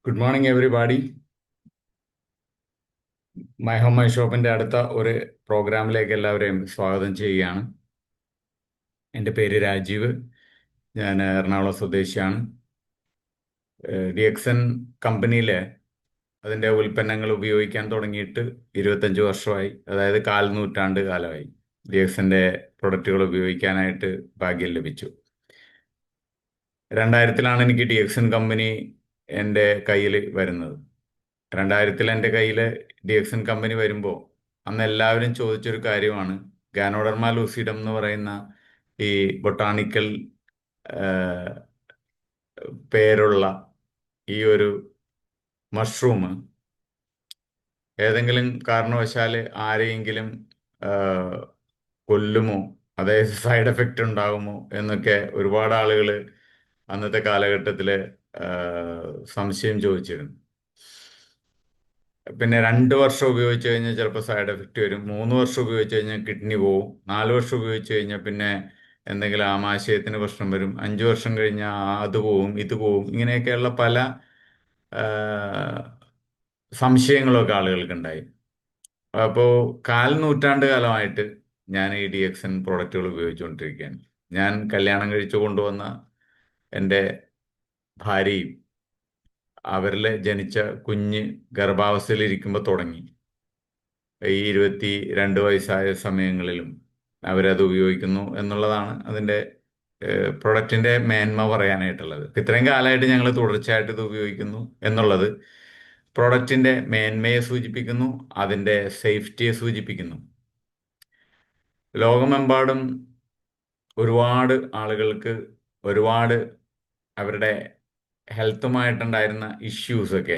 Good morning everybody. My home my ഷോപ്പിന്റെ അടുത്ത ഒരു പ്രോഗ്രാമിലേക്ക് എല്ലാവരെയും സ്വാഗതം ചെയ്യുകയാണ്. എൻ്റെ പേര് രാജീവ്. ഞാൻ എറണാകുളം സ്വദേശിയാണ്. ഡി എക്സ് എൻ കമ്പനിയിലെ അതിൻ്റെ ഉൽപ്പന്നങ്ങൾ ഉപയോഗിക്കാൻ തുടങ്ങിയിട്ട് 25 വർഷമായി. അതായത് കാൽ നൂറ്റാണ്ട് കാലമായി ഡി എക്സ് എൻ്റെ പ്രൊഡക്റ്റുകൾ ഉപയോഗിക്കാനായിട്ട് ഭാഗ്യം ലഭിച്ചു. 2000-ലാണ് എനിക്ക് ഡി എക്സ് എൻ കമ്പനി എൻ്റെ കയ്യിൽ വരുന്നത്. 2000-ൽ എൻ്റെ കയ്യിൽ ഡി എക്സ് എൻ കമ്പനി വരുമ്പോൾ അന്ന് എല്ലാവരും ചോദിച്ചൊരു കാര്യമാണ് ഗാനോഡർമ ലൂസിഡം എന്ന് പറയുന്ന ഈ ബൊട്ടാണിക്കൽ പേരുള്ള ഈ ഒരു മഷ്റൂം ഏതെങ്കിലും കാരണവശാൽ ആരെയെങ്കിലും ആ, കൊല്ലുമോ, അതായത് സൈഡ് എഫക്റ്റ് ഉണ്ടാകുമോ എന്നൊക്കെ ഒരുപാട് ആളുകൾ അന്നത്തെ കാലഘട്ടത്തിൽ സംശയം ചോദിച്ചിരുന്നു. പിന്നെ 2 വർഷം ഉപയോഗിച്ച് കഴിഞ്ഞാൽ ചിലപ്പോൾ സൈഡ് എഫക്റ്റ് വരും, 3 വർഷം ഉപയോഗിച്ച് കഴിഞ്ഞാൽ കിഡ്നി പോവും, 4 വർഷം ഉപയോഗിച്ച് കഴിഞ്ഞാൽ പിന്നെ എന്തെങ്കിലും ആമാശയത്തിന് പ്രശ്നം വരും, 5 വർഷം കഴിഞ്ഞാൽ അത് പോവും ഇത് പോവും, ഇങ്ങനെയൊക്കെയുള്ള പല ആ, സംശയങ്ങളൊക്കെ ആളുകൾക്കുണ്ടായി. അപ്പോൾ കാൽ നൂറ്റാണ്ട് കാലമായിട്ട് ഞാൻ ഈ ഡി എക്സ് എൻ പ്രോഡക്റ്റുകൾ ഉപയോഗിച്ചുകൊണ്ടിരിക്കുകയാണ്. ഞാൻ കല്യാണം കഴിച്ചു കൊണ്ടുവന്ന എൻ്റെ ഭാര്യയും അവരിൽ ജനിച്ച കുഞ്ഞ് ഗർഭാവസ്ഥയിൽ ഇരിക്കുമ്പോൾ തുടങ്ങി ഈ 22 വയസ്സായ സമയങ്ങളിലും അവരത് ഉപയോഗിക്കുന്നു എന്നുള്ളതാണ് അതിൻ്റെ പ്രൊഡക്റ്റിൻ്റെ മേന്മ പറയാനായിട്ടുള്ളത്. ഇത്രയും കാലമായിട്ട് ഞങ്ങൾ തുടർച്ചയായിട്ട് ഇത് ഉപയോഗിക്കുന്നു എന്നുള്ളത് പ്രൊഡക്റ്റിൻ്റെ മേന്മയെ സൂചിപ്പിക്കുന്നു, അതിൻ്റെ സേഫ്റ്റിയെ സൂചിപ്പിക്കുന്നു. ലോകമെമ്പാടും ഒരുപാട് ആളുകൾക്ക് ഒരുപാട് അവരുടെ ഹെൽത്തുമായിട്ടുണ്ടായിരുന്ന ഇഷ്യൂസൊക്കെ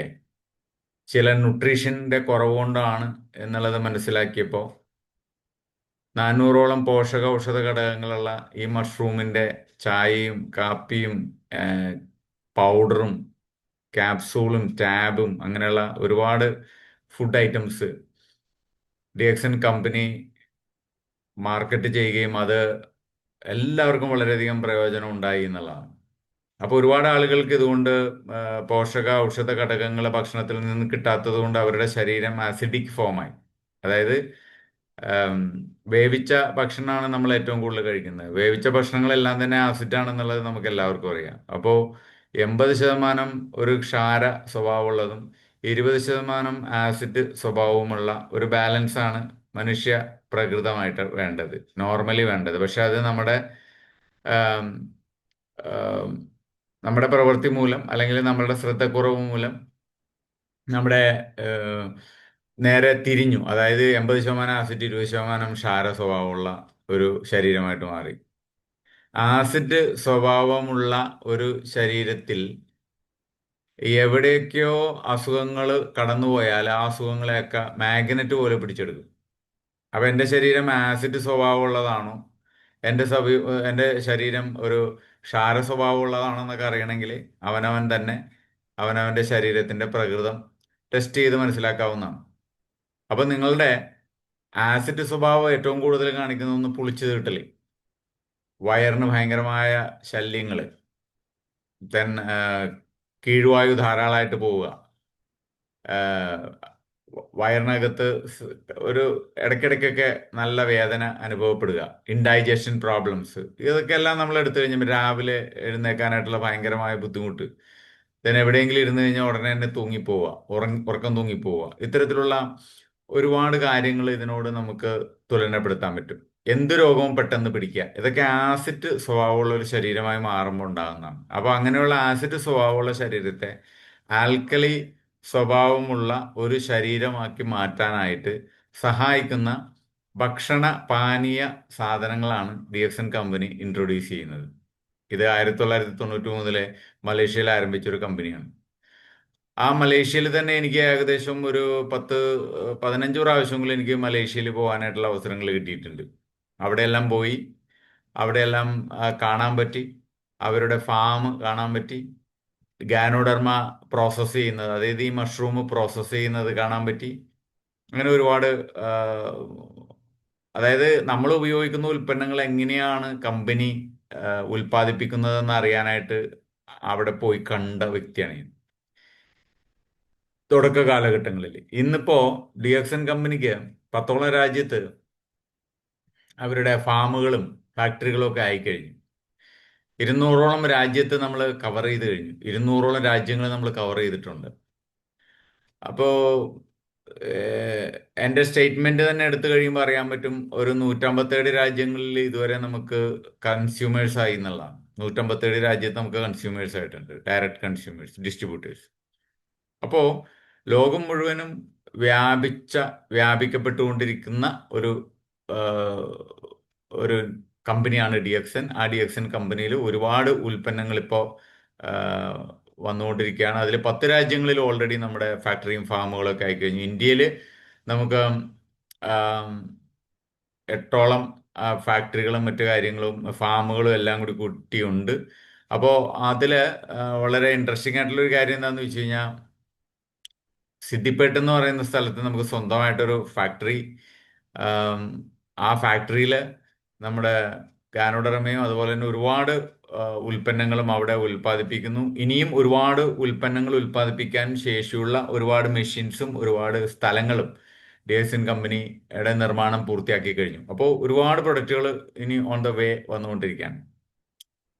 ചില ന്യൂട്രീഷൻ്റെ കുറവ് കൊണ്ടാണ് എന്നുള്ളത് മനസ്സിലാക്കിയപ്പോൾ 400ഓളം പോഷക ഔഷധ ഘടകങ്ങളുള്ള ഈ മഷ്റൂമിൻ്റെ ചായയും കാപ്പിയും പൗഡറും ക്യാപ്സൂളും ടാബും അങ്ങനെയുള്ള ഒരുപാട് food items D X N company market ചെയ്യുകയും അത് എല്ലാവർക്കും വളരെയധികം പ്രയോജനം ഉണ്ടായി എന്നുള്ളതാണ്. അപ്പോൾ ഒരുപാട് ആളുകൾക്ക് ഇതുകൊണ്ട് ആ, പോഷക ഔഷധ ഘടകങ്ങൾ ഭക്ഷണത്തിൽ നിന്ന് കിട്ടാത്തത് കൊണ്ട് അവരുടെ ശരീരം ആസിഡിക് ഫോമായി. അതായത് ആം, വേവിച്ച ഭക്ഷണമാണ് നമ്മൾ ഏറ്റവും കൂടുതൽ കഴിക്കുന്നത്. വേവിച്ച ഭക്ഷണങ്ങളെല്ലാം തന്നെ ആസിഡാണെന്നുള്ളത് നമുക്ക് എല്ലാവർക്കും അറിയാം. അപ്പോൾ 80% ഒരു ക്ഷാര സ്വഭാവമുള്ളതും 20% ആസിഡ് സ്വഭാവവുമുള്ള ഒരു ബാലൻസ് ആണ് മനുഷ്യ പ്രകൃതമായിട്ട് വേണ്ടത്, നോർമലി വേണ്ടത്. പക്ഷെ അത് ആം, ആം, നമ്മുടെ പ്രവൃത്തി മൂലം അല്ലെങ്കിൽ നമ്മളുടെ ശ്രദ്ധക്കുറവ് മൂലം നമ്മുടെ ഏഹ്, നേരെ തിരിഞ്ഞു. അതായത് 80% ആസിഡ് 20% ക്ഷാര സ്വഭാവമുള്ള ഒരു ശരീരമായിട്ട് മാറി. ആസിഡ് സ്വഭാവമുള്ള ഒരു ശരീരത്തിൽ എവിടേക്കോ അസുഖങ്ങൾ കടന്നുപോയാൽ ആ അസുഖങ്ങളെയൊക്കെ മാഗ്നറ്റ് പോലെ പിടിച്ചെടുക്കും. അപ്പൊ എൻ്റെ ശരീരം ആസിഡ് സ്വഭാവമുള്ളതാണോ, എൻ്റെ ശരീരം ഒരു ക്ഷാര സ്വഭാവമുള്ളതാണെന്നൊക്കെ അറിയണമെങ്കിൽ അവനവൻ തന്നെ അവനവൻ്റെ ശരീരത്തിന്റെ പ്രകൃതം ടെസ്റ്റ് ചെയ്ത് മനസ്സിലാക്കാവുന്നതാണ്. അപ്പൊ നിങ്ങളുടെ ആസിഡ് സ്വഭാവം ഏറ്റവും കൂടുതൽ കാണിക്കുന്ന ഒന്ന് പുളിച്ചു തീട്ടല്, വയറിന് ഭയങ്കരമായ ശല്യങ്ങള്, ദെൻ കീഴ്വായു ധാരാളമായിട്ട് പോവുക, ആഹ് വയറിനകത്ത് ഒരു ഇടയ്ക്കിടയ്ക്കൊക്കെ നല്ല വേദന അനുഭവപ്പെടുക, ഇൻഡൈജഷൻ പ്രോബ്ലംസ്, ഇതൊക്കെ എല്ലാം നമ്മൾ എടുത്തു കഴിഞ്ഞാൽ രാവിലെ എഴുന്നേക്കാനായിട്ടുള്ള ഭയങ്കരമായ ബുദ്ധിമുട്ട്, then എവിടെയെങ്കിലും ഇരുന്ന് കഴിഞ്ഞാൽ ഉടനെ തന്നെ തൂങ്ങിപ്പോവുക, ഉറക്കം തൂങ്ങിപ്പോവുക, ഇത്തരത്തിലുള്ള ഒരുപാട് കാര്യങ്ങൾ ഇതിനോട് നമുക്ക് തുലനപ്പെടുത്താൻ പറ്റും. എന്ത് രോഗവും പെട്ടെന്ന് പിടിക്കുക, ഇതൊക്കെ ആസിഡ് സ്വഭാവമുള്ള ഒരു ശരീരമായി മാറുമ്പോൾ ഉണ്ടാകുന്നതാണ്. അപ്പൊ അങ്ങനെയുള്ള ആസിഡ് സ്വഭാവമുള്ള ശരീരത്തെ ആൽക്കലി സ്വഭാവമുള്ള ഒരു ശരീരമാക്കി മാറ്റാനായിട്ട് സഹായിക്കുന്ന ഭക്ഷണ പാനീയ സാധനങ്ങളാണ് D X N company introduce ചെയ്യുന്നത്. ഇത് 1993 മലേഷ്യയിൽ ആരംഭിച്ച ഒരു കമ്പനിയാണ്. ആ മലേഷ്യയിൽ തന്നെ എനിക്ക് ഏകദേശം ഒരു 15 പ്രാവശ്യങ്ങളിൽ എനിക്ക് മലേഷ്യയിൽ പോകാനായിട്ടുള്ള അവസരങ്ങൾ കിട്ടിയിട്ടുണ്ട്. അവിടെയെല്ലാം പോയി, അവിടെയെല്ലാം കാണാൻ പറ്റി, അവരുടെ ഫാം കാണാൻ പറ്റി, ഗാനോഡർമ പ്രോസസ്സ് ചെയ്യുന്നത്, അതായത് ഈ മഷ്റൂം പ്രോസസ്സ് ചെയ്യുന്നത് കാണാൻ പറ്റി. അങ്ങനെ ഒരുപാട് ആ, അതായത് നമ്മൾ ഉപയോഗിക്കുന്ന ഉൽപ്പന്നങ്ങൾ എങ്ങനെയാണ് കമ്പനി ഉൽപ്പാദിപ്പിക്കുന്നതെന്ന് അറിയാനായിട്ട് അവിടെ പോയി കണ്ട വ്യക്തിയാണ് ഞാൻ. തുടക്ക കാലഘട്ടങ്ങളിൽ. ഇന്നിപ്പോ DXN കമ്പനിക്ക് 10ഓളം രാജ്യത്ത് അവരുടെ ഫാമുകളും ഫാക്ടറികളും ഒക്കെ ആയിക്കഴിഞ്ഞു. 200ഓളം രാജ്യത്ത് നമ്മൾ കവർ ചെയ്ത് കഴിഞ്ഞു. 200ഓളം രാജ്യങ്ങൾ നമ്മൾ കവർ ചെയ്തിട്ടുണ്ട്. അപ്പോ ഏഹ്, എന്റെ സ്റ്റേറ്റ്മെന്റ് തന്നെ എടുത്തു കഴിയുമ്പോൾ അറിയാൻ പറ്റും, ഒരു 157 രാജ്യങ്ങളിൽ ഇതുവരെ നമുക്ക് കൺസ്യൂമേഴ്സ് ആയി എന്നുള്ളതാണ്. 157 രാജ്യത്ത് നമുക്ക് കൺസ്യൂമേഴ്സ് ആയിട്ടുണ്ട്, ഡയറക്റ്റ് കൺസ്യൂമേഴ്സ്, ഡിസ്ട്രിബ്യൂട്ടേഴ്സ്. അപ്പോ ലോകം മുഴുവനും വ്യാപിച്ച വ്യാപിക്കപ്പെട്ടുകൊണ്ടിരിക്കുന്ന ഒരു ആ, ഒരു കമ്പനിയാണ് DXN. ആ DXN കമ്പനിയിൽ ഒരുപാട് ഉൽപ്പന്നങ്ങൾ ഇപ്പോൾ വന്നുകൊണ്ടിരിക്കുകയാണ്. അതിൽ 10 രാജ്യങ്ങളിൽ ഓൾറെഡി നമ്മുടെ ഫാക്ടറിയും ഫാമുകളൊക്കെ ആയിക്കഴിഞ്ഞു. ഇന്ത്യയിൽ നമുക്ക് ആം, 8ഓളം ഫാക്ടറികളും മറ്റു കാര്യങ്ങളും ഫാമുകളും എല്ലാം കൂടി കൂട്ടിയുണ്ട്. അപ്പോൾ അതിൽ വളരെ ഇൻട്രസ്റ്റിംഗ് ആയിട്ടുള്ള ഒരു കാര്യം എന്താണെന്ന് വെച്ച് കഴിഞ്ഞാൽ, സിദ്ദിപ്പേട്ട് എന്ന് പറയുന്ന സ്ഥലത്ത് നമുക്ക് സ്വന്തമായിട്ടൊരു ഫാക്ടറി, ആം, ആ ഫാക്ടറിയിൽ നമ്മുടെ ഗാനോഡറമയും അതുപോലെ തന്നെ ഒരുപാട് ഉൽപ്പന്നങ്ങളും അവിടെ ഉൽപ്പാദിപ്പിക്കുന്നു. ഇനിയും ഒരുപാട് ഉൽപ്പന്നങ്ങൾ ഉൽപ്പാദിപ്പിക്കാൻ ശേഷിയുള്ള ഒരുപാട് മെഷീൻസും ഒരുപാട് സ്ഥലങ്ങളും DXN കമ്പനിയുടെ നിർമ്മാണം പൂർത്തിയാക്കി കഴിഞ്ഞു. അപ്പോൾ ഒരുപാട് പ്രൊഡക്റ്റുകൾ ഇനി ഓൺ ദ വേ വന്നുകൊണ്ടിരിക്കുകയാണ്.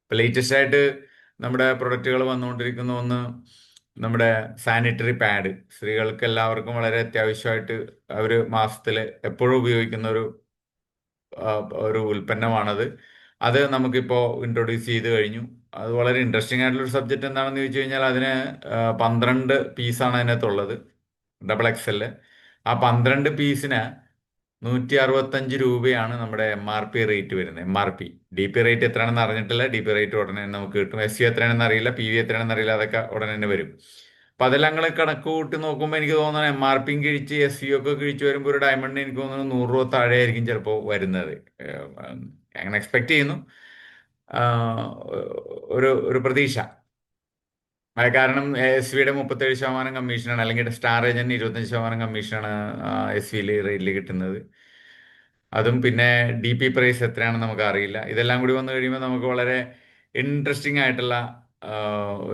ഇപ്പൊ ലേറ്റസ്റ്റ് ആയിട്ട് നമ്മുടെ പ്രൊഡക്റ്റുകൾ വന്നുകൊണ്ടിരിക്കുന്ന ഒന്ന് നമ്മുടെ സാനിറ്ററി പാഡ്. സ്ത്രീകൾക്ക് എല്ലാവർക്കും വളരെ അത്യാവശ്യമായിട്ട് അവർ മാസത്തിൽ എപ്പോഴും ഉപയോഗിക്കുന്ന ആ, ഒരു ഉൽപ്പന്നമാണത്. അത് നമുക്കിപ്പോൾ ഇൻട്രൊഡ്യൂസ് ചെയ്ത് കഴിഞ്ഞു. അത് വളരെ ഇൻട്രസ്റ്റിംഗ് ആയിട്ടുള്ള ഒരു സബ്ജക്റ്റ് എന്താണെന്ന് ചോദിച്ചു കഴിഞ്ഞാൽ, അതിന് 12 പീസാണ് അതിനകത്തുള്ളത്, XXL. ആ 12 പീസിന് 165 രൂപയാണ് നമ്മുടെ MRP റേറ്റ് വരുന്നത്. MRP. DP റേറ്റ് എത്രയാണെന്ന് അറിഞ്ഞിട്ടില്ല. DP റേറ്റ് ഉടനെ തന്നെ നമുക്ക് കിട്ടും. SU എത്രയാണെന്ന് അറിയില്ല, PV എത്രയാണെന്ന് അറിയില്ല. അതൊക്കെ ഉടനെ തന്നെ വരും. അപ്പൊ അതെല്ലാം നിങ്ങൾ കണക്ക് കൂട്ടി നോക്കുമ്പോൾ എനിക്ക് തോന്നുന്നത് MRPയും കിഴിച്ച് SU ഒക്കെ കിഴിച്ച് വരുമ്പോൾ ഒരു ഡയമണ്ടിന് എനിക്ക് തോന്നുന്നു 100 രൂപ താഴെ ആയിരിക്കും ചിലപ്പോൾ വരുന്നത്. അങ്ങനെ എക്സ്പെക്ട് ചെയ്യുന്നു. ആഹ് ഒരു ഒരു പ്രതീക്ഷ. കാരണം SVയുടെ 37% കമ്മീഷനാണ്, അല്ലെങ്കിൽ സ്റ്റാർ ഏജന്റിന് 25% കമ്മീഷനാണ് SVയിൽ റേറ്റിൽ കിട്ടുന്നത്. അതും പിന്നെ DP പ്രൈസ് എത്രയാണെന്ന് നമുക്ക് അറിയില്ല. ഇതെല്ലാം കൂടി വന്നു കഴിയുമ്പോൾ നമുക്ക് വളരെ ഇൻട്രസ്റ്റിംഗ് ആയിട്ടുള്ള ആ,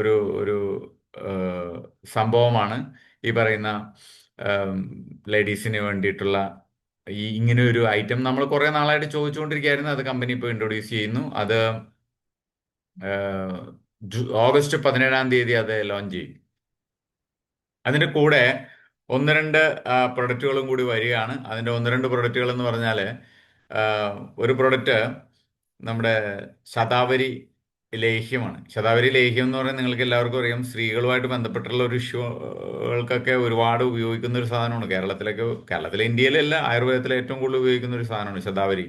ഒരു ഒരു ആ, സംഭവമാണ് ഈ പറയുന്ന ലേഡീസിന് വേണ്ടിയിട്ടുള്ള ഇങ്ങനെ ഒരു ഐറ്റം നമ്മൾ കുറെ നാളായിട്ട് ചോദിച്ചുകൊണ്ടിരിക്കുകയായിരുന്നു. അത് കമ്പനി ഇപ്പോൾ ഇൻട്രൊഡ്യൂസ് ചെയ്യുന്നു. അത് ഓഗസ്റ്റ് 17-ാം തീയതി അത് ലോഞ്ച് ചെയ്യും. അതിന്റെ കൂടെ ഒന്ന് രണ്ട് പ്രൊഡക്റ്റുകളും കൂടി വരികയാണ്. അതിന്റെ ഒന്ന് രണ്ട് പ്രൊഡക്റ്റുകൾ എന്ന് പറഞ്ഞാൽ, ഒരു പ്രൊഡക്റ്റ് നമ്മുടെ ശതാവരി ലേഹ്യമാണ്. ശതാവരി ലേഹ്യം എന്ന് പറയുന്നത് നിങ്ങൾക്ക് എല്ലാവർക്കും അറിയാം, സ്ത്രീകളുമായിട്ട് ബന്ധപ്പെട്ടുള്ള ഒരു ഇഷ്യൂകൾക്കൊക്കെ ഒരുപാട് ഉപയോഗിക്കുന്ന ഒരു സാധനമാണ്. കേരളത്തിലെ, ഇന്ത്യയിലല്ല, ആയുർവേദത്തിലെ ഏറ്റവും കൂടുതൽ ഉപയോഗിക്കുന്ന ഒരു സാധനമാണ് ശതാവരി.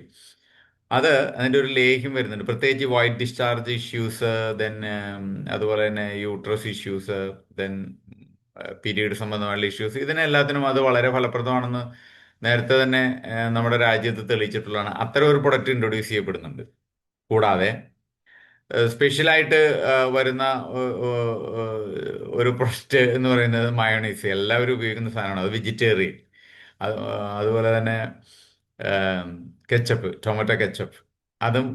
അത് അതിൻ്റെ ഒരു ലേഹ്യം വരുന്നുണ്ട്, പ്രത്യേകിച്ച് വൈറ്റ് ഡിസ്ചാർജ് ഇഷ്യൂസ്, ദെൻ അതുപോലെ തന്നെ യൂട്രസ് ഇഷ്യൂസ്, ദെൻ പീരീഡ് സംബന്ധമായുള്ള ഇഷ്യൂസ്, ഇതിനെല്ലാത്തിനും അത് വളരെ ഫലപ്രദമാണെന്ന് നേരത്തെ തന്നെ നമ്മുടെ രാജ്യത്ത് തെളിയിച്ചിട്ടുള്ളതാണ്. അത്തരം ഒരു പ്രൊഡക്റ്റ് ഇൻട്രൊഡ്യൂസ് ചെയ്യപ്പെടുന്നുണ്ട്. കൂടാതെ സ്പെഷ്യലായിട്ട് വരുന്ന ഒരു പ്രൊഡക്റ്റ് എന്ന് പറയുന്നത് മയോണൈസ്. എല്ലാവരും ഉപയോഗിക്കുന്ന സാധനമാണ്, അത് വെജിറ്റേറിയൻ. അത് അതുപോലെ തന്നെ കെച്ചപ്പ്, ടൊമാറ്റോ കെച്ചപ്പ്. അതും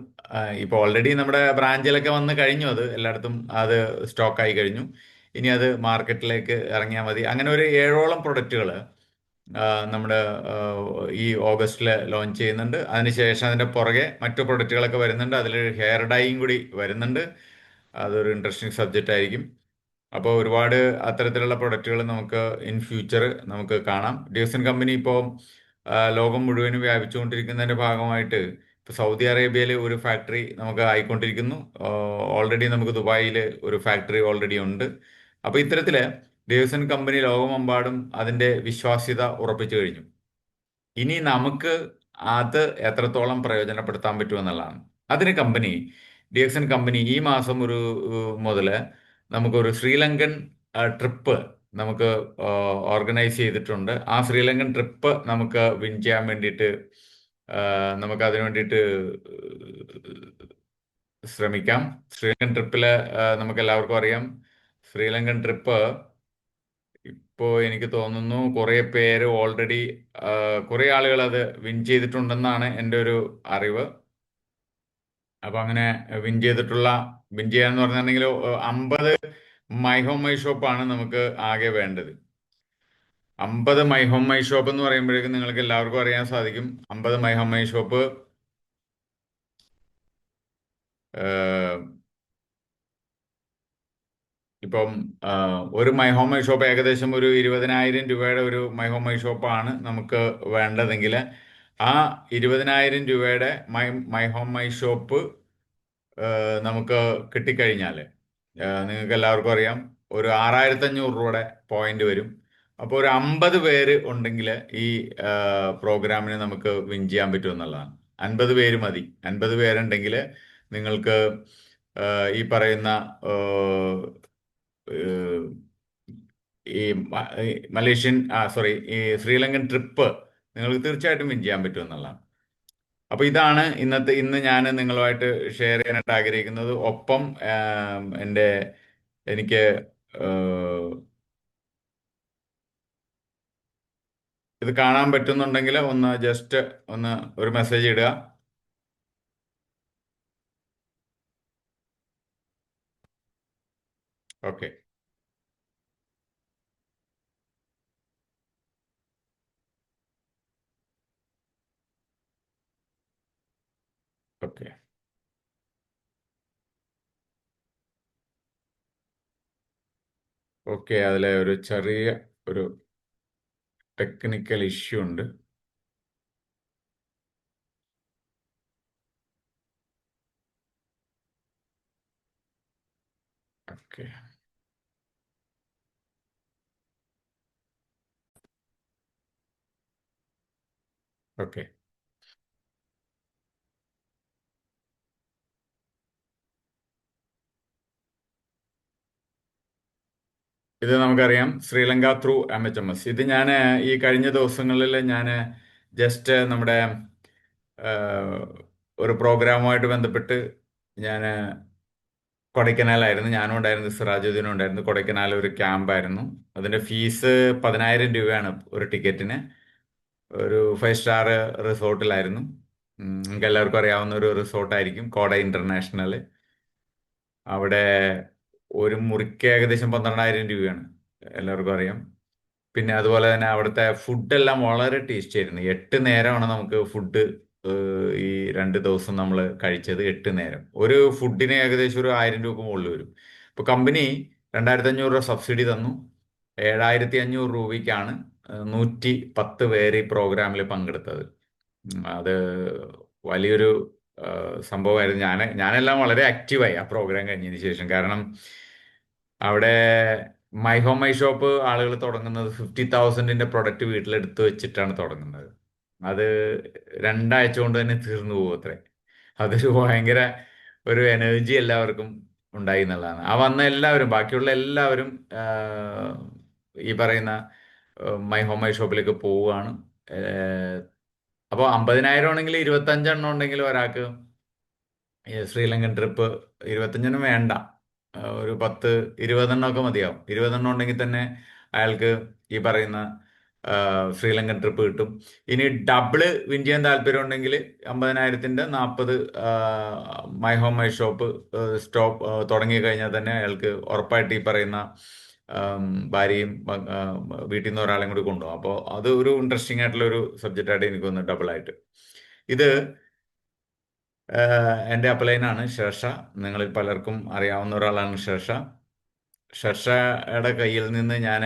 ഇപ്പോൾ ഓൾറെഡി നമ്മുടെ ബ്രാഞ്ചിലൊക്കെ വന്ന് കഴിഞ്ഞു. അത് എല്ലായിടത്തും അത് സ്റ്റോക്കായി കഴിഞ്ഞു. ഇനി അത് മാർക്കറ്റിലേക്ക് ഇറങ്ങിയാൽ മതി. അങ്ങനെ ഒരു 7ഓളം പ്രൊഡക്റ്റുകൾ നമ്മുടെ ഈ ഓഗസ്റ്റിൽ ലോഞ്ച് ചെയ്യുന്നുണ്ട്. അതിനുശേഷം അതിൻ്റെ പുറകെ മറ്റു പ്രൊഡക്റ്റുകളൊക്കെ വരുന്നുണ്ട്. അതിലൊരു ഹെയർ ഡൈയും കൂടി വരുന്നുണ്ട്. അതൊരു ഇൻട്രസ്റ്റിംഗ് സബ്ജക്റ്റ് ആയിരിക്കും. അപ്പോൾ ഒരുപാട് അത്തരത്തിലുള്ള പ്രൊഡക്റ്റുകൾ നമുക്ക് ഇൻ ഫ്യൂച്ചർ നമുക്ക് കാണാം. DXN കമ്പനി ഇപ്പോൾ ലോകം മുഴുവനും വ്യാപിച്ചുകൊണ്ടിരിക്കുന്നതിന്റെ ഭാഗമായിട്ട് ഇപ്പോൾ സൗദി അറേബ്യയിൽ ഒരു ഫാക്ടറി നമുക്ക് ആയിക്കൊണ്ടിരിക്കുന്നു. ഓൾറെഡി നമുക്ക് ദുബായിൽ ഒരു ഫാക്ടറി ഓൾറെഡി ഉണ്ട്. അപ്പോൾ ഇത്തരത്തില് DXN കമ്പനി ലോകമെമ്പാടും അതിന്റെ വിശ്വാസ്യത ഉറപ്പിച്ചു കഴിഞ്ഞു. ഇനി നമുക്ക് അത് എത്രത്തോളം പ്രയോജനപ്പെടുത്താൻ പറ്റുമെന്നുള്ളതാണ്. അതിന് DXN കമ്പനി ഈ മാസം ഒരു മുതല് നമുക്കൊരു ശ്രീലങ്കൻ ട്രിപ്പ് നമുക്ക് ഓർഗനൈസ് ചെയ്തിട്ടുണ്ട്. ആ ശ്രീലങ്കൻ ട്രിപ്പ് നമുക്ക് വിൻ ചെയ്യാൻ വേണ്ടിയിട്ട് നമുക്ക് അതിനു വേണ്ടിയിട്ട് ശ്രമിക്കാം. ശ്രീലങ്കൻ ട്രിപ്പില് നമുക്ക് എല്ലാവർക്കും അറിയാം, ശ്രീലങ്കൻ ട്രിപ്പ് ഇപ്പോൾ എനിക്ക് തോന്നുന്നു കുറെ പേര് ഓൾറെഡി, കുറെ ആളുകൾ അത് വിൻ ചെയ്തിട്ടുണ്ടെന്നാണ് എൻ്റെ ഒരു അറിവ്. അപ്പൊ അങ്ങനെ വിൻ ചെയ്യാന്ന് പറഞ്ഞിട്ടുണ്ടെങ്കിൽ 50 മൈ ഹോം മൈ ഷോപ്പാണ് നമുക്ക് ആകെ വേണ്ടത്. 50 മൈ ഹോം മൈ ഷോപ്പ് എന്ന് പറയുമ്പോഴേക്കും നിങ്ങൾക്ക് എല്ലാവർക്കും അറിയാൻ സാധിക്കും. 50 മൈ ഹോം മൈ ഷോപ്പ് ഇപ്പം ഒരു മൈ ഹോം മൈ ഷോപ്പ് ഏകദേശം ഒരു 20,000 രൂപയുടെ ഒരു മൈ ഹോം മൈ ഷോപ്പാണ് നമുക്ക് വേണ്ടതെങ്കിൽ, ആ 20,000 രൂപയുടെ മൈ ഹോം മൈ ഷോപ്പ് നമുക്ക് കിട്ടിക്കഴിഞ്ഞാൽ നിങ്ങൾക്ക് എല്ലാവർക്കും അറിയാം ഒരു 6,500 രൂപയുടെ പോയിന്റ് വരും. അപ്പോൾ ഒരു 50 പേര് ഉണ്ടെങ്കിൽ ഈ പ്രോഗ്രാമിന് നമുക്ക് വിൻ ചെയ്യാൻ പറ്റും എന്നുള്ളതാണ്. 50 പേര് മതി. 50 പേരുണ്ടെങ്കിൽ നിങ്ങൾക്ക് ഈ പറയുന്ന ഏഹ്, ഈ മലേഷ്യൻ സോറി ഈ ശ്രീലങ്കൻ ട്രിപ്പ് നിങ്ങൾക്ക് തീർച്ചയായിട്ടും വിൻ ചെയ്യാൻ പറ്റും എന്നുള്ളതാണ്. അപ്പൊ ഇതാണ് ഇന്ന് ഞാൻ നിങ്ങളുമായിട്ട് ഷെയർ ചെയ്യാനായിട്ട് ആഗ്രഹിക്കുന്നത്. ഒപ്പം എൻ്റെ എനിക്ക് ഏഹ്, ഇത് കാണാൻ പറ്റുന്നുണ്ടെങ്കിൽ ഒന്ന് ജസ്റ്റ് ഒന്ന് ഒരു മെസ്സേജ് ഇടുക. ഓക്കെ. ഓക്കെ. ഓക്കെ. അതിലെ ഒരു ചെറിയ ഒരു ടെക്നിക്കൽ ഇഷ്യൂ ഉണ്ട്. ഓക്കെ. ഓക്കെ. ഇത് നമുക്കറിയാം, ശ്രീലങ്ക ത്രൂ MHMS. ഇത് ഞാൻ ഈ കഴിഞ്ഞ ദിവസങ്ങളിൽ ഞാൻ ജസ്റ്റ് നമ്മുടെ ഏഹ്, ഒരു പ്രോഗ്രാമുമായിട്ട് ബന്ധപ്പെട്ട് ഞാൻ കൊടൈക്കനാലായിരുന്നു. ഞാനും ഉണ്ടായിരുന്നു, സിറാജുദ്ദീനും ഉണ്ടായിരുന്നു. കൊടൈക്കനാൽ ഒരു ക്യാമ്പായിരുന്നു. അതിന്റെ ഫീസ് 10,000 രൂപയാണ് ഒരു ടിക്കറ്റിന്. ഒരു 5 സ്റ്റാർ റിസോർട്ടിലായിരുന്നു. നിങ്ങൾക്ക് എല്ലാവർക്കും അറിയാവുന്ന ഒരു റിസോർട്ടായിരിക്കും കോട ഇന്റർനാഷണൽ. അവിടെ ഒരു മുറിക്ക് ഏകദേശം 12,000 രൂപയാണ്, എല്ലാവർക്കും അറിയാം. പിന്നെ അതുപോലെ തന്നെ അവിടുത്തെ ഫുഡെല്ലാം വളരെ ടേസ്റ്റി ആയിരുന്നു. 8 നേരമാണ് നമുക്ക് ഫുഡ്. ഈ 2 ദിവസം നമ്മൾ കഴിച്ചത് 8 നേരം. ഒരു ഫുഡിന് ഏകദേശം ഒരു 1,000 രൂപ മുകളിൽ വരും. ഇപ്പൊ കമ്പനി 2,500 രൂപ സബ്സിഡി തന്നു. 7,500 രൂപയ്ക്കാണ് 110 പേര് ഈ പ്രോഗ്രാമിൽ പങ്കെടുത്തത്. അത് വലിയൊരു സംഭവമായിരുന്നു. ഞാനെല്ലാം വളരെ ആക്റ്റീവായി ആ പ്രോഗ്രാം കഴിഞ്ഞതിന് ശേഷം. കാരണം അവിടെ മൈ ഹോം മൈ ഷോപ്പ് ആളുകൾ തുടങ്ങുന്നത് 50,000-ന്റെ പ്രൊഡക്റ്റ് വീട്ടിലെടുത്ത് വെച്ചിട്ടാണ് തുടങ്ങുന്നത്. അത് 2 ആഴ്ച കൊണ്ട് തന്നെ തീർന്നു പോകും അത്രേ. അതൊരു ഭയങ്കര ഒരു എനർജി എല്ലാവർക്കും ഉണ്ടായി എന്നുള്ളതാണ്. ആ വന്ന എല്ലാവരും, ബാക്കിയുള്ള എല്ലാവരും ഈ പറയുന്ന മൈ ഹോം മൈ ഷോപ്പിലേക്ക് പോവുകയാണ്. അപ്പോൾ 50,000 ആണെങ്കിൽ 25 എണ്ണം ഉണ്ടെങ്കിൽ ഒരാൾക്ക് ഈ ശ്രീലങ്കൻ ട്രിപ്പ്, 25 വേണ്ട, ഒരു 10-20 എണ്ണമൊക്കെ മതിയാവും. 20 എണ്ണം ഉണ്ടെങ്കിൽ തന്നെ അയാൾക്ക് ഈ പറയുന്ന ശ്രീലങ്കൻ ട്രിപ്പ് കിട്ടും. ഇനി ഡബിള് വിൻ ചെയ്യാൻ താല്പര്യം ഉണ്ടെങ്കിൽ 50,000-ന്റെ 40 my home my shop stop തുടങ്ങി കഴിഞ്ഞാൽ തന്നെ അയാൾക്ക് ഉറപ്പായിട്ട് ഈ പറയുന്ന ഭാര്യയും വീട്ടിൽ നിന്ന് ഒരാളെയും കൂടി കൊണ്ടുപോകും. അപ്പോൾ അത് ഒരു ഇൻട്രസ്റ്റിംഗ് ആയിട്ടുള്ള ഒരു സബ്ജക്റ്റ് ആയിട്ട് എനിക്ക് തോന്നുന്നു, ഡബിൾ ആയിട്ട്. ഇത് എൻ്റെ അപ്ലൈനാണ് ഷെർഷ. നിങ്ങളിൽ പലർക്കും അറിയാവുന്ന ഒരാളാണ് ഷെർഷ. ഷെർഷയുടെ കയ്യിൽ നിന്ന് ഞാൻ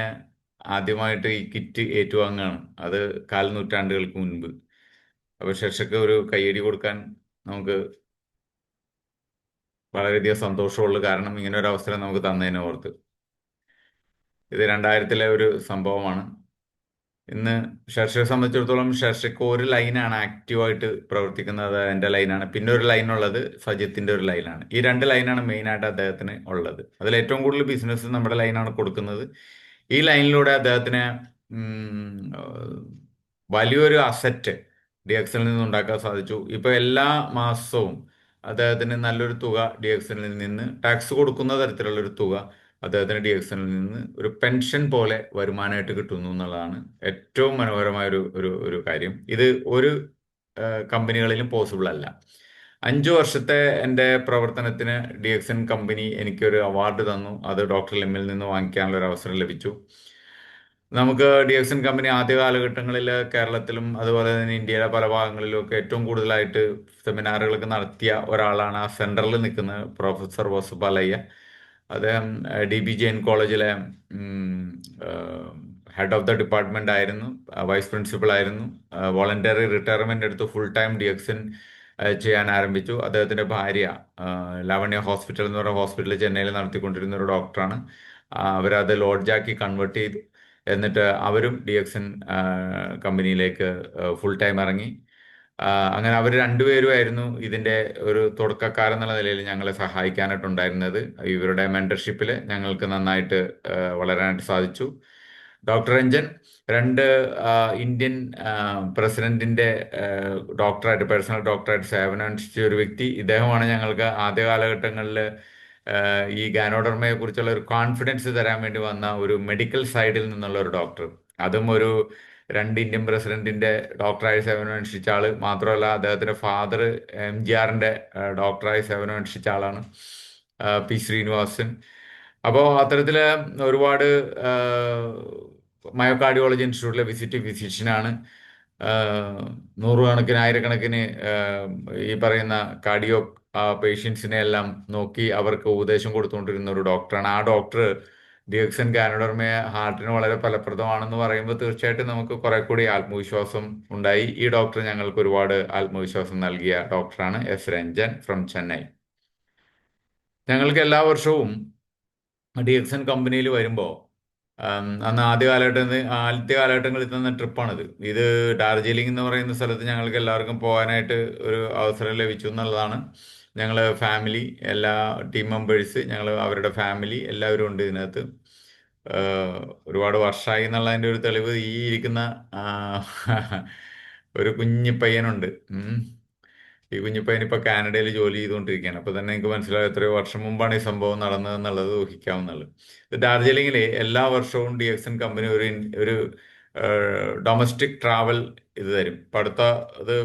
ആദ്യമായിട്ട് ഈ കിറ്റ് ഏറ്റുവാങ്ങുകയാണ്. അത് 4 നൂറ്റാണ്ടുകൾക്ക് മുൻപ്. അപ്പോൾ ഷെർഷയ്ക്ക് ഒരു കയ്യടി കൊടുക്കാൻ നമുക്ക് വളരെയധികം സന്തോഷമുള്ളൂ. കാരണം ഇങ്ങനെ ഒരു അവസരം നമുക്ക് തന്നതിനെ ഓർത്ത്. ഇത് 2000-ലെ ഒരു സംഭവമാണ്. ഇന്ന് ഷെർഷയെ സംബന്ധിച്ചിടത്തോളം ഷെർഷയ്ക്ക് ഒരു ലൈനാണ് ആക്റ്റീവായിട്ട് പ്രവർത്തിക്കുന്നത്. എൻ്റെ ലൈനാണ്. പിന്നെ ഒരു ലൈനുള്ളത് സജിത്തിന്റെ ഒരു ലൈനാണ്. ഈ 2 ലൈനാണ് മെയിനായിട്ട് അദ്ദേഹത്തിന് ഉള്ളത്. അതിൽ ഏറ്റവും കൂടുതൽ ബിസിനസ് നമ്മുടെ ലൈനാണ് കൊടുക്കുന്നത്. ഈ ലൈനിലൂടെ അദ്ദേഹത്തിന് വലിയൊരു അസറ്റ് DXL നിന്ന് ഉണ്ടാക്കാൻ സാധിച്ചു. ഇപ്പൊ എല്ലാ മാസവും അദ്ദേഹത്തിന് നല്ലൊരു തുക DXL നിന്ന്, ടാക്സ് കൊടുക്കുന്ന തരത്തിലുള്ള ഒരു തുക അദ്ദേഹത്തിന് DXL നിന്ന് ഒരു പെൻഷൻ പോലെ വരുമാനമായിട്ട് കിട്ടുന്നു എന്നുള്ളതാണ് ഏറ്റവും മനോഹരമായ ഒരു കാര്യം. ഇത് ഒരു കമ്പനികളിലും പോസിബിൾ അല്ല. 5 വർഷത്തെ എൻ്റെ പ്രവർത്തനത്തിന് DXN കമ്പനി എനിക്കൊരു അവാർഡ് തന്നു. അത് ഡോക്ടർ ലിമ്മിൽ നിന്ന് വാങ്ങിക്കാനുള്ള ഒരു അവസരം ലഭിച്ചു. നമുക്ക് ഡി എക്സൺ കമ്പനി ആദ്യ കാലഘട്ടങ്ങളിൽ കേരളത്തിലും അതുപോലെ തന്നെ ഇന്ത്യയിലെ പല ഭാഗങ്ങളിലും ഒക്കെ ഏറ്റവും കൂടുതലായിട്ട് സെമിനാറുകളൊക്കെ നടത്തിയ ഒരാളാണ് ആ സെൻറ്ററിൽ നിൽക്കുന്നത് പ്രൊഫസർ വസുപാലയ്യ. അദ്ദേഹം ഡി ബി ജെയിൻ കോളേജിലെ ഹെഡ് ഓഫ് ദ ഡിപ്പാർട്ട്മെന്റ് ആയിരുന്നു, വൈസ് പ്രിൻസിപ്പൽ ആയിരുന്നു. വോളണ്ടറി റിട്ടയർമെന്റ് എടുത്ത് ഫുൾ ടൈം ഡി എക്സൺ ചെയ്യാൻ ആരംഭിച്ചു. അദ്ദേഹത്തിന്റെ ഭാര്യ ലാവണ്യ ഹോസ്പിറ്റൽ എന്ന് പറയുന്ന ഹോസ്പിറ്റൽ ചെന്നൈയിൽ നടത്തിക്കൊണ്ടിരുന്ന ഒരു ഡോക്ടറാണ്. അവരത് ലോഡ്ജാക്കി കൺവേർട്ട് ചെയ്തു. എന്നിട്ട് അവരും ഡി എക്സൺ കമ്പനിയിലേക്ക് ഫുൾ ടൈം ഇറങ്ങി. അങ്ങനെ അവർ രണ്ടുപേരുമായിരുന്നു ഇതിന്റെ ഒരു തുടക്കക്കാരെന്നുള്ള നിലയിൽ ഞങ്ങളെ സഹായിക്കാനായിട്ടുണ്ടായിരുന്നത്. ഇവരുടെ മെന്റർഷിപ്പിൽ ഞങ്ങൾക്ക് നന്നായിട്ട് വളരാനായിട്ട് സാധിച്ചു. ഡോക്ടർ രഞ്ജൻ രണ്ട് ഇന്ത്യൻ പ്രസിഡന്റിന്റെ ഡോക്ടറായിട്ട്, പേഴ്സണൽ ഡോക്ടറായിട്ട് സേവനം അനുഷ്ഠിച്ച ഒരു വ്യക്തി. ഇദ്ദേഹമാണ് ഞങ്ങൾക്ക് ആദ്യ കാലഘട്ടങ്ങളിൽ ഈ ഗാനോഡർമയെ കുറിച്ചുള്ള ഒരു കോൺഫിഡൻസ് തരാൻ വേണ്ടി വന്ന ഒരു മെഡിക്കൽ സൈഡിൽ നിന്നുള്ള ഒരു ഡോക്ടർ. അതും ഒരു രണ്ട് ഇന്ത്യൻ പ്രസിഡന്റിന്റെ ഡോക്ടറായി സേവനം അനുഷ്ഠിച്ച ആള് മാത്രമല്ല, അദ്ദേഹത്തിന്റെ ഫാദർ MGRന്റെ ഡോക്ടറായി സേവനം അനുഷ്ഠിച്ച ആളാണ്, പി ശ്രീനിവാസൻ. അപ്പോൾ അത്തരത്തില് ഒരുപാട് മയോകാർഡിയോളജി ഇൻസ്റ്റിറ്റ്യൂട്ടിലെ വിസിറ്റിംഗ് ഫിസിഷ്യനാണ്. നൂറുകണക്കിന് ആയിരക്കണക്കിന് ഈ പറയുന്ന കാർഡിയോ പേഷ്യൻസിനെ എല്ലാം നോക്കി അവർക്ക് ഉപദേശം കൊടുത്തുകൊണ്ടിരുന്ന ഒരു ഡോക്ടറാണ്. ആ ഡോക്ടർ ഡി എക്സൺ ഗാനോഡർമയെ ഹാർട്ടിന് വളരെ ഫലപ്രദമാണെന്ന് പറയുമ്പോൾ തീർച്ചയായിട്ടും നമുക്ക് കുറെ കൂടി ആത്മവിശ്വാസം ഉണ്ടായി. ഈ ഡോക്ടർ ഞങ്ങൾക്ക് ഒരുപാട് ആത്മവിശ്വാസം നൽകിയ ഡോക്ടറാണ് എസ് രഞ്ജൻ ഫ്രം ചെന്നൈ. ഞങ്ങൾക്ക് എല്ലാ വർഷവും ഡി എക്സൺ കമ്പനിയിൽ വരുമ്പോൾ അന്ന് ആദ്യ കാലഘട്ടങ്ങളിൽ തന്ന ട്രിപ്പാണിത്. ഇത് ഡാർജിലിംഗ് എന്ന് പറയുന്ന സ്ഥലത്ത് ഞങ്ങൾക്ക് എല്ലാവർക്കും പോകാനായിട്ട് ഒരു അവസരം ലഭിച്ചു എന്നുള്ളതാണ്. ഞങ്ങൾ ഫാമിലി, എല്ലാ ടീം മെമ്പേഴ്സ്, ഞങ്ങൾ അവരുടെ ഫാമിലി എല്ലാവരും ഉണ്ട് ഇതിനകത്ത്. ഒരുപാട് വർഷമായി എന്നുള്ളതിൻ്റെ ഒരു തെളിവ് ഈ ഇരിക്കുന്ന ഒരു കുഞ്ഞു പയ്യനുണ്ട്. ഈ കുഞ്ഞിപ്പയ്യൻ ഇപ്പൊ കാനഡയിൽ ജോലി ചെയ്തുകൊണ്ടിരിക്കുകയാണ്. അപ്പൊ തന്നെ എനിക്ക് മനസ്സിലാവും എത്രയോ വർഷം മുമ്പാണ് ഈ സംഭവം നടന്നതെന്നുള്ളത് ഊഹിക്കാവുന്നുള്ളത്. ഇത് ഡാർജിലിംഗിൽ എല്ലാ വർഷവും ഡി എക്സൺ കമ്പനി ഒരു ഡൊമസ്റ്റിക് ട്രാവൽ ഇത് തരും. ഇപ്പൊ അടുത്ത ഇത്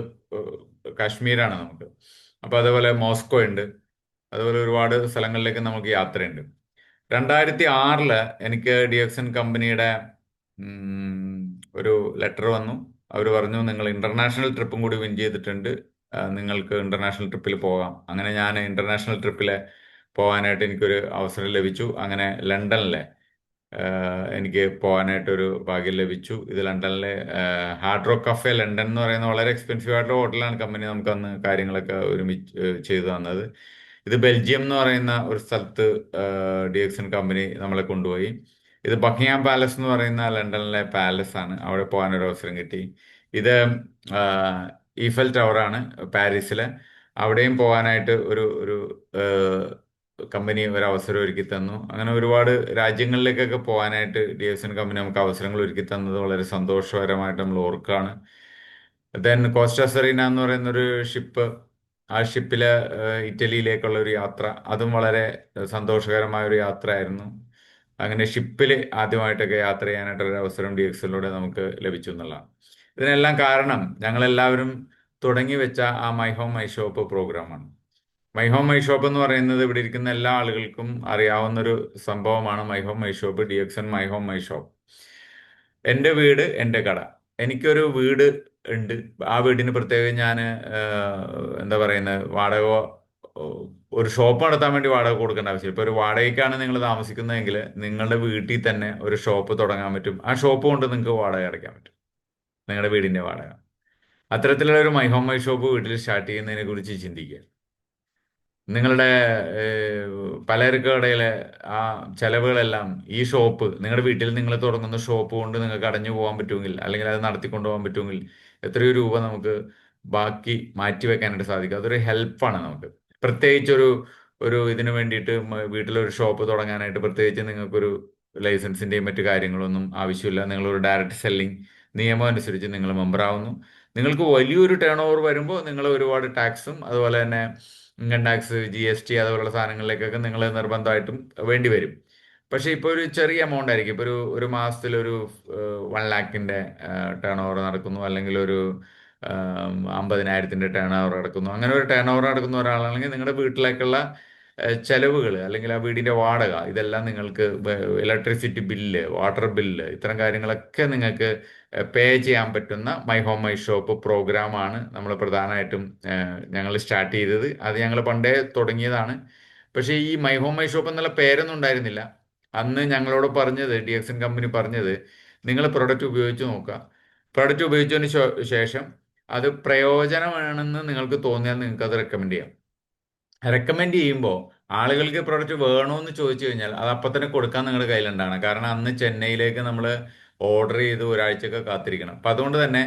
കാശ്മീരാണ് നമുക്ക്. അപ്പൊ അതേപോലെ മോസ്കോ ഉണ്ട്, അതുപോലെ ഒരുപാട് സ്ഥലങ്ങളിലേക്ക് നമുക്ക് യാത്രയുണ്ട്. 2006 എനിക്ക് ഡി എക്സൺ കമ്പനിയുടെ ഒരു ലെറ്റർ വന്നു. അവർ പറഞ്ഞു നിങ്ങൾ ഇന്റർനാഷണൽ ട്രിപ്പും കൂടി വിൻ ചെയ്തിട്ടുണ്ട്, നിങ്ങൾക്ക് ഇന്റർനാഷണൽ ട്രിപ്പിൽ പോകാം. അങ്ങനെ ഞാൻ ഇന്റർനാഷണൽ ട്രിപ്പിൽ പോകാനായിട്ട് എനിക്കൊരു അവസരം ലഭിച്ചു. അങ്ങനെ ലണ്ടനിലെ എനിക്ക് പോകാനായിട്ടൊരു ഭാഗ്യം ലഭിച്ചു. ഇത് ലണ്ടനിലെ ഹാർഡ് റോക്ക് കഫേ ലണ്ടൻ എന്ന് പറയുന്ന വളരെ എക്സ്പെൻസീവ് ആയിട്ടുള്ള ഹോട്ടലാണ് കമ്പനി നമുക്ക് അന്ന് കാര്യങ്ങളൊക്കെ ഒരുമിച്ച് ചെയ്തു തന്നത്. ഇത് ബെൽജിയം എന്ന് പറയുന്ന ഒരു സ്ഥലത്ത് ഡി എക്സൺ കമ്പനി നമ്മളെ കൊണ്ടുപോയി. ഇത് ബക്കിംഗ്ഹാം പാലസ് എന്ന് പറയുന്ന ലണ്ടനിലെ പാലസ് ആണ്. അവിടെ പോകാനൊരു അവസരം കിട്ടി. ഇത് ഈഫൽ ടവറാണ് പാരീസിലെ. അവിടെയും പോകാനായിട്ട് ഒരു ഒരു കമ്പനി ഒരു അവസരം ഒരുക്കി തന്നു. അങ്ങനെ ഒരുപാട് രാജ്യങ്ങളിലേക്കൊക്കെ പോകാനായിട്ട് ഡി എക്സൺ കമ്പനി നമുക്ക് അവസരങ്ങൾ ഒരുക്കി തന്നത് വളരെ സന്തോഷകരമായിട്ട് നമ്മൾ ഓർക്കുകയാണ്. ദെൻ കോസ്റ്റ സെറീന എന്ന് പറയുന്ന ഒരു ഷിപ്പ്, ആ ഷിപ്പില് ഇറ്റലിയിലേക്കുള്ള ഒരു യാത്ര, അതും വളരെ സന്തോഷകരമായ ഒരു യാത്രയായിരുന്നു. അങ്ങനെ ഷിപ്പിൽ ആദ്യമായിട്ടൊക്കെ യാത്ര ചെയ്യാനായിട്ടൊരു അവസരം ഡി എക്സലിലൂടെ നമുക്ക് ലഭിച്ചു എന്നുള്ളതാണ്. ഇതിനെല്ലാം കാരണം ഞങ്ങളെല്ലാവരും തുടങ്ങി വെച്ച ആ മൈ ഹോം മൈ ഷോപ്പ് പ്രോഗ്രാമാണ്. മൈ ഹോം മൈ ഷോപ്പ് എന്ന് പറയുന്നത് ഇവിടെ ഇരിക്കുന്ന എല്ലാ ആളുകൾക്കും അറിയാവുന്നൊരു സംഭവമാണ്. My home my shop, D Exxon my home my shop. എൻ്റെ വീട് എൻ്റെ കട. എനിക്കൊരു വീട് ഉണ്ട്. ആ വീടിന് പ്രത്യേകം ഞാൻ എന്താ പറയുന്നത്, വാടക, ഒരു ഷോപ്പ് നടത്താൻ വേണ്ടി വാടക കൊടുക്കേണ്ട ആവശ്യമില്ല. ഇപ്പൊ ഒരു വാടകയ്ക്കാണ് നിങ്ങൾ താമസിക്കുന്നതെങ്കിൽ നിങ്ങളുടെ വീട്ടിൽ തന്നെ ഒരു ഷോപ്പ് തുടങ്ങാൻ പറ്റും. ആ ഷോപ്പ് കൊണ്ട് നിങ്ങൾക്ക് വാടക അടയ്ക്കാൻ പറ്റും, നിങ്ങളുടെ വീടിന്റെ വാടക. അത്തരത്തിലുള്ള ഒരു മൈ ഹോം മൈ ഷോപ്പ് വീട്ടിൽ സ്റ്റാർട്ട് ചെയ്യുന്നതിനെ കുറിച്ച് ചിന്തിക്കുക. നിങ്ങളുടെ പലചരക്ക് കടയിലെ ആ ചെലവുകളെല്ലാം ഈ ഷോപ്പ്, നിങ്ങളുടെ വീട്ടിൽ നിങ്ങൾ തുടങ്ങുന്ന ഷോപ്പ് കൊണ്ട് നിങ്ങൾക്ക് അടഞ്ഞു പോകാൻ പറ്റുമെങ്കിൽ, അല്ലെങ്കിൽ അത് നടത്തിക്കൊണ്ടു പോകാൻ പറ്റുമെങ്കിൽ എത്രയോ രൂപ നമുക്ക് ബാക്കി മാറ്റി വെക്കാനായിട്ട് സാധിക്കും. അതൊരു ഹെൽപ്പാണ് നമുക്ക്. പ്രത്യേകിച്ച് ഒരു ഒരു ഇതിനു വേണ്ടിയിട്ട് വീട്ടിലൊരു ഷോപ്പ് തുടങ്ങാനായിട്ട് പ്രത്യേകിച്ച് നിങ്ങൾക്കൊരു ലൈസൻസിന്റെയും മറ്റു കാര്യങ്ങളൊന്നും ആവശ്യമില്ല. നിങ്ങളൊരു ഡയറക്റ്റ് സെല്ലിംഗ് നിയമം അനുസരിച്ച് നിങ്ങൾ മെമ്പർ ആവുന്നു. നിങ്ങൾക്ക് വലിയൊരു ടേൺ ഓവർ വരുമ്പോൾ നിങ്ങൾ ഒരുപാട് ടാക്സും അതുപോലെ തന്നെ ഇൻകം ടാക്സ്, GST അതുപോലുള്ള സാധനങ്ങളിലേക്കൊക്കെ നിങ്ങൾ നിർബന്ധമായിട്ടും വേണ്ടി വരും. പക്ഷേ ഇപ്പോൾ ഒരു ചെറിയ എമൗണ്ട് ആയിരിക്കും. ഇപ്പോൾ ഒരു മാസത്തിൽ ഒരു 1 lakh ടേൺ ഓവർ നടക്കുന്നു, അല്ലെങ്കിൽ ഒരു 50,000 ടേൺ ഓവർ നടക്കുന്നു. അങ്ങനെ ഒരു ടേൺ ഓവർ നടക്കുന്ന ഒരാളാണെങ്കിൽ നിങ്ങളുടെ വീട്ടിലേക്കുള്ള ചെലവുകൾ അല്ലെങ്കിൽ ആ വീടിന്റെ വാടക ഇതെല്ലാം നിങ്ങൾക്ക് ഇലക്ട്രിസിറ്റി ബില്ല്, വാട്ടർ ബില്ല്, ഇത്തരം കാര്യങ്ങളൊക്കെ നിങ്ങൾക്ക് പേ ചെയ്യാൻ പറ്റുന്ന മൈ ഹോം മൈ ഷോപ്പ് പ്രോഗ്രാമാണ് നമ്മൾ പ്രധാനമായിട്ടും ഞങ്ങൾ സ്റ്റാർട്ട് ചെയ്തത്. അത് ഞങ്ങൾ പണ്ടേ തുടങ്ങിയതാണ്. പക്ഷേ ഈ മൈ ഹോം മൈ ഷോപ്പ് എന്നുള്ള പേരൊന്നും ഉണ്ടായിരുന്നില്ല. അന്ന് ഞങ്ങളോട് പറഞ്ഞത്, DXN കമ്പനി പറഞ്ഞത്, നിങ്ങൾ പ്രൊഡക്റ്റ് ഉപയോഗിച്ച് നോക്കുക. പ്രൊഡക്റ്റ് ഉപയോഗിച്ചതിന് ശേഷം അത് പ്രയോജനമാണെന്ന് നിങ്ങൾക്ക് തോന്നിയാൽ നിങ്ങൾക്ക് അത് റെക്കമെൻഡ് ചെയ്യാം. റെക്കമെൻഡ് ചെയ്യുമ്പോൾ ആളുകൾക്ക് പ്രൊഡക്റ്റ് വേണമെന്ന് ചോദിച്ചു കഴിഞ്ഞാൽ അത് അപ്പം തന്നെ കൊടുക്കാൻ നിങ്ങളുടെ കയ്യിലുണ്ടാണ്. കാരണം അന്ന് ചെന്നൈയിലേക്ക് നമ്മൾ ഓർഡർ ചെയ്ത് ഒരാഴ്ചയൊക്കെ കാത്തിരിക്കണം. അപ്പം അതുകൊണ്ട് തന്നെ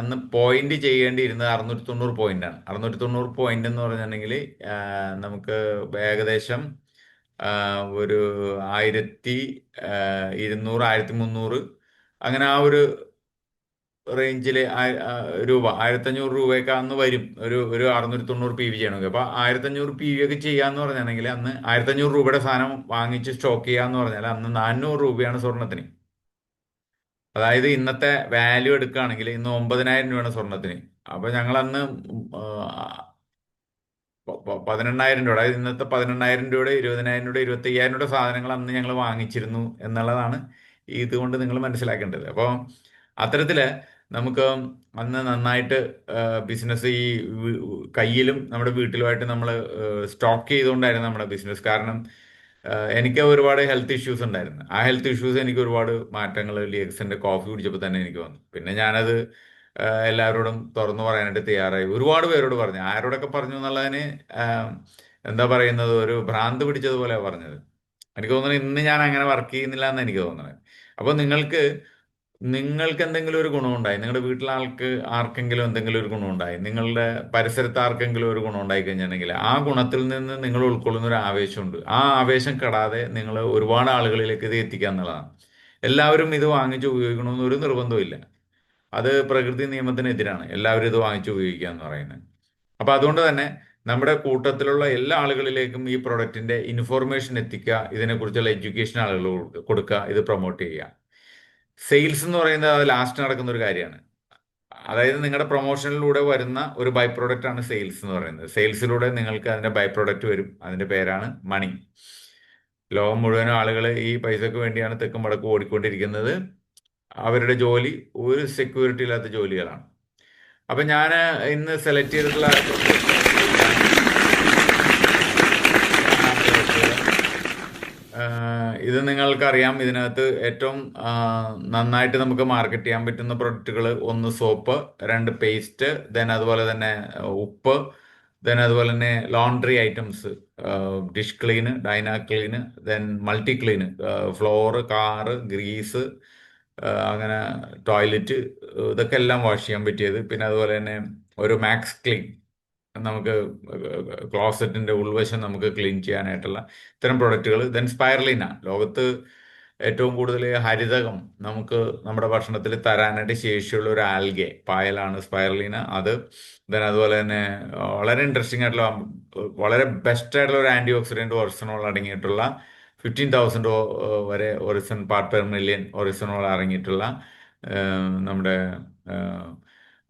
അന്ന് പോയിന്റ് ചെയ്യേണ്ടിയിരുന്നത് 690 പോയിന്റാണ്. 690 പോയിന്റ് എന്ന് പറഞ്ഞിട്ടുണ്ടെങ്കിൽ നമുക്ക് ഏകദേശം ഒരു 1200 1300 അങ്ങനെ ആ ഒരു റേഞ്ചിൽ രൂപ 1500 രൂപയൊക്കെ അന്ന് വരും. ഒരു 690 PV ചെയ്യണമെങ്കിൽ. അപ്പൊ 1500 PV ഒക്കെ ചെയ്യാന്ന് പറഞ്ഞാണെങ്കിൽ അന്ന് 1500 രൂപയുടെ സാധനം വാങ്ങിച്ച് സ്റ്റോക്ക് ചെയ്യാന്ന് പറഞ്ഞാൽ അന്ന് 400 രൂപയാണ് സ്വർണത്തിന്. അതായത് ഇന്നത്തെ വാല്യൂ എടുക്കുകയാണെങ്കിൽ ഇന്ന് 9000 രൂപയാണ് സ്വർണത്തിന്. അപ്പൊ ഞങ്ങൾ അന്ന് 18,000 രൂപ, അതായത് ഇന്നത്തെ 18,000 രൂപയുടെ, 20,000 രൂപയുടെ, 25,000 രൂപയുടെ സാധനങ്ങൾ അന്ന് ഞങ്ങൾ വാങ്ങിച്ചിരുന്നു എന്നുള്ളതാണ് ഇതുകൊണ്ട് നിങ്ങൾ മനസ്സിലാക്കേണ്ടത്. അപ്പോൾ അത്തരത്തില് നമുക്ക് അന്ന് നന്നായിട്ട് ബിസിനസ് ഈ കയ്യിലും നമ്മുടെ വീട്ടിലുമായിട്ട് നമ്മൾ സ്റ്റോക്ക് ചെയ്തുകൊണ്ടായിരുന്നു നമ്മുടെ ബിസിനസ്. കാരണം എനിക്ക് ഒരുപാട് ഹെൽത്ത് ഇഷ്യൂസ് ഉണ്ടായിരുന്നു. ആ ഹെൽത്ത് ഇഷ്യൂസ് എനിക്ക് ഒരുപാട് മാറ്റങ്ങൾ ലിയക്സിന്റെ കോഫി കുടിച്ചപ്പോൾ തന്നെ എനിക്ക് വന്നു. പിന്നെ ഞാനത് എല്ലാവരോടും തുറന്നു പറയാനായിട്ട് തയ്യാറായി. ഒരുപാട് പേരോട് പറഞ്ഞു. ആരോടൊക്കെ പറഞ്ഞു എന്നുള്ളതിന് എന്താ പറയുന്നത്, ഒരു ഭ്രാന്ത് പിടിച്ചതുപോലെ പറഞ്ഞത്. എനിക്ക് തോന്നുന്നു ഇന്ന് ഞാൻ അങ്ങനെ വർക്ക് ചെയ്യുന്നില്ല എന്ന് എനിക്ക് തോന്നുന്നത്. അപ്പോൾ നിങ്ങൾക്ക് എന്തെങ്കിലും ഒരു ഗുണമുണ്ടായി, നിങ്ങളുടെ വീട്ടിലെ ആർക്കെങ്കിലും എന്തെങ്കിലും ഒരു ഗുണമുണ്ടായി, നിങ്ങളുടെ പരിസരത്ത് ആർക്കെങ്കിലും ഒരു ഗുണം ഉണ്ടായി കഴിഞ്ഞിട്ടുണ്ടെങ്കിൽ ആ ഗുണത്തിൽ നിന്ന് നിങ്ങൾ ഉൾക്കൊള്ളുന്ന ഒരു ആവേശമുണ്ട്. ആ ആവേശം കെടാതെ നിങ്ങൾ ഒരുപാട് ആളുകളിലേക്ക് ഇത് എത്തിക്കുക എന്നുള്ളതാണ്. എല്ലാവരും ഇത് വാങ്ങിച്ച് ഉപയോഗിക്കണമെന്ന് ഒരു നിർബന്ധവും. അത് പ്രകൃതി നിയമത്തിനെതിരാണ് എല്ലാവരും ഇത് വാങ്ങിച്ച് ഉപയോഗിക്കുക എന്ന് പറയുന്നത്. അപ്പൊ അതുകൊണ്ട് തന്നെ നമ്മുടെ കൂട്ടത്തിലുള്ള എല്ലാ ആളുകളിലേക്കും ഈ പ്രൊഡക്റ്റിന്റെ ഇൻഫോർമേഷൻ എത്തിക്കുക, ഇതിനെക്കുറിച്ചുള്ള എഡ്യൂക്കേഷൻ ആളുകൾ കൊടുക്കുക, ഇത് പ്രൊമോട്ട് ചെയ്യുക. സെയിൽസ് എന്ന് പറയുന്നത് അത് ലാസ്റ്റ് നടക്കുന്ന ഒരു കാര്യമാണ്. അതായത് നിങ്ങളുടെ പ്രൊമോഷനിലൂടെ വരുന്ന ഒരു ബൈ പ്രോഡക്റ്റ് ആണ് സെയിൽസ് എന്ന് പറയുന്നത്. സെയിൽസിലൂടെ നിങ്ങൾക്ക് അതിന്റെ ബൈ പ്രോഡക്റ്റ് വരും. അതിന്റെ പേരാണ് മണി. ലോകം മുഴുവനും ആളുകൾ ഈ പൈസക്ക് വേണ്ടിയാണ് തെക്കും വടക്കും ഓടിക്കൊണ്ടിരിക്കുന്നത്. അവരുടെ ജോലി ഒരു സെക്യൂരിറ്റി ഇല്ലാത്ത ജോലികളാണ്. അപ്പൊ ഞാൻ ഇന്ന് സെലക്ട് ചെയ്തിട്ടുള്ള ഇത് നിങ്ങൾക്കറിയാം. ഇതിനകത്ത് ഏറ്റവും നന്നായിട്ട് നമുക്ക് മാർക്കറ്റ് ചെയ്യാൻ പറ്റുന്ന പ്രൊഡക്റ്റുകൾ, ഒന്ന് സോപ്പ്, രണ്ട് പേസ്റ്റ്, ദെൻ അതുപോലെ തന്നെ ഉപ്പ്, ദെൻ അതുപോലെ തന്നെ laundry items, dish clean, dyna clean, then multi clean, floor, car, grease, അങ്ങനെ ടോയ്ലറ്റ്, ഇതൊക്കെ എല്ലാം വാഷ് ചെയ്യാൻ പറ്റിയത്. പിന്നെ അതുപോലെ തന്നെ ഒരു മാക്സ് ക്ലീൻ, നമുക്ക് ക്ലോസറ്റിന്റെ ഉൾവശം നമുക്ക് ക്ലീൻ ചെയ്യാനായിട്ടുള്ള ഇത്തരം പ്രൊഡക്റ്റുകൾ. ദെൻ സ്പൈറലീന, ലോകത്ത് ഏറ്റവും കൂടുതൽ ഹരിതകം നമുക്ക് നമ്മുടെ ഭക്ഷണത്തിൽ തരാനായിട്ട് ശേഷിയുള്ള ഒരു ആൽഗെ പായലാണ് സ്പൈറലീന. അത് ദെൻ അതുപോലെ തന്നെ വളരെ ഇൻട്രസ്റ്റിംഗ് ആയിട്ടുള്ള, വളരെ ബെസ്റ്റ് ആയിട്ടുള്ള ഒരു ആന്റി ഓക്സിഡന്റ് ഒറിജിനോൾ അടങ്ങിയിട്ടുള്ള 15,000 വരെ ഒറിജിൻ പാർട്ട് പെർ മില്യൺ ഒറിജിനോൾ അടങ്ങിയിട്ടുള്ള നമ്മുടെ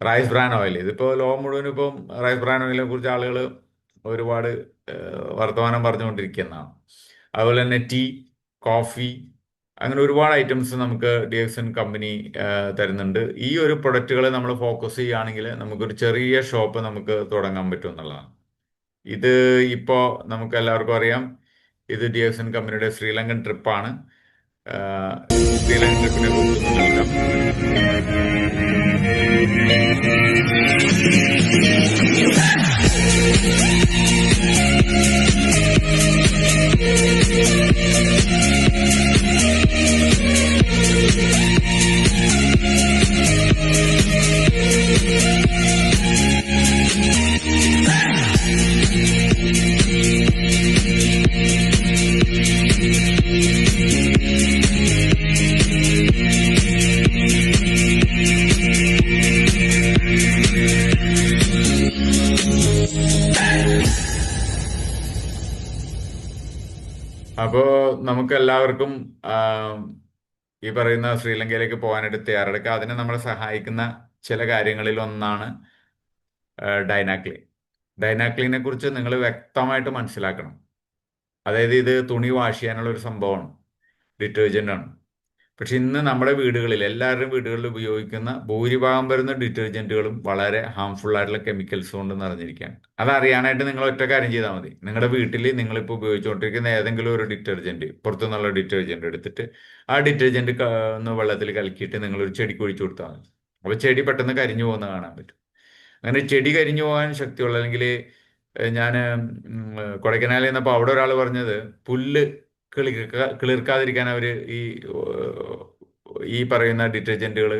റൈസ് ബ്രാൻ ഓയിൽ. ഇതിപ്പോൾ ലോകം മുഴുവനും ഇപ്പം റൈസ് ബ്രാൻ ഓയിലിനെ കുറിച്ച് ആളുകൾ ഒരുപാട് വർത്തമാനം പറഞ്ഞുകൊണ്ടിരിക്കുന്നതാണ്. അതുപോലെ തന്നെ ടീ, കോഫി, അങ്ങനെ ഒരുപാട് ഐറ്റംസ് നമുക്ക് DXN കമ്പനി തരുന്നുണ്ട്. ഈ ഒരു പ്രൊഡക്റ്റുകൾ നമ്മൾ ഫോക്കസ് ചെയ്യുകയാണെങ്കിൽ നമുക്കൊരു ചെറിയ ഷോപ്പ് നമുക്ക് തുടങ്ങാൻ പറ്റും എന്നുള്ളതാണ്. ഇത് ഇപ്പോൾ നമുക്ക് എല്ലാവർക്കും അറിയാം, ഇത് DXN കമ്പനിയുടെ ശ്രീലങ്കൻ ട്രിപ്പാണ്. ശ്രീലങ്കൻ ട്രിപ്പിനെ കുറിച്ച് കേൾക്കാം. അപ്പോ നമുക്ക് എല്ലാവർക്കും ഈ പറയുന്ന ശ്രീലങ്കയിലേക്ക് പോകാനായിട്ട് തയ്യാറെടുക്കുക. അതിനെ നമ്മളെ സഹായിക്കുന്ന ചില കാര്യങ്ങളിൽ ഒന്നാണ് ഡൈനാക്ലേ. ഡൈനാക്ലീനെ കുറിച്ച് നിങ്ങൾ വ്യക്തമായിട്ട് മനസ്സിലാക്കണം. അതായത് ഇത് തുണി വാഷ് ചെയ്യാനുള്ള ഒരു സംഭവമാണ്, ഡിറ്റർജന്റ് ആണ്. പക്ഷെ ഇന്ന് നമ്മുടെ വീടുകളിൽ, എല്ലാവരുടെയും വീടുകളിൽ ഉപയോഗിക്കുന്ന ഭൂരിഭാഗം വരുന്ന ഡിറ്റർജന്റുകളും വളരെ ഹാംഫുൾ ആയിട്ടുള്ള കെമിക്കൽസ് കൊണ്ട് നിറഞ്ഞിരിക്കുകയാണ്. അതറിയാനായിട്ട് നിങ്ങൾ ഒറ്റ കാര്യം ചെയ്താൽ മതി. നിങ്ങളുടെ വീട്ടിൽ നിങ്ങളിപ്പോൾ ഉപയോഗിച്ചുകൊണ്ടിരിക്കുന്ന ഏതെങ്കിലും ഒരു ഡിറ്റർജന്റ്, പുറത്തുനിന്നുള്ള ഡിറ്റർജന്റ് എടുത്തിട്ട് ആ ഡിറ്റർജന്റ് ഒന്ന് വെള്ളത്തിൽ കലക്കിയിട്ട് നിങ്ങൾ ഒരു ചെടിക്ക് ഒഴിച്ചു കൊടുത്താൽ മതി. അപ്പോൾ ചെടി പെട്ടെന്ന് കരിഞ്ഞു പോകുന്ന കാണാൻ പറ്റും. അങ്ങനെ ചെടി കരിഞ്ഞു പോകാൻ ശക്തിയുള്ള, അല്ലെങ്കിൽ ഞാൻ കൊടൈക്കനാലിൽ നിന്നപ്പോൾ അവിടെ ഒരാൾ പറഞ്ഞത് പുല്ല് കിളിർക്കാതിരിക്കാൻ അവർ ഈ ഈ പറയുന്ന ഡിറ്റർജന്റുകൾ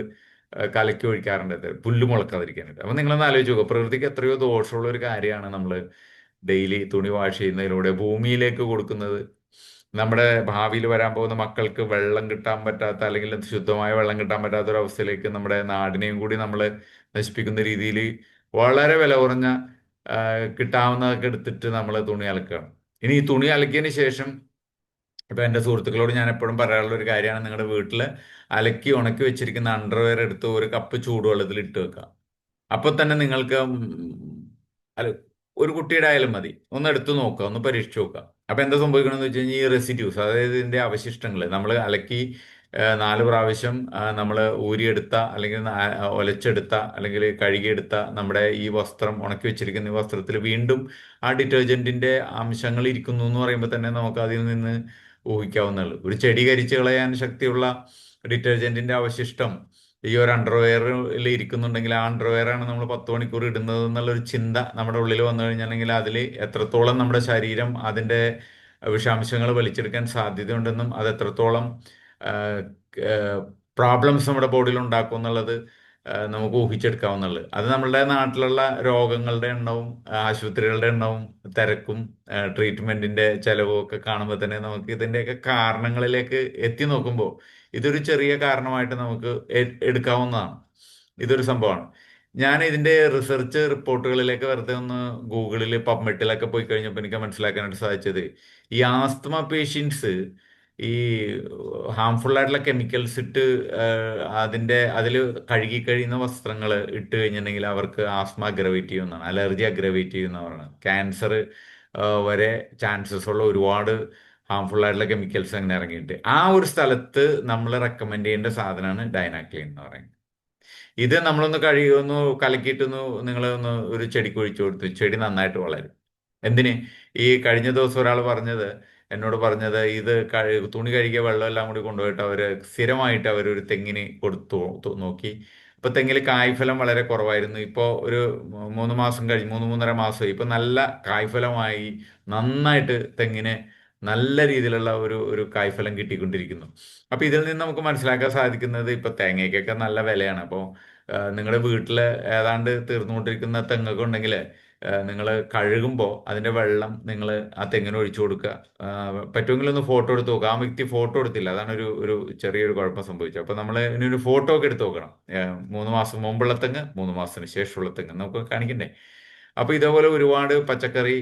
കലക്കി ഒഴിക്കാറുണ്ട്, പുല്ല് മുളക്കാതിരിക്കാനായിട്ട്. അപ്പം നിങ്ങളൊന്ന് ആലോചിച്ച് നോക്കുക, പ്രകൃതിക്ക് എത്രയോ ദോഷമുള്ള ഒരു കാര്യമാണ് നമ്മൾ ഡെയിലി തുണി വാഷ് ചെയ്യുന്നതിലൂടെ ഭൂമിയിലേക്ക് കൊടുക്കുന്നത്. നമ്മുടെ ഭാവിയിൽ വരാൻ പോകുന്ന മക്കൾക്ക് വെള്ളം കിട്ടാൻ പറ്റാത്ത, അല്ലെങ്കിൽ ശുദ്ധമായ വെള്ളം കിട്ടാൻ പറ്റാത്ത ഒരു അവസ്ഥയിലേക്ക് നമ്മുടെ നാടിനെയും കൂടി നമ്മൾ നശിപ്പിക്കുന്ന രീതിയിൽ വളരെ വില കുറഞ്ഞ കിട്ടാവുന്നതൊക്കെ എടുത്തിട്ട് നമ്മൾ തുണി അലക്കുകയാണ്. ഇനി ഈ തുണി അലക്കിയതിന് ശേഷം, ഇപ്പൊ എന്റെ സുഹൃത്തുക്കളോട് ഞാൻ എപ്പോഴും പറയാനുള്ള ഒരു കാര്യമാണ്, നിങ്ങളുടെ വീട്ടിൽ അലക്കി ഉണക്കി വെച്ചിരിക്കുന്ന അണ്ടർവെയർ എടുത്ത് ഒരു കപ്പ് ചൂടുവെള്ളത്തിൽ ഇട്ട് വെക്കുക. അപ്പൊ തന്നെ നിങ്ങൾക്ക് അല്ല, ഒരു കുട്ടിയുടെ ആയാലും മതി, ഒന്ന് എടുത്തു നോക്കുക, ഒന്ന് പരീക്ഷിച്ച് നോക്കുക. അപ്പൊ എന്താ സംഭവിക്കണമെന്ന് വെച്ച് കഴിഞ്ഞാൽ, ഈ റെസിഡ്യൂസ്, അതായത് ഇതിന്റെ അവശിഷ്ടങ്ങൾ നമ്മൾ അലക്കി 4 പ്രാവശ്യം നമ്മൾ ഊരിയെടുത്ത, അല്ലെങ്കിൽ ഒലച്ചെടുത്ത, അല്ലെങ്കിൽ കഴുകിയെടുത്ത നമ്മുടെ ഈ വസ്ത്രം, ഉണക്കി വെച്ചിരിക്കുന്ന ഈ വസ്ത്രത്തിൽ വീണ്ടും ആ ഡിറ്റർജന്റിന്റെ അംശങ്ങൾ ഇരിക്കുന്നു എന്ന് പറയുമ്പോൾ തന്നെ നമുക്ക് അതിൽ നിന്ന് ഊഹിക്കാവുന്നുള്ളൂ. ഒരു ചെടി കരിച്ചു കളയാൻ ശക്തിയുള്ള ഡിറ്റർജന്റിന്റെ അവശിഷ്ടം ഈ ഒരു അണ്ടർവെയറിൽ ഇരിക്കുന്നുണ്ടെങ്കിൽ, ആ അണ്ടർവെയർ ആണ് നമ്മൾ 10 മണിക്കൂർ ഇടുന്നത് എന്നുള്ളൊരു ചിന്ത നമ്മുടെ ഉള്ളിൽ വന്നു കഴിഞ്ഞിട്ടുണ്ടെങ്കിൽ, അതിൽ എത്രത്തോളം നമ്മുടെ ശരീരം അതിന്റെ വിഷാംശങ്ങൾ വലിച്ചെടുക്കാൻ സാധ്യതയുണ്ടെന്നും അത് എത്രത്തോളം പ്രോബ്ലംസ് നമ്മുടെ ബോഡിയിൽ ഉണ്ടാക്കും എന്നുള്ളത് നമുക്ക് ഊഹിച്ചെടുക്കാവുന്നുള്ളൂ. അത് നമ്മളുടെ നാട്ടിലുള്ള രോഗങ്ങളുടെ എണ്ണവും ആശുപത്രികളുടെ എണ്ണവും തിരക്കും ട്രീറ്റ്മെന്റിന്റെ ചെലവും ഒക്കെ കാണുമ്പോൾ തന്നെ നമുക്ക് ഇതിന്റെയൊക്കെ കാരണങ്ങളിലേക്ക് എത്തി നോക്കുമ്പോൾ ഇതൊരു ചെറിയ കാരണമായിട്ട് നമുക്ക് എടുക്കാവുന്നതാണ്. ഇതൊരു സംഭവമാണ്. ഞാൻ ഇതിന്റെ റിസർച്ച് റിപ്പോർട്ടുകളിലേക്ക് വെറുതെ ഒന്ന് ഗൂഗിളിൽ പബ്മെഡിലൊക്കെ പോയി കഴിഞ്ഞപ്പോൾ എനിക്ക് മനസ്സിലാക്കാനായിട്ട് സാധിച്ചത്, ഈ ആസ്തമ പേഷ്യൻസ് ഈ ഹാംഫുൾ ആയിട്ടുള്ള കെമിക്കൽസ് ഇട്ട് അതിൽ കഴുകി കഴിയുന്ന വസ്ത്രങ്ങൾ ഇട്ട് കഴിഞ്ഞിട്ടുണ്ടെങ്കിൽ അവർക്ക് ആസ്മ അഗ്രവേറ്റ് ചെയ്യുന്നതാണ്, അലർജി അഗ്രവേറ്റ് ചെയ്യുന്നവരാണ്. ക്യാൻസർ വരെ ചാൻസസ് ഉള്ള ഒരുപാട് ഹാംഫുൾ ആയിട്ടുള്ള കെമിക്കൽസ് അങ്ങനെ ഇറങ്ങിയിട്ട്, ആ ഒരു സ്ഥലത്ത് നമ്മൾ റെക്കമെൻഡ് ചെയ്യേണ്ട സാധനമാണ് ഡൈനാക്ലീൻ എന്ന് പറയുന്നത്. ഇത് നമ്മളൊന്ന് ഒന്ന് കലക്കിയിട്ടൊന്ന് നിങ്ങളൊന്ന് ഒരു ചെടിക്ക് ഒഴിച്ചു കൊടുത്തു, ചെടി നന്നായിട്ട് വളരും. എന്തിന്? ഈ കഴിഞ്ഞ ദിവസം ഒരാൾ എന്നോട് പറഞ്ഞത്, ഇത് തുണി കഴുകിയ വെള്ളം എല്ലാം കൂടി കൊണ്ടുപോയിട്ട് സ്ഥിരമായിട്ട് ഒരു തെങ്ങിന് കൊടുത്തു നോക്കി. ഇപ്പൊ തെങ്ങിൽ കായ്ഫലം വളരെ കുറവായിരുന്നു. ഇപ്പോൾ ഒരു 3 മാസം കഴിഞ്ഞ്, 3-3.5 മാസം ഇപ്പൊ നല്ല കായ്ഫലമായി, നന്നായിട്ട് തെങ്ങിന് നല്ല രീതിയിലുള്ള ഒരു കായ്ഫലം കിട്ടിക്കൊണ്ടിരിക്കുന്നു. അപ്പൊ ഇതിൽ നിന്ന് നമുക്ക് മനസ്സിലാക്കാൻ സാധിക്കുന്നത്, ഇപ്പൊ തേങ്ങയ്ക്കൊക്കെ നല്ല വിലയാണ്. അപ്പോൾ നിങ്ങളുടെ വീട്ടിൽ ഏതാണ്ട് തീർന്നുകൊണ്ടിരിക്കുന്ന തെങ്ങൊക്കെ ഉണ്ടെങ്കിൽ നിങ്ങൾ കഴുകുമ്പോൾ അതിന്റെ വെള്ളം നിങ്ങൾ ആ തെങ്ങിന് ഒഴിച്ചു കൊടുക്കുക. പറ്റുമെങ്കിൽ ഒന്ന് ഫോട്ടോ എടുത്ത് നോക്കുക. ആ വ്യക്തി ഫോട്ടോ എടുത്തില്ല, അതാണ് ഒരു ചെറിയൊരു കുഴപ്പം സംഭവിച്ചത്. അപ്പൊ നമ്മൾ ഇതിനൊരു ഫോട്ടോ ഒക്കെ എടുത്ത് നോക്കണം. 3 മാസം മുമ്പുള്ള തെങ്ങ്, 3 മാസത്തിന് ശേഷമുള്ള തെങ്ങ് നമുക്ക് കാണിക്കണ്ടേ. അപ്പൊ ഇതേപോലെ ഒരുപാട് പച്ചക്കറി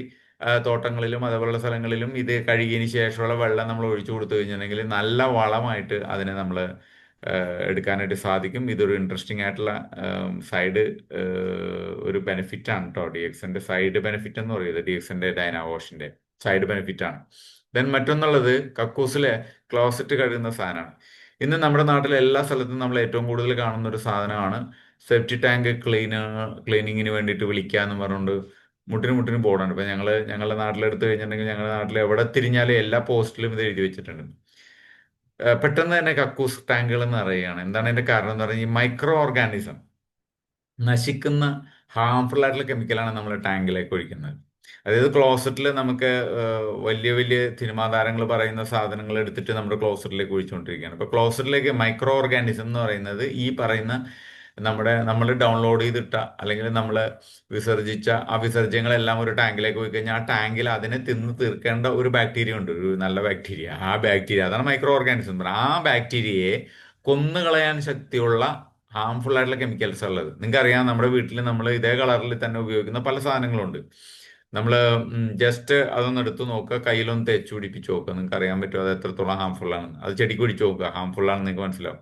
തോട്ടങ്ങളിലും അതേപോലുള്ള സ്ഥലങ്ങളിലും ഇത് കഴുകിയതിന് ശേഷമുള്ള വെള്ളം നമ്മൾ ഒഴിച്ചു കൊടുത്തു കഴിഞ്ഞിട്ടുണ്ടെങ്കിൽ നല്ല വളമായിട്ട് അതിനെ നമ്മൾ എടുക്കാനായിട്ട് സാധിക്കും. ഇതൊരു ഇൻട്രസ്റ്റിംഗ് ആയിട്ടുള്ള സൈഡ് ഒരു ബെനിഫിറ്റ് ആണ് കേട്ടോ. DXന്റെ സൈഡ് ബെനിഫിറ്റ് എന്ന് പറയുന്നത് DXന്റെ ഡൈനാവോഷിന്റെ സൈഡ് ബെനിഫിറ്റ് ആണ്. ദെൻ മറ്റൊന്നുള്ളത്, കക്കൂസിലെ ക്ലോസറ്റ് കഴുകുന്ന സാധനമാണ്. ഇന്ന് നമ്മുടെ നാട്ടിലെ എല്ലാ സ്ഥലത്തും നമ്മൾ ഏറ്റവും കൂടുതൽ കാണുന്ന ഒരു സാധനമാണ് സെപ്റ്റി ടാങ്ക് ക്ലീനിങ്ങിന് വേണ്ടിയിട്ട് വിളിക്കുക എന്ന് പറഞ്ഞുകൊണ്ട് മുട്ടിന് മുട്ടിന് ബോർഡാണ്. ഇപ്പൊ ഞങ്ങളുടെ നാട്ടിലെടുത്ത് കഴിഞ്ഞിട്ടുണ്ടെങ്കിൽ, ഞങ്ങളുടെ നാട്ടിൽ എവിടെ തിരിഞ്ഞാലും എല്ലാ പോസ്റ്റിലും ഇത് എഴുതി വെച്ചിട്ടുണ്ട്. പെട്ടെന്ന് തന്നെ കക്കൂസ് ടാങ്കുകൾ നിറയുകയാണ്. എന്താണ് അതിന്റെ കാരണം എന്ന് പറഞ്ഞാൽ, ഈ മൈക്രോ ഓർഗാനിസം നശിക്കുന്ന ഹാംഫുൾ ആയിട്ടുള്ള കെമിക്കലാണ് നമ്മൾ ടാങ്കിലേക്ക് ഒഴിക്കുന്നത്. അതായത് ക്ലോസറ്റിൽ നമുക്ക് വലിയ വലിയ സിനിമാ താരങ്ങൾ പറയുന്ന സാധനങ്ങൾ എടുത്തിട്ട് നമ്മുടെ ക്ലോസറ്റിലേക്ക് ഒഴിച്ചുകൊണ്ടിരിക്കുകയാണ്. ഇപ്പൊ ക്ലോസറ്റിലേക്ക് മൈക്രോ ഓർഗാനിസം എന്ന് പറയുന്നത് ഈ പറയുന്ന നമ്മൾ ഡൗൺലോഡ് ചെയ്തിട്ട, അല്ലെങ്കിൽ നമ്മൾ വിസർജിച്ച ആ വിസർജ്യങ്ങളെല്ലാം ഒരു ടാങ്കിലേക്ക് പോയി കഴിഞ്ഞാൽ, ആ ടാങ്കിൽ അതിനെ തിന്ന് തീർക്കേണ്ട ഒരു ബാക്ടീരിയ ഉണ്ട്, ഒരു നല്ല ബാക്ടീരിയ. ആ ബാക്ടീരിയ, അതാണ് മൈക്രോ ഓർഗാനിസം. ആ ബാക്ടീരിയയെ കൊന്നുകളയാൻ ശക്തിയുള്ള ഹാംഫുൾ ആയിട്ടുള്ള കെമിക്കൽസ് ഉള്ളത്. നിങ്ങൾക്കറിയാം, നമ്മുടെ വീട്ടിൽ നമ്മൾ ഇതേ കളറിൽ തന്നെ ഉപയോഗിക്കുന്ന പല സാധനങ്ങളുണ്ട്. നമ്മൾ ജസ്റ്റ് അതൊന്ന് എടുത്ത് നോക്കുക, കയ്യിലൊന്ന് തേച്ച് പിടിപ്പിച്ച് നോക്കുക, നിങ്ങൾക്ക് അറിയാൻ പറ്റും അത് എത്രത്തോളം ഹാംഫുൾ ആണ്. അത് ചെടിക്ക് പിടിച്ച് നോക്കുക, ഹാംഫുൾ ആണെന്ന് നിങ്ങൾക്ക് മനസ്സിലാവും.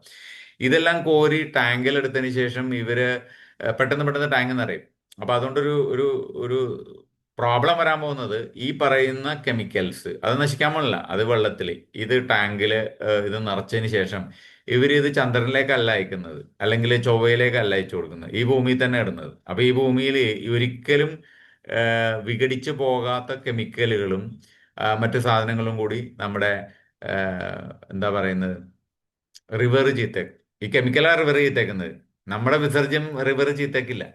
ഇതെല്ലാം കോരി ടാങ്കിൽ എടുത്തതിന് ശേഷം ഇവര് പെട്ടെന്ന് പെട്ടെന്ന് ടാങ്ക് നിറയും. അപ്പൊ അതുകൊണ്ടൊരു ഒരു ഒരു പ്രോബ്ലം വരാൻ പോകുന്നത് ഈ പറയുന്ന കെമിക്കൽസ് അത് നശിക്കാൻ പോണില്ല. അത് വെള്ളത്തിൽ ഇത് ടാങ്കില് ഇത് നിറച്ചതിന് ശേഷം ഇവർ ഇത് ചന്ദ്രനിലേക്കല്ല അയക്കുന്നത്, അല്ലെങ്കിൽ ചൊവ്വയിലേക്കല്ല അയച്ചു കൊടുക്കുന്നത്, ഈ ഭൂമിയിൽ തന്നെ ഇടുന്നത്. അപ്പൊ ഈ ഭൂമിയിൽ ഒരിക്കലും വിഘടിച്ചു പോകാത്ത കെമിക്കലുകളും മറ്റു സാധനങ്ങളും കൂടി നമ്മുടെ എന്താ പറയുന്നത് റിവർ ചീത്തേക്കും. ഈ കെമിക്കലാ റിവർ ചീത്തേക്കുന്നത്. നമ്മുടെ വിസർജ്യം റിവർ ചീത്തേക്കില്ല.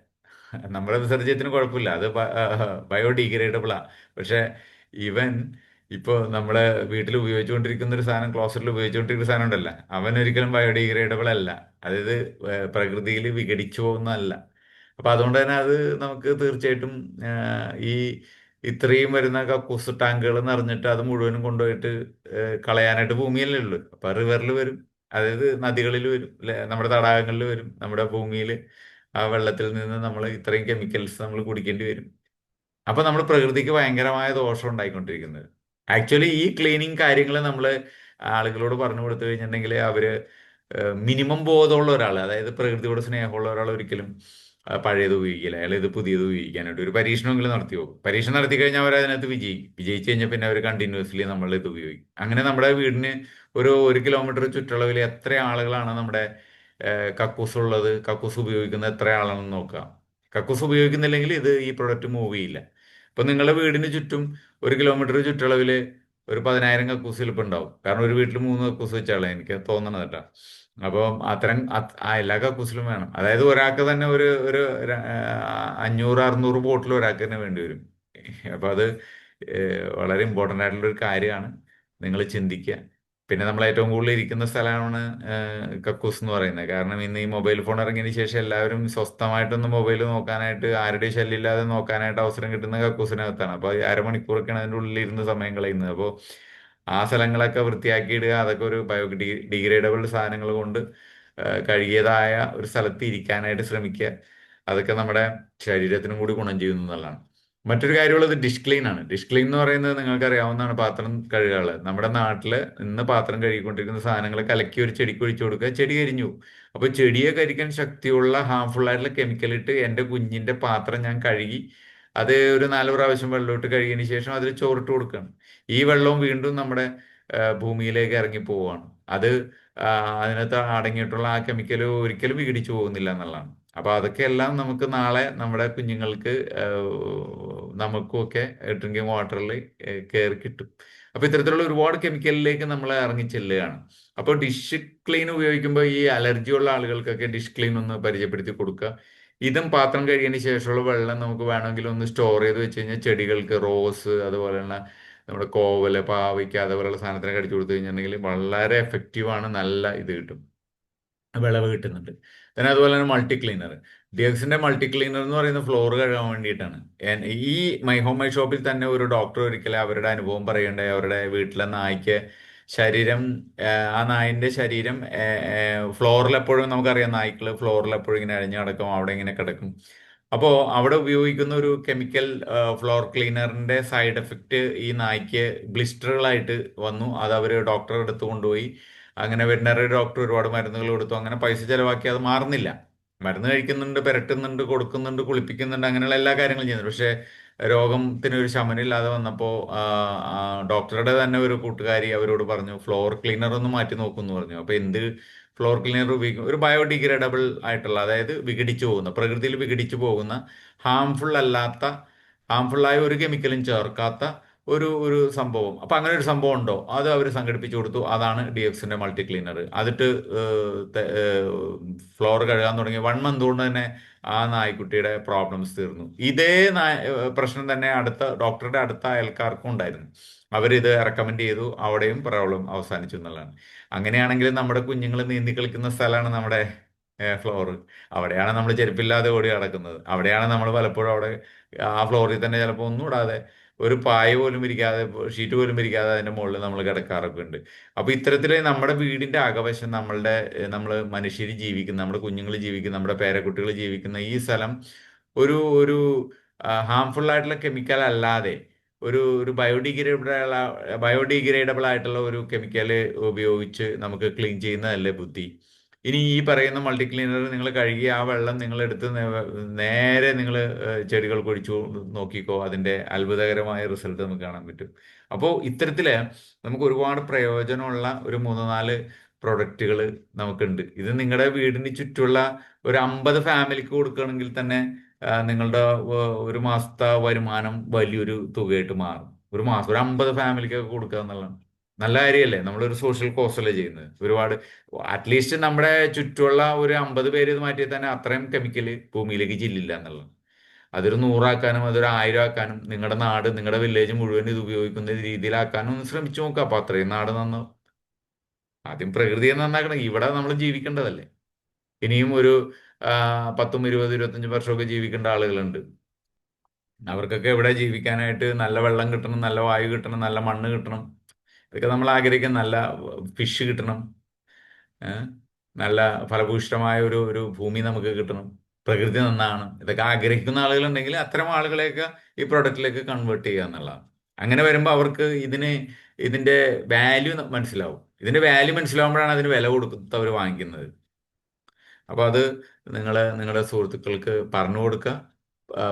നമ്മുടെ വിസർജ്യത്തിന് കുഴപ്പമില്ല, അത് ബയോഡീഗ്രേഡബിളാ. പക്ഷെ ഇവൻ ഇപ്പോൾ നമ്മളെ വീട്ടിൽ ഉപയോഗിച്ചുകൊണ്ടിരിക്കുന്ന ഒരു സാധനം, ക്ലോസറ്റിൽ ഉപയോഗിച്ചുകൊണ്ടിരിക്കുന്ന സാധനം ഉണ്ടല്ല, അവൻ ഒരിക്കലും ബയോഡീഗ്രേഡബിൾ അല്ല. അതായത് പ്രകൃതിയിൽ വിഘടിച്ചു പോകുന്നതല്ല. അപ്പൊ അതുകൊണ്ട് തന്നെ അത് നമുക്ക് തീർച്ചയായിട്ടും ഈ ഇത്രയും വരുന്ന കക്കൂസ് ടാങ്കുകൾ നിറഞ്ഞിട്ട് അത് മുഴുവനും കൊണ്ടുപോയിട്ട് കളയാനായിട്ട് ഭൂമിയല്ലേ ഉള്ളൂ. അപ്പൊ റിവറിൽ വരും, അതായത് നദികളിൽ വരും, നമ്മുടെ തടാകങ്ങളിൽ വരും, നമ്മുടെ ഭൂമിയിൽ ആ വെള്ളത്തിൽ നിന്ന് നമ്മൾ ഇത്രയും കെമിക്കൽസ് നമ്മൾ കുടിക്കേണ്ടി വരും. അപ്പൊ നമ്മൾ പ്രകൃതിക്ക് ഭയങ്കരമായ ദോഷം ഉണ്ടായിക്കൊണ്ടിരിക്കുന്നത്. ആക്ച്വലി ഈ ക്ലീനിങ് കാര്യങ്ങൾ നമ്മൾ ആളുകളോട് പറഞ്ഞു കൊടുത്തു കഴിഞ്ഞിട്ടുണ്ടെങ്കിൽ അവര് മിനിമം ബോധമുള്ള ഒരാൾ, അതായത് പ്രകൃതിയോട് സ്നേഹമുള്ള ഒരാൾ ഒരിക്കലും പഴയത് ഉപയോഗിക്കില്ല. അയാൾ ഇത് പുതിയത് ഉപയോഗിക്കാനായിട്ട് ഒരു പരീക്ഷണമെങ്കിലും നടത്തി പോകും. പരീക്ഷണം നടത്തി കഴിഞ്ഞാൽ അവർ അതിനകത്ത് വിജയിക്കും. വിജയിച്ചു കഴിഞ്ഞാൽ പിന്നെ അവർ കണ്ടിന്യൂസ്ലി നമ്മൾ ഇത് ഉപയോഗിക്കും. അങ്ങനെ നമ്മുടെ വീടിന് ഒരു കിലോമീറ്റർ ചുറ്റളവിൽ എത്ര ആളുകളാണ് നമ്മുടെ കക്കൂസ് ഉള്ളത്, കക്കൂസ് ഉപയോഗിക്കുന്നത് എത്ര ആളാണെന്ന് നോക്കാം. കക്കൂസ് ഉപയോഗിക്കുന്നില്ലെങ്കിൽ ഈ പ്രൊഡക്റ്റ് മൂവ് ചെയ്യില്ല. ഇപ്പൊ നിങ്ങളുടെ വീടിന് ചുറ്റും 1 കിലോമീറ്റർ ചുറ്റളവിൽ ഒരു 10,000 കക്കൂസ് ചിലപ്പോൾ ഉണ്ടാവും. കാരണം ഒരു വീട്ടിൽ 3 കക്കൂസ് വെച്ചാളെ എനിക്ക് തോന്നണത് കേട്ടോ. അപ്പം അത്തരം എല്ലാ കക്കൂസിലും വേണം. അതായത് ഒരാൾക്ക് തന്നെ ഒരു ഒരു 500-600 ബോട്ടിൽ ഒരാൾക്ക് തന്നെ വേണ്ടി വരും. അപ്പൊ അത് വളരെ ഇമ്പോർട്ടൻ്റ് ആയിട്ടുള്ള ഒരു കാര്യമാണ്. നിങ്ങൾ ചിന്തിക്കുക. പിന്നെ നമ്മൾ ഏറ്റവും കൂടുതൽ ഇരിക്കുന്ന സ്ഥലമാണ് കക്കൂസ് എന്ന് പറയുന്നത്. കാരണം ഇന്ന് ഈ മൊബൈൽ ഫോൺ ഇറങ്ങിയതിന് ശേഷം എല്ലാവരും സ്വസ്ഥമായിട്ടൊന്ന് മൊബൈൽ നോക്കാനായിട്ട്, ആരുടെയും ശല്യമില്ലാതെ നോക്കാനായിട്ട് അവസരം കിട്ടുന്ന കക്കൂസിനകത്താണ്. അപ്പോൾ അരമണിക്കൂറൊക്കെയാണ് അതിൻ്റെ ഉള്ളിൽ ഇരുന്ന് സമയം കളയുന്നത്. അപ്പോൾ ആ സ്ഥലങ്ങളൊക്കെ വൃത്തിയാക്കിയിടുക, അതൊക്കെ ഒരു ഡിഗ്രേഡബിൾ സാധനങ്ങൾ കൊണ്ട് കഴുകിയതായ ഒരു സ്ഥലത്ത് ഇരിക്കാനായിട്ട് ശ്രമിക്കുക. അതൊക്കെ നമ്മുടെ ശരീരത്തിനും കൂടി ഗുണം ചെയ്യുന്നു എന്നുള്ളതാണ്. മറ്റൊരു കാര്യമുള്ളത് ഡിഷ് ക്ലീൻ ആണ്. ഡിഷ് ക്ലീൻ എന്ന് പറയുന്നത് നിങ്ങൾക്ക് അറിയാവുന്നതാണ്, പാത്രം കഴുകാനുള്ളത്. നമ്മുടെ നാട്ടില് ഇന്ന് പാത്രം കഴുകിക്കൊണ്ടിരിക്കുന്ന സാധനങ്ങൾ കലക്കി ഒരു ചെടിക്ക് ഒഴിച്ചു കൊടുക്കുക, ചെടി കരിഞ്ഞു പോകും. അപ്പൊ ചെടിയെ കരിക്കാൻ ശക്തിയുള്ള ഹാർംഫുൾ ആയിട്ടുള്ള കെമിക്കൽ ഇട്ട് എൻ്റെ കുഞ്ഞിന്റെ പാത്രം ഞാൻ കഴുകി അത് ഒരു 4 പ്രാവശ്യം വെള്ളമിട്ട് കഴുകിയതിന് ശേഷം അതിൽ ചോറിട്ട് കൊടുക്കുകയാണ്. ഈ വെള്ളവും വീണ്ടും നമ്മുടെ ഭൂമിയിലേക്ക് ഇറങ്ങി പോവുകയാണ്. അത് അതിനകത്ത് അടങ്ങിയിട്ടുള്ള ആ കെമിക്കൽ ഒരിക്കലും വിഘടിച്ചു പോകുന്നില്ല എന്നുള്ളതാണ്. അപ്പൊ അതൊക്കെ എല്ലാം നമുക്ക് നാളെ നമ്മുടെ കുഞ്ഞുങ്ങൾക്ക് നമുക്കുമൊക്കെ ഡ്രിങ്കിങ് വാട്ടറിൽ കയറി കിട്ടും. അപ്പൊ ഇത്തരത്തിലുള്ള ഒരുപാട് കെമിക്കലിലേക്ക് നമ്മൾ ഇറങ്ങി ചെല്ലുകയാണ്. അപ്പോൾ ഡിഷ് ക്ലീൻ ഉപയോഗിക്കുമ്പോൾ ഈ അലർജി ഉള്ള ആളുകൾക്കൊക്കെ ഡിഷ് ക്ലീൻ ഒന്ന് പരിചയപ്പെടുത്തി കൊടുക്കുക. ഇതും പാത്രം കഴുകിയതിന് ശേഷമുള്ള വെള്ളം നമുക്ക് വേണമെങ്കിൽ ഒന്ന് സ്റ്റോർ ചെയ്ത് വെച്ച് കഴിഞ്ഞാൽ ചെടികൾക്ക്, റോസ് അതുപോലെയുള്ള നമ്മുടെ കോവല്, പാവയ്ക്ക അതുപോലെയുള്ള സാധനത്തിനൊക്കെ അടിച്ചു കൊടുത്തു കഴിഞ്ഞിട്ടുണ്ടെങ്കിൽ വളരെ എഫക്റ്റീവാണ്, നല്ല ഇത് കിട്ടും, വിളവ് കിട്ടുന്നുണ്ട്. പിന്നെ അതുപോലെ തന്നെ മൾട്ടി ക്ലീനർ, ഡിയക്സിന്റെ മൾട്ടി ക്ലീനർ എന്ന് പറയുന്നത് ഫ്ലോർ കഴുകാൻ വേണ്ടിയിട്ടാണ്. ഈ മൈ ഹോം മൈ ഷോപ്പിൽ തന്നെ ഒരു ഡോക്ടർ ഒരിക്കലും അവരുടെ അനുഭവം പറയണ്ടേ, അവരുടെ വീട്ടിലെ നായ്ക്ക് ശരീരം ആ നായിന്റെ ശരീരം ഫ്ലോറിൽ എപ്പോഴും, നമുക്കറിയാം നായ്ക്കള് ഫ്ലോറിൽ എപ്പോഴും ഇങ്ങനെ അഴിഞ്ഞു കിടക്കും, അവിടെ ഇങ്ങനെ കിടക്കും. അപ്പോൾ അവിടെ ഉപയോഗിക്കുന്ന ഒരു കെമിക്കൽ ഫ്ലോർ ക്ലീനറിന്റെ സൈഡ് എഫക്റ്റ് ഈ നായ്ക്ക് ബ്ലിസ്റ്ററുകളായിട്ട് വന്നു. അത് അവർ ഡോക്ടറെ അടുത്ത് കൊണ്ടുപോയി. അങ്ങനെ വെറ്റിനറി ഡോക്ടർ ഒരുപാട് മരുന്നുകൾ കൊടുത്തു. അങ്ങനെ പൈസ ചെലവാക്കി അത് മാറുന്നില്ല. മരുന്ന് കഴിക്കുന്നുണ്ട്, പുരട്ടുന്നുണ്ട്, കൊടുക്കുന്നുണ്ട്, കുളിപ്പിക്കുന്നുണ്ട്, അങ്ങനെയുള്ള എല്ലാ കാര്യങ്ങളും ചെയ്യുന്നുണ്ട്. പക്ഷേ രോഗത്തിന് ഒരു ശമനമില്ലാതെ വന്നപ്പോൾ ഡോക്ടറുടെ തന്നെ ഒരു കൂട്ടുകാരി അവരോട് പറഞ്ഞു ഫ്ലോർ ക്ലീനർ ഒന്ന് മാറ്റി നോക്കുമെന്ന് പറഞ്ഞു. അപ്പോൾ എന്ത് ഫ്ലോർ ക്ലീനർ ഉപയോഗിക്കും? ഒരു ബയോഡിഗ്രേഡബിൾ ആയിട്ടുള്ള, അതായത് വിഘടിച്ചു പോകുന്ന, പ്രകൃതിയിൽ വിഘടിച്ചു പോകുന്ന, ഹാംഫുൾ അല്ലാത്ത, ഹാംഫുള്ളായ ഒരു കെമിക്കലും ചേർക്കാത്ത ഒരു ഒരു സംഭവം. അപ്പൊ അങ്ങനെ ഒരു സംഭവം ഉണ്ടോ? അത് അവർ സംഘടിപ്പിച്ചു കൊടുത്തു. അതാണ് DXന്റെ മൾട്ടി ക്ലീനർ. അതിട്ട് ഫ്ലോർ കഴുകാൻ തുടങ്ങി 1 മന്ത് കൊണ്ട് തന്നെ ആ നായ്ക്കുട്ടിയുടെ പ്രോബ്ലംസ് തീർന്നു. ഇതേ പ്രശ്നം തന്നെ അടുത്ത ഡോക്ടറുടെ അടുത്ത അയൽക്കാർക്കും ഉണ്ടായിരുന്നു. അവരിത് റെക്കമെൻഡ് ചെയ്തു, അവിടെയും പ്രോബ്ലം അവസാനിച്ചു എന്നുള്ളതാണ്. അങ്ങനെയാണെങ്കിൽ നമ്മുടെ കുഞ്ഞുങ്ങൾ നീന്തി കളിക്കുന്ന സ്ഥലമാണ് നമ്മുടെ ഫ്ലോർ. അവിടെയാണ് നമ്മൾ ചെരുപ്പില്ലാതെ ഓടി നടക്കുന്നത്. അവിടെയാണ് നമ്മൾ പലപ്പോഴും അവിടെ ആ ഫ്ലോറിൽ തന്നെ ചിലപ്പോൾ ഒന്നും ഇടാതെ, ഒരു പായ പോലും വിരിക്കാതെ, ഷീറ്റ് പോലും വിരിക്കാതെ അതിന്റെ മുകളിൽ നമ്മൾ കിടക്കാറൊക്കെ ഉണ്ട്. അപ്പൊ ഇത്തരത്തില് നമ്മുടെ വീടിന്റെ അകവശം, നമ്മൾ മനുഷ്യർ ജീവിക്കുന്ന, നമ്മുടെ കുഞ്ഞുങ്ങൾ ജീവിക്കുന്ന, നമ്മുടെ പേരക്കുട്ടികൾ ജീവിക്കുന്ന ഈ സ്ഥലം ഒരു ഒരു ഹാംഫുൾ ആയിട്ടുള്ള കെമിക്കൽ അല്ലാതെ ഒരു ഒരു ബയോഡിഗ്രേഡബിൾ ആയിട്ടുള്ള ഒരു കെമിക്കൽ ഉപയോഗിച്ച് നമുക്ക് ക്ലീൻ ചെയ്യുന്നതല്ലേ ബുദ്ധി. ഇനി ഈ പറയുന്ന മൾട്ടി ക്ലീനർ നിങ്ങൾ കഴുകി ആ വെള്ളം നിങ്ങൾ എടുത്ത് നേരെ നിങ്ങൾ ചെടികൾക്ക് ഒഴിച്ചു നോക്കിക്കോ, അതിന്റെ അത്ഭുതകരമായ റിസൾട്ട് നമുക്ക് കാണാൻ പറ്റും. അപ്പോൾ ഇത്തരത്തില് നമുക്ക് ഒരുപാട് പ്രയോജനമുള്ള ഒരു മൂന്ന് നാല് പ്രൊഡക്റ്റുകൾ നമുക്കുണ്ട്. ഇത് നിങ്ങളുടെ വീടിന് ചുറ്റുള്ള ഒരു 50 ഫാമിലിക്ക് കൊടുക്കുകയാണെങ്കിൽ തന്നെ നിങ്ങളുടെ ഒരു മാസത്തെ വരുമാനം വലിയൊരു തുകയായിട്ട് മാറും. ഒരു മാസം ഒരു 50 ഫാമിലിക്കൊക്കെ കൊടുക്കുക എന്നുള്ളതാണ് നല്ല കാര്യമല്ലേ. നമ്മളൊരു സോഷ്യൽ കോസ്റ്റ് അല്ലേ ചെയ്യുന്നത്. ഒരുപാട് അറ്റ്ലീസ്റ്റ് നമ്മുടെ ചുറ്റുമുള്ള ഒരു 50 പേര് ഇത് മാറ്റിയാൽ തന്നെ അത്രയും കെമിക്കല് ഭൂമിയിലേക്ക് ചെല്ലില്ല എന്നുള്ളത്. അതൊരു 100 ആക്കാനും അതൊരു 1000 ആക്കാനും നിങ്ങളുടെ നാട് നിങ്ങളുടെ വില്ലേജ് മുഴുവൻ ഇത് ഉപയോഗിക്കുന്ന രീതിയിലാക്കാനും ഒന്ന് ശ്രമിച്ചു നോക്കാം. അപ്പൊ അത്രയും നാട് നന്നാവും. ആദ്യം പ്രകൃതിയെ നന്നാക്കണം. ഇവിടെ നമ്മൾ ജീവിക്കേണ്ടതല്ലേ. ഇനിയും ഒരു 10, 20, 25 വർഷമൊക്കെ ജീവിക്കേണ്ട ആളുകളുണ്ട്. അവർക്കൊക്കെ ഇവിടെ ജീവിക്കാനായിട്ട് നല്ല വെള്ളം കിട്ടണം, നല്ല വായു കിട്ടണം, നല്ല മണ്ണ് കിട്ടണം. ഇതൊക്കെ നമ്മൾ ആഗ്രഹിക്കുന്ന നല്ല ഫിഷ് കിട്ടണം. ഏഹ്? നല്ല ഫലഭൂയിഷ്ടമായ ഒരു ഒരു ഭൂമി നമുക്ക് കിട്ടണം. പ്രകൃതി നന്നാണ്. ഇതൊക്കെ ആഗ്രഹിക്കുന്ന ആളുകളുണ്ടെങ്കിൽ അത്തരം ആളുകളെയൊക്കെ ഈ പ്രൊഡക്റ്റിലേക്ക് കൺവേർട്ട് ചെയ്യുക എന്നുള്ളതാണ്. അങ്ങനെ വരുമ്പോൾ അവർക്ക് ഇതിന്റെ വാല്യൂ മനസ്സിലാവും. ഇതിന്റെ വാല്യൂ മനസ്സിലാവുമ്പോഴാണ് അതിന് വില കൊടുത്തവർ വാങ്ങിക്കുന്നത്. അപ്പോൾ അത് നിങ്ങളുടെ സുഹൃത്തുക്കൾക്ക് പറഞ്ഞു കൊടുക്കുക,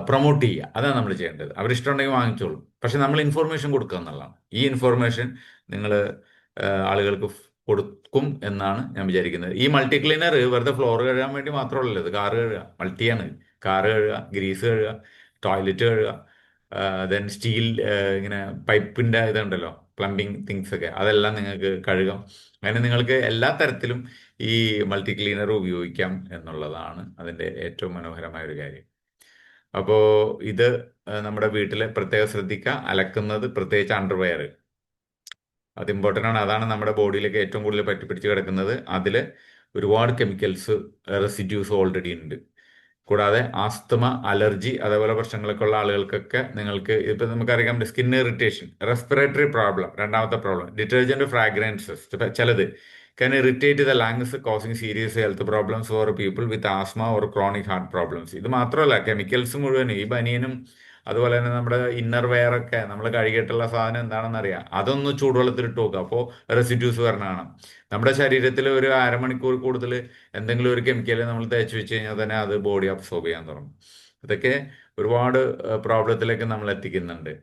പ്രൊമോട്ട് ചെയ്യുക. അതാണ് നമ്മൾ ചെയ്യേണ്ടത്. അവരിഷ്ടമുണ്ടെങ്കിൽ വാങ്ങിച്ചോളും. പക്ഷെ നമ്മൾ ഇൻഫോർമേഷൻ കൊടുക്കുക എന്നുള്ളതാണ്. ഈ ഇൻഫോർമേഷൻ നിങ്ങൾ ആളുകൾക്ക് കൊടുക്കും എന്നാണ് ഞാൻ വിചാരിക്കുന്നത്. ഈ മൾട്ടി ക്ലീനർ വെറുതെ ഫ്ലോർ കഴുകാൻ വേണ്ടി മാത്രമല്ലല്ലോ. ഇത് കാറ് കഴുകുക, മൾട്ടിയാണ്. കാറ് കഴുകുക, ഗ്രീസ് കഴുകുക, ടോയ്ലറ്റ് കഴുകുക, ദെൻ സ്റ്റീൽ ഇങ്ങനെ പൈപ്പിന്റെ ഇതുണ്ടല്ലോ, പ്ലംബിംഗ് തിങ്സ് ഒക്കെ, അതെല്ലാം നിങ്ങൾക്ക് കഴുകാം. അങ്ങനെ നിങ്ങൾക്ക് എല്ലാ തരത്തിലും ഈ മൾട്ടി ക്ലീനർ ഉപയോഗിക്കാം എന്നുള്ളതാണ് അതിന്റെ ഏറ്റവും മനോഹരമായ ഒരു കാര്യം. അപ്പോ ഇത് നമ്മുടെ വീട്ടിൽ പ്രത്യേകം ശ്രദ്ധിക്കുക. അലക്കുന്നത് പ്രത്യേകിച്ച് അണ്ടർവെയർ അത് ഇമ്പോർട്ടൻ്റ് ആണ്. അതാണ് നമ്മുടെ ബോഡിയിലേക്ക് ഏറ്റവും കൂടുതൽ പറ്റിപ്പിടിച്ച് കിടക്കുന്നത്. അതിൽ ഒരുപാട് കെമിക്കൽസ് റെസിഡ്യൂസ് ഓൾറെഡി ഉണ്ട്. കൂടാതെ ആസ്തമ, അലർജി അതേപോലെ പ്രശ്നങ്ങളൊക്കെ ഉള്ള ആളുകൾക്കൊക്കെ നിങ്ങൾക്ക് ഇപ്പൊ നമുക്കറിയാം സ്കിൻ ഇറിറ്റേഷൻ, റെസ്പിറേറ്ററി പ്രോബ്ലം, രണ്ടാമത്തെ പ്രോബ്ലം ഡിറ്റർജന്റ് ഫ്രാഗ്രൻസസ് ചിലത് can irritate the lungs, causing serious health problems for people with asthma or chronic heart problems. ഇത് മാത്രമല്ല, കെമിക്കൽസ് മുഴുവൻ ഈ ബനിയനും അതുപോലെ തന്നെ നമ്മുടെ ഇന്നർ വെയർ ഒക്കെ നമ്മൾ കഴുകിയിട്ടുള്ള സാധനം എന്താണെന്ന് അറിയാം. അതൊന്ന് ചൂടുവെള്ളത്തിലിട്ട് നോക്കുക. അപ്പോൾ റെസിഡ്യൂസ് വരണതാണ്. നമ്മുടെ ശരീരത്തിൽ ഒരു അരമണിക്കൂർ കൂടുതൽ എന്തെങ്കിലും ഒരു കെമിക്കൽ നമ്മൾ തേച്ച് വെച്ച് കഴിഞ്ഞാൽ തന്നെ അത് ബോഡി അബ്സോർബ് ചെയ്യാൻ തുടങ്ങും. ഇതൊക്കെ ഒരുപാട് പ്രോബ്ലത്തിലേക്ക് നമ്മൾ എത്തിക്കുന്നുണ്ട്.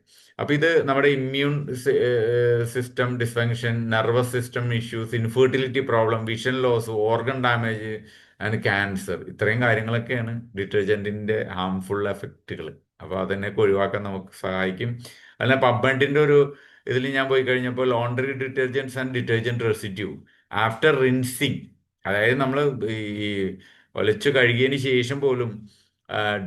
അപ്പൊ ഇത് നമ്മുടെ immune system dysfunction, nervous system issues, infertility problem, vision loss, organ damage and cancer, ഇത്രയും കാര്യങ്ങളൊക്കെയാണ് ഡിറ്റർജന്റിന്റെ ഹാംഫുൾ എഫക്റ്റുകൾ. അപ്പൊ അതിനൊക്കെ ഒഴിവാക്കാൻ നമുക്ക് സഹായിക്കും. അല്ല പബ്ബണ്ടിന്റെ ഒരു ഇതിൽ ഞാൻ പോയി കഴിഞ്ഞപ്പോൾ laundry detergents and detergent residue after rinsing, അതായത് നമ്മൾ ഈ ഒലച്ചു കഴുകിയതിന് ശേഷം പോലും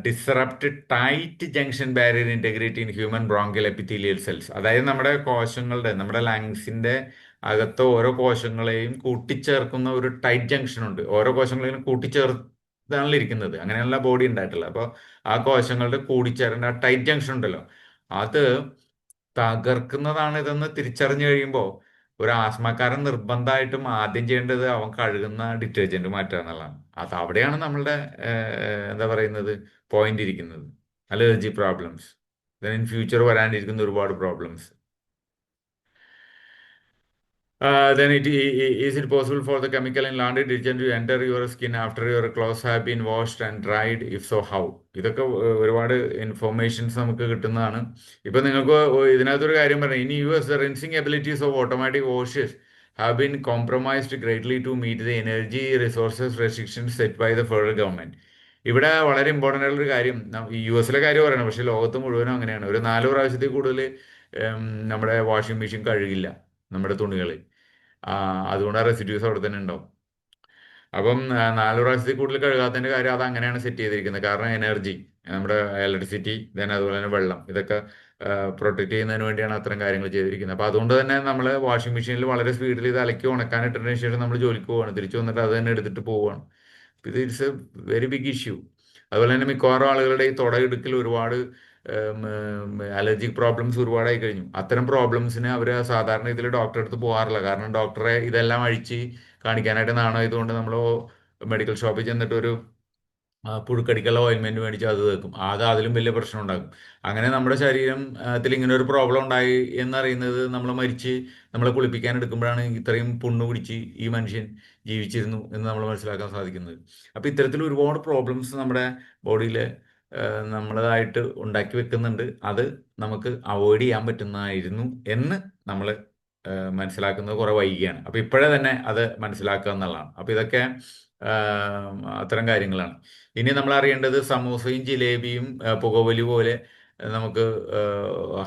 disrupt tight junction barrier integrity in human bronchial epithelial cells, അതായത് നമ്മുടെ കോശങ്ങളുടെ നമ്മുടെ ലങ്സിന്റെ അകത്തെ ഓരോ കോശങ്ങളെയും കൂട്ടിച്ചേർക്കുന്ന ഒരു ടൈറ്റ് ജംഗ്ഷൻ ഉണ്ട്. ഓരോ കോശങ്ങളെയും കൂട്ടിച്ചേർത്താണല്ലോ ഇരിക്കുന്നത്. അങ്ങനെയുള്ള ബോഡി ഉണ്ടായിട്ടുള്ളത്. അപ്പോൾ ആ കോശങ്ങളുടെ കൂടിച്ചേരേണ്ട ആ ടൈറ്റ് ജംഗ്ഷൻ ഉണ്ടല്ലോ, അത് തകർക്കുന്നതാണ് ഇതെന്ന് തിരിച്ചറിഞ്ഞു കഴിയുമ്പോൾ ഒരു ആസ്മക്കാരൻ നിർബന്ധമായിട്ടും ആദ്യം ചെയ്യേണ്ടത് അവൻ കഴുകുന്ന ഡിറ്റർജന്റ് മാറ്റുക എന്നുള്ളതാണ്. അത് അവിടെയാണ് നമ്മളുടെ എന്താ പറയുന്നത് പോയിന്റ് ഇരിക്കുന്നത്. അലർജി പ്രോബ്ലംസ്, ഇൻ ഫ്യൂച്ചർ വരാനിരിക്കുന്ന ഒരുപാട് problems. Then is it possible for the chemical in laundry detergent to enter your skin after your clothes have been washed and dried? If so, how? ഇതൊക്കെ ഒരുപാട് informations നമുക്ക് കിട്ടുന്നതാണ്. ഇപ്പൊ നിങ്ങൾക്ക് ഇതിനകത്തൊരു കാര്യം പറയാം. In US, the rinsing abilities of automatic washes have been compromised greatly to meet the energy resources restrictions set by the federal government. ഇവിടെ വളരെ ഇമ്പോർട്ടൻ്റ് ആയിട്ടുള്ള ഒരു കാര്യം, US കാര്യം പറയണം, പക്ഷെ ലോകത്ത് മുഴുവനും അങ്ങനെയാണ്. ഒരു 4 പ്രാവശ്യത്തിൽ കൂടുതൽ നമ്മുടെ വാഷിംഗ് മെഷീൻ കഴുകില്ല നമ്മുടെ തുണികൾ. അതുകൊണ്ട് ആ റെസിഡ്യൂസ് അവിടെ തന്നെ ഉണ്ടാവും. അപ്പം 4 പ്രാവശ്യത്തിൽ കൂടുതൽ കഴുകാത്തതിന്റെ കാര്യം അത് അങ്ങനെയാണ് സെറ്റ് ചെയ്തിരിക്കുന്നത്. കാരണം എനർജി, നമ്മുടെ ഇലക്ട്രിസിറ്റി, ദെൻ അതുപോലെ തന്നെ വെള്ളം, ഇതൊക്കെ പ്രൊട്ടക്ട് ചെയ്യുന്നതിന് വേണ്ടിയാണ് അത്തരം കാര്യങ്ങൾ ചെയ്തിരിക്കുന്നത്. അപ്പൊ അതുകൊണ്ട് തന്നെ നമ്മൾ വാഷിംഗ് മെഷീനിൽ വളരെ സ്പീഡിൽ ഇത് അലക്കി ഉണക്കാനിട്ടതിന് ശേഷം നമ്മൾ ജോലിക്ക് പോവുകയാണ്. തിരിച്ചു വന്നിട്ട് അത് തന്നെ എടുത്തിട്ട് പോവുകയാണ്. ഇത് it's a very big issue. അതുപോലെ തന്നെ മിക്കവാറും ആളുകളുടെ ഈ തുടയിടുക്കിൽ ഒരുപാട് അലർജിക് പ്രോബ്ലംസ് ഒരുപാടായി കഴിഞ്ഞു. അത്തരം പ്രോബ്ലംസിന് അവർ സാധാരണ ഇതിൽ ഡോക്ടറെ അടുത്ത് പോകാറില്ല. കാരണം ഡോക്ടറെ ഇതെല്ലാം അഴിച്ച് കാണിക്കാനായിട്ട് നാണോ ഇതുകൊണ്ട് നമ്മൾ മെഡിക്കൽ ഷോപ്പിൽ ചെന്നിട്ട് ഒരു പുഴുക്കടിക്കുള്ള ഓയിൻമെന്റ് മേടിച്ച് അത് തേക്കും. അത് അതിലും വലിയ പ്രശ്നം ഉണ്ടാക്കും. അങ്ങനെ നമ്മുടെ ശരീരത്തിൽ ഇങ്ങനെ ഒരു പ്രോബ്ലം ഉണ്ടായി എന്നറിയുന്നത് നമ്മൾ മരിച്ച് നമ്മളെ കുളിപ്പിക്കാൻ എടുക്കുമ്പോഴാണ് ഇത്രയും പുണ്ണ് പിടിച്ച് ഈ മനുഷ്യൻ ജീവിച്ചിരുന്നു എന്ന് നമ്മൾ മനസ്സിലാക്കാൻ സാധിക്കുന്നത്. അപ്പൊ ഇത്തരത്തിൽ ഒരുപാട് പ്രോബ്ലംസ് നമ്മുടെ ബോഡിയിൽ നമ്മളതായിട്ട് ഉണ്ടാക്കി വെക്കുന്നുണ്ട്. അത് നമുക്ക് അവോയ്ഡ് ചെയ്യാൻ പറ്റുന്നതായിരുന്നു എന്ന് നമ്മൾ മനസ്സിലാക്കുന്നത് കുറെ വൈകിയാണ്. അപ്പൊ ഇപ്പോഴേ തന്നെ അത് മനസ്സിലാക്കുക എന്നുള്ളതാണ്. അപ്പൊ ഇതൊക്കെ അത്തരം കാര്യങ്ങളാണ്. ഇനി നമ്മൾ അറിയേണ്ടത് സമൂസയും ജിലേബിയും പുകവലി പോലെ നമുക്ക്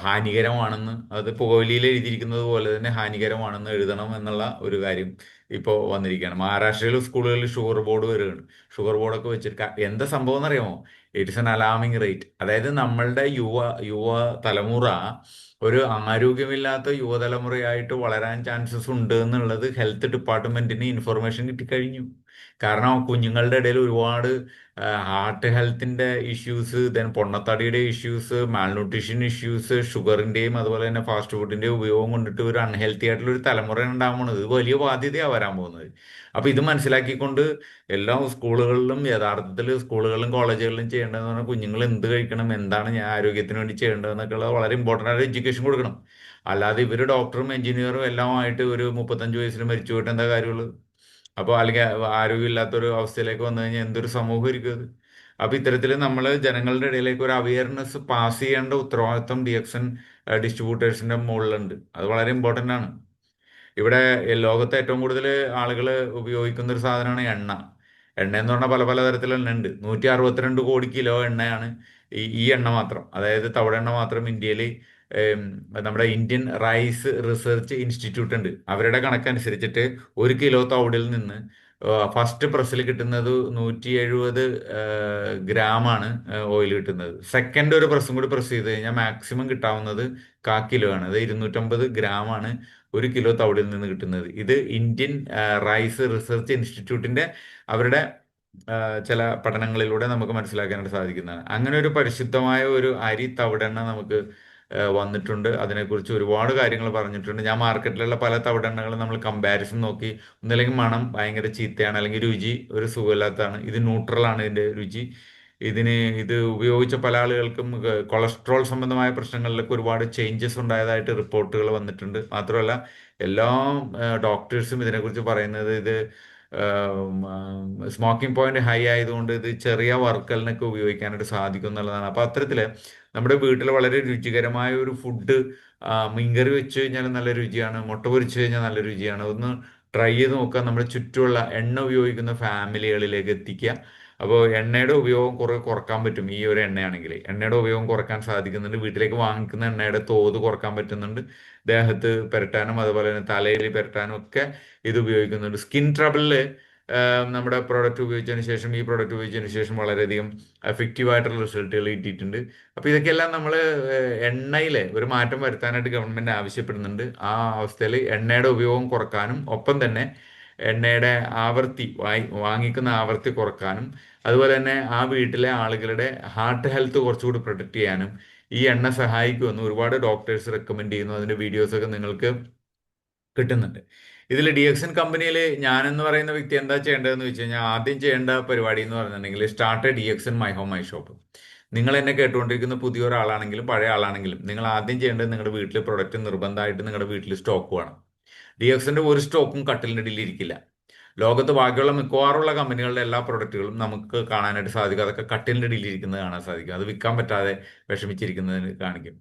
ഹാനികരമാണെന്ന്, അത് പുകവലിയിൽ എഴുതിയിരിക്കുന്നത് പോലെ തന്നെ ഹാനികരമാണെന്ന് എഴുതണം എന്നുള്ള ഒരു കാര്യം ഇപ്പോൾ വന്നിരിക്കുകയാണ്. മഹാരാഷ്ട്രയിലെ സ്കൂളുകളിൽ ഷുഗർ ബോർഡ് വരികയാണ്. ഷുഗർ ബോർഡൊക്കെ വെച്ചിട്ട് എന്താ സംഭവം എന്നറിയാമോ? It's an alarming rate. അതായത് നമ്മളുടെ യുവ തലമുറ ഒരു ആരോഗ്യമില്ലാത്ത യുവതലമുറയായിട്ട് വളരാൻ ചാൻസസ് ഉണ്ട് എന്നുള്ളത് ഹെൽത്ത് ഡിപ്പാർട്ട്മെന്റിന് ഇൻഫർമേഷൻ കിട്ടിക്കഴിഞ്ഞു. കാരണം കുഞ്ഞുങ്ങളുടെ ഇടയിൽ ഒരുപാട് ഹാർട്ട് ഹെൽത്തിന്റെ ഇഷ്യൂസ്, ദെൻ പൊണ്ണത്തടിയുടെ ഇഷ്യൂസ്, മാൽന്യൂട്രീഷൻ ഇഷ്യൂസ്, ഷുഗറിന്റെയും അതുപോലെ തന്നെ ഫാസ്റ്റ് ഫുഡിന്റെയും ഉപയോഗം കൊണ്ടിട്ട് ഒരു അൺഹെൽത്തി ആയിട്ടുള്ള ഒരു തലമുറ ഉണ്ടാകുന്നത് ഇത് വലിയ ബാധ്യതയാണ് വരാൻ പോകുന്നത്. അപ്പൊ ഇത് മനസ്സിലാക്കിക്കൊണ്ട് എല്ലാ സ്കൂളുകളിലും, യഥാർത്ഥത്തിൽ സ്കൂളുകളിലും കോളേജുകളിലും ചെയ്യേണ്ടതെന്ന് പറഞ്ഞാൽ കുഞ്ഞുങ്ങൾ എന്ത് കഴിക്കണം, എന്താണ് ഞാൻ ആരോഗ്യത്തിന് വേണ്ടി ചെയ്യേണ്ടതെന്നൊക്കെ ഉള്ളത് വളരെ ഇമ്പോർട്ടൻ്റ് ആയിട്ട് എഡ്യൂക്കേഷൻ കൊടുക്കണം. അല്ലാതെ ഇവർ ഡോക്ടറും എഞ്ചിനീയറും എല്ലാം ആയിട്ട് ഒരു 35 വയസ്സിൽ മരിച്ചു പോയിട്ട് എന്താ കാര്യമുള്ളത്? അപ്പോൾ അല്ലെങ്കിൽ ആരോഗ്യമില്ലാത്തൊരു അവസ്ഥയിലേക്ക് വന്നു കഴിഞ്ഞാൽ എന്തൊരു സമൂഹം ഇരിക്കും അത്. അപ്പൊ ഇത്തരത്തിൽ നമ്മൾ ജനങ്ങളുടെ ഇടയിലേക്ക് ഒരു അവയർനെസ് പാസ് ചെയ്യേണ്ട ഉത്തരവാദിത്വം DXN ഡിസ്ട്രിബ്യൂട്ടേഴ്സിന്റെ മുകളിലുണ്ട്. അത് വളരെ ഇമ്പോർട്ടൻ്റ് ആണ്. ഇവിടെ ലോകത്തെ ഏറ്റവും കൂടുതൽ ആളുകൾ ഉപയോഗിക്കുന്ന ഒരു സാധനമാണ് എണ്ണ. എണ്ണ എന്ന് പറഞ്ഞാൽ പല പല തരത്തിലുള്ള എണ്ണ ഉണ്ട്. 162 കോടി കിലോ എണ്ണയാണ് ഈ എണ്ണ മാത്രം, അതായത് തവിടെണ്ണ എണ്ണ മാത്രം ഇന്ത്യയിൽ. നമ്മുടെ ഇന്ത്യൻ റൈസ് റിസർച്ച് ഇൻസ്റ്റിറ്റ്യൂട്ട് ഉണ്ട്. അവരുടെ കണക്കനുസരിച്ചിട്ട് 1 കിലോ തവിടിൽ നിന്ന് ഫസ്റ്റ് പ്രസ്സിൽ കിട്ടുന്നത് 170 ഗ്രാമാണ് ഓയിൽ കിട്ടുന്നത്. സെക്കൻഡ് ഒരു പ്രസ്സും കൂടി പ്രസ് ചെയ്ത് കഴിഞ്ഞാൽ മാക്സിമം കിട്ടാവുന്നത് 1/4 കിലോ ആണ്. അത് 250 ഗ്രാമാണ് 1 കിലോ തവിടിൽ നിന്ന് കിട്ടുന്നത്. ഇത് ഇന്ത്യൻ റൈസ് റിസർച്ച് ഇൻസ്റ്റിറ്റ്യൂട്ടിന്റെ അവരുടെ ചില പഠനങ്ങളിലൂടെ നമുക്ക് മനസ്സിലാക്കാനായിട്ട് സാധിക്കുന്നതാണ്. അങ്ങനെ ഒരു പരിശുദ്ധമായ ഒരു അരി തവിടെണ്ണ നമുക്ക് വന്നിട്ടുണ്ട്. അതിനെക്കുറിച്ച് ഒരുപാട് കാര്യങ്ങൾ പറഞ്ഞിട്ടുണ്ട്. ഞാൻ മാർക്കറ്റിലുള്ള പല തവിടെണ്ണകളും നമ്മൾ കമ്പാരിസൺ നോക്കി, ഒന്നല്ലെങ്കിൽ മണം ഭയങ്കര ചീത്തയാണ്, അല്ലെങ്കിൽ രുചി ഒരു സുഖമില്ലാത്തതാണ്. ഇത് ന്യൂട്രലാണ് ഇതിന്റെ രുചി. ഇത് ഉപയോഗിച്ച പല ആളുകൾക്കും കൊളസ്ട്രോൾ സംബന്ധമായ പ്രശ്നങ്ങളിലൊക്കെ ഒരുപാട് ചേഞ്ചസ് ഉണ്ടായതായിട്ട് റിപ്പോർട്ടുകൾ വന്നിട്ടുണ്ട്. മാത്രമല്ല എല്ലാ ഡോക്ടേഴ്സും ഇതിനെക്കുറിച്ച് പറയുന്നത് ഇത് സ്മോക്കിംഗ് പോയിന്റ് ഹൈ ആയതുകൊണ്ട് ഇത് ചെറിയ വർക്കലിനൊക്കെ ഉപയോഗിക്കാനായിട്ട് സാധിക്കും എന്നുള്ളതാണ്. അപ്പൊ അത്തരത്തില് നമ്മുടെ വീട്ടിൽ വളരെ രുചികരമായ ഒരു ഫുഡ്, മീൻകറി വെച്ച് കഴിഞ്ഞാൽ നല്ല രുചിയാണ്, മുട്ട പൊരിച്ചു കഴിഞ്ഞാൽ നല്ല രുചിയാണ്. ഒന്ന് ട്രൈ ചെയ്ത് നോക്കുക. നമ്മുടെ ചുറ്റുമുള്ള എണ്ണ ഉപയോഗിക്കുന്ന ഫാമിലികളിലേക്ക് എത്തിക്കുക. അപ്പോൾ എണ്ണയുടെ ഉപയോഗം കുറെ കുറക്കാൻ പറ്റും. ഈ ഒരു എണ്ണയാണെങ്കിൽ എണ്ണയുടെ ഉപയോഗം കുറക്കാൻ സാധിക്കുന്നുണ്ട്. വീട്ടിലേക്ക് വാങ്ങിക്കുന്ന എണ്ണയുടെ തോത് കുറക്കാൻ പറ്റുന്നുണ്ട്. ദേഹത്ത് പുരട്ടാനും അതുപോലെ തന്നെ തലയിൽ പുരട്ടാനും ഒക്കെ ഇത് ഉപയോഗിക്കുന്നുണ്ട്. സ്കിൻ ട്രബിളിൽ നമ്മുടെ പ്രോഡക്റ്റ് ഉപയോഗിച്ചതിന് ശേഷം, ഈ പ്രോഡക്റ്റ് ഉപയോഗിച്ചതിന് ശേഷം വളരെയധികം എഫക്റ്റീവ് ആയിട്ടുള്ള റിസൾട്ടുകൾ കിട്ടിയിട്ടുണ്ട്. അപ്പൊ ഇതൊക്കെയെല്ലാം നമ്മൾ എണ്ണയിൽ ഒരു മാറ്റം വരുത്താനായിട്ട് ഗവൺമെന്റ് ആവശ്യപ്പെടുന്നുണ്ട്. ആ അവസ്ഥയിൽ എണ്ണയുടെ ഉപയോഗം കുറക്കാനും ഒപ്പം തന്നെ എണ്ണയുടെ വാങ്ങിക്കുന്ന ആവർത്തി കുറക്കാനും അതുപോലെ തന്നെ ആ വീട്ടിലെ ആളുകളുടെ ഹാർട്ട് ഹെൽത്ത് കുറച്ചുകൂടി പ്രൊട്ടക്ട് ചെയ്യാനും ഈ എണ്ണ സഹായിക്കുമെന്ന് ഒരുപാട് ഡോക്ടേഴ്സ് റെക്കമെൻഡ് ചെയ്യുന്നു. അതിന്റെ വീഡിയോസ് ഒക്കെ നിങ്ങൾക്ക് കിട്ടുന്നുണ്ട്. ഇതിൽ DXN കമ്പനിയിൽ ഞാനെന്ന് പറയുന്ന വ്യക്തി എന്താ ചെയ്യേണ്ടതെന്ന് വെച്ച് കഴിഞ്ഞാൽ, ആദ്യം ചെയ്യേണ്ട പരിപാടി എന്ന് പറഞ്ഞിട്ടുണ്ടെങ്കിൽ start DXN my home my shop. നിങ്ങൾ എന്നെ കേട്ടുകൊണ്ടിരിക്കുന്ന പുതിയ ഒരാളാണെങ്കിലും പഴയ ആളാണെങ്കിലും നിങ്ങൾ ആദ്യം ചെയ്യേണ്ടത് നിങ്ങളുടെ വീട്ടിൽ പ്രൊഡക്റ്റ് നിർബന്ധമായിട്ട് നിങ്ങളുടെ വീട്ടിൽ സ്റ്റോക്ക് വേണം. DXന്റെ ഒരു സ്റ്റോക്കും കട്ടിലിൻ്റെ അടിയിൽ ഇരിക്കില്ല. ലോകത്ത് ബാക്കിയുള്ള മിക്കവാറുള്ള കമ്പനികളുടെ എല്ലാ പ്രൊഡക്റ്റുകളും നമുക്ക് കാണാനായിട്ട് സാധിക്കും. അതൊക്കെ കട്ടിലിൻ്റെ അടിയിൽ ഇരിക്കുന്നത് കാണാൻ സാധിക്കും. അത് വിൽക്കാൻ പറ്റാതെ വിഷമിച്ചിരിക്കുന്നതിന് കാണിക്കും.